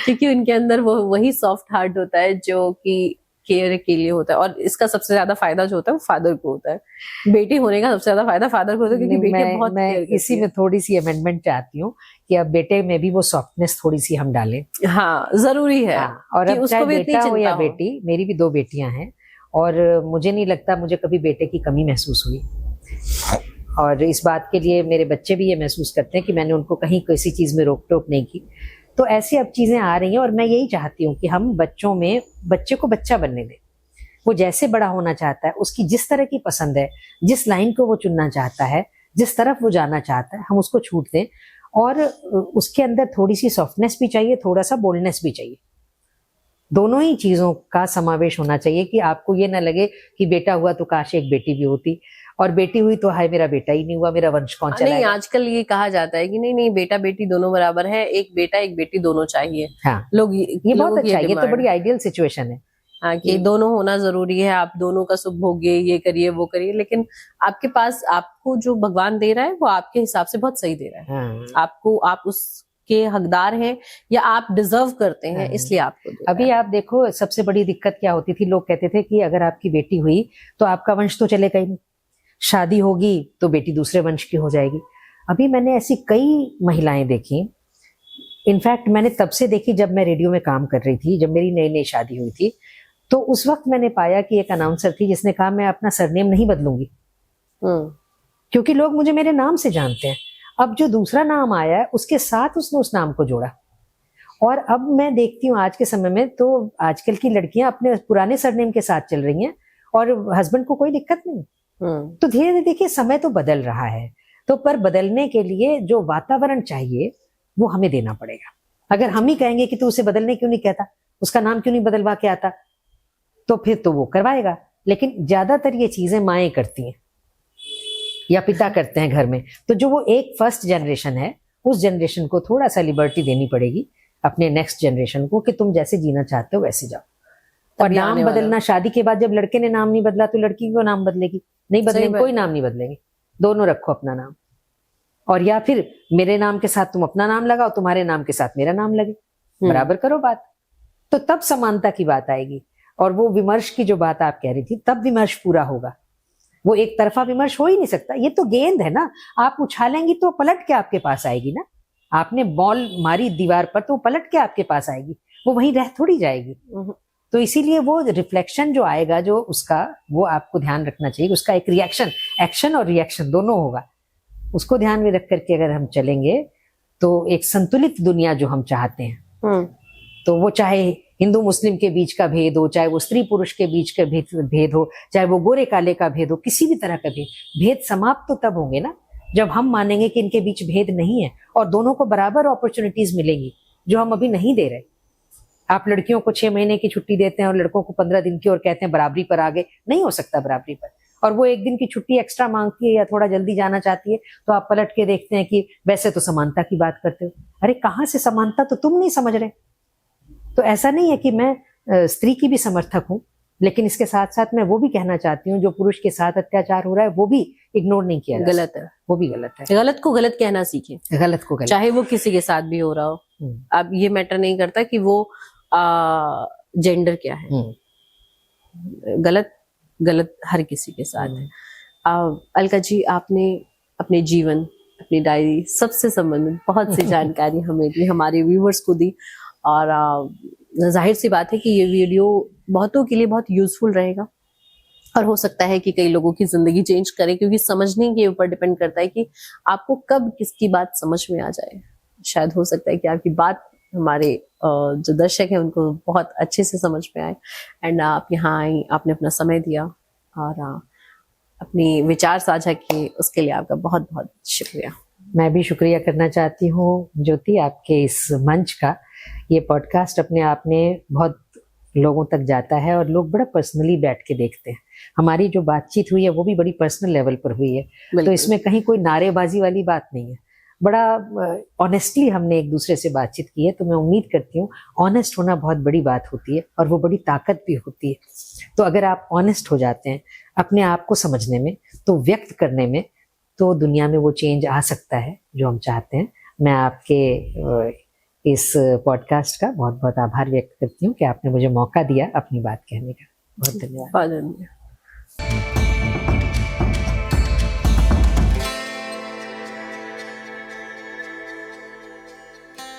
क्योंकि उनके अंदर वो वही सॉफ्ट हार्ट होता है जो कि केयर के लिए होता है, और इसका सबसे ज्यादा फायदा जो होता है वो फादर को होता है। बेटी होने का सबसे ज्यादा फायदा फादर को होता है क्योंकि बेटी बहुत मैं इसी में थोड़ी सी अमेंडमेंट चाहती हूँ कि अब बेटे में भी वो सॉफ्टनेस थोड़ी सी हम डालें। हाँ जरूरी है। हाँ, और अब चाहे बेटा हो या बेटी, मेरी भी 2 बेटियां हैं और मुझे नहीं लगता मुझे कभी बेटे की कमी महसूस हुई, और इस बात के लिए मेरे बच्चे भी ये महसूस करते हैं कि मैंने उनको कहीं किसी चीज में रोक टोक नहीं की। तो ऐसी अब चीजें आ रही हैं और मैं यही चाहती हूँ कि हम बच्चे को बच्चा बनने दें। वो जैसे बड़ा होना चाहता है, उसकी जिस तरह की पसंद है, जिस लाइन को वो चुनना चाहता है, जिस तरफ वो जाना चाहता है, हम उसको छूट दें। और उसके अंदर थोड़ी सी सॉफ्टनेस भी चाहिए, थोड़ा सा बोल्डनेस भी चाहिए। दोनों ही चीजों का समावेश होना चाहिए कि आपको ये ना लगे कि बेटा हुआ तो काश एक बेटी भी होती, और बेटी हुई तो हाय मेरा बेटा ही नहीं हुआ, मेरा वंश कौन चलाएगा। नहीं, आजकल ये कहा जाता है कि नहीं बेटा बेटी दोनों बराबर है, एक बेटा एक बेटी दोनों चाहिए। हाँ, लोग ये बहुत अच्छा है, ये तो बड़ी आइडियल सिचुएशन है। हाँ, कि दोनों होना जरूरी है, आप दोनों का सुख भोगिए, ये करिए वो करिए, लेकिन आपके पास आपको जो भगवान दे रहा है वो आपके हिसाब से बहुत सही दे रहा है। हाँ। आप उसके हकदार हैं या आप डिजर्व करते हैं, इसलिए आपको अभी आप देखो सबसे बड़ी दिक्कत क्या होती थी, लोग कहते थे कि अगर आपकी बेटी हुई तो आपका वंश तो चलेगा ही नहीं, शादी होगी तो बेटी दूसरे वंश की हो जाएगी। अभी मैंने ऐसी कई महिलाएं देखी, इनफैक्ट मैंने तब से देखी जब मैं रेडियो में काम कर रही थी, जब मेरी नई नई शादी हुई थी, तो उस वक्त मैंने पाया कि एक अनाउंसर थी जिसने कहा मैं अपना सरनेम नहीं बदलूंगी क्योंकि लोग मुझे मेरे नाम से जानते हैं। अब जो दूसरा नाम आया है उसके साथ उसने उस नाम को जोड़ा, और अब मैं देखती हूँ आज के समय में तो आजकल की लड़कियां अपने पुराने सरनेम के साथ चल रही हैं और हस्बैंड को कोई दिक्कत नहीं। तो धीरे धीरे देखिए समय तो बदल रहा है, तो पर बदलने के लिए जो वातावरण चाहिए वो हमें देना पड़ेगा। अगर हम ही कहेंगे कि तू उसे बदलने क्यों नहीं कहता, उसका नाम क्यों नहीं बदलवा के आता, तो फिर तो वो करवाएगा। लेकिन ज्यादातर ये चीजें माएं करती हैं या पिता करते हैं घर में, तो जो वो एक फर्स्ट जनरेशन है उस जनरेशन को थोड़ा सा लिबर्टी देनी पड़ेगी अपने नेक्स्ट जनरेशन को कि तुम जैसे जीना चाहते हो वैसे जाओ। और नाम बदलना, शादी के बाद जब लड़के ने नाम नहीं बदला तो लड़की को नाम बदलेगी, नहीं बदलेगी, कोई नाम नहीं बदलेंगे, दोनों रखो अपना नाम। और या फिर मेरे नाम के साथ तुम अपना नाम लगाओ, तुम्हारे नाम के साथ मेरा नाम लगे, बराबर करो बात, तो तब समानता की बात आएगी। और वो विमर्श की जो बात आप कह रही थी, तब विमर्श पूरा होगा। वो एक तरफा विमर्श हो ही नहीं सकता, ये तो गेंद है ना, आप उछालेंगी तो पलट के आपके पास आएगी ना। आपने बॉल मारी दीवार पर तो पलट के आपके पास आएगी, वो वहीं रह थोड़ी जाएगी। तो इसीलिए वो रिफ्लेक्शन जो आएगा जो उसका, वो आपको ध्यान रखना चाहिए। उसका एक रिएक्शन, एक्शन और रिएक्शन दोनों होगा, उसको ध्यान में रख करके अगर हम चलेंगे तो एक संतुलित दुनिया जो हम चाहते हैं, तो वो चाहे हिंदू मुस्लिम के बीच का भेद हो, चाहे वो स्त्री पुरुष के बीच का भेद हो, चाहे वो गोरे काले का भेद हो, किसी भी तरह का भेद समाप्त तो तब होंगे ना जब हम मानेंगे कि इनके बीच भेद नहीं है और दोनों को बराबर अपॉर्चुनिटीज मिलेंगी, जो हम अभी नहीं दे रहे। आप लड़कियों को 6 महीने की छुट्टी देते हैं और लड़कों को 15 दिन की, और कहते हैं बराबरी पर आ गए। नहीं हो सकता बराबरी पर। और वो 1 दिन की छुट्टी एक्स्ट्रा मांगती है या थोड़ा जल्दी जाना चाहती है, तो आप पलट के देखते हैं कि वैसे तो समानता की बात करते हो। अरे कहाँ से समानता, तो तुम नहीं समझ रहे। तो ऐसा नहीं है कि मैं स्त्री की भी समर्थक हूँ, लेकिन इसके साथ साथ मैं वो भी कहना चाहती हूँ जो पुरुष के साथ अत्याचार हो रहा है वो भी इग्नोर नहीं किया, गलत है, वो भी गलत है। गलत को गलत कहना सीखे, गलत को गलत, चाहे वो किसी के साथ भी हो रहा हो। अब ये मैटर नहीं करता कि वो जेंडर क्या है, गलत गलत हर किसी के साथ है। अलका जी, आपने अपने जीवन, अपनी डायरी, सबसे संबंधित बहुत सी जानकारी हमें दी, हमारे व्यूवर्स को दी, और जाहिर सी बात है कि ये वीडियो बहुतों के लिए बहुत यूजफुल रहेगा, और हो सकता है कि कई लोगों की जिंदगी चेंज करे, क्योंकि समझने के ऊपर डिपेंड करता है कि आपको कब किसकी बात समझ में आ जाए। शायद हो सकता है कि आपकी बात हमारे जो दर्शक हैं उनको बहुत अच्छे से समझ में आए। एंड आप यहाँ आई, आपने अपना समय दिया और अपनी विचार साझा किए, उसके लिए आपका बहुत बहुत शुक्रिया। मैं भी शुक्रिया करना चाहती हूँ ज्योति, आपके इस मंच का। ये पॉडकास्ट अपने आप में बहुत लोगों तक जाता है और लोग बड़ा पर्सनली बैठ के देखते हैं। हमारी जो बातचीत हुई है वो भी बड़ी पर्सनल लेवल पर हुई है, तो इसमें कहीं कोई नारेबाजी वाली बात नहीं है। बड़ा ऑनेस्टली हमने एक दूसरे से बातचीत की है, तो मैं उम्मीद करती हूँ ऑनेस्ट होना बहुत बड़ी बात होती है और वो बड़ी ताकत भी होती है। तो अगर आप ऑनेस्ट हो जाते हैं अपने आप को समझने में, तो व्यक्त करने में, तो दुनिया में वो चेंज आ सकता है जो हम चाहते हैं। मैं आपके इस पॉडकास्ट का बहुत बहुत आभार व्यक्त करती हूँ कि आपने मुझे मौका दिया अपनी बात कहने का। बहुत धन्यवाद। बहुत धन्यवाद।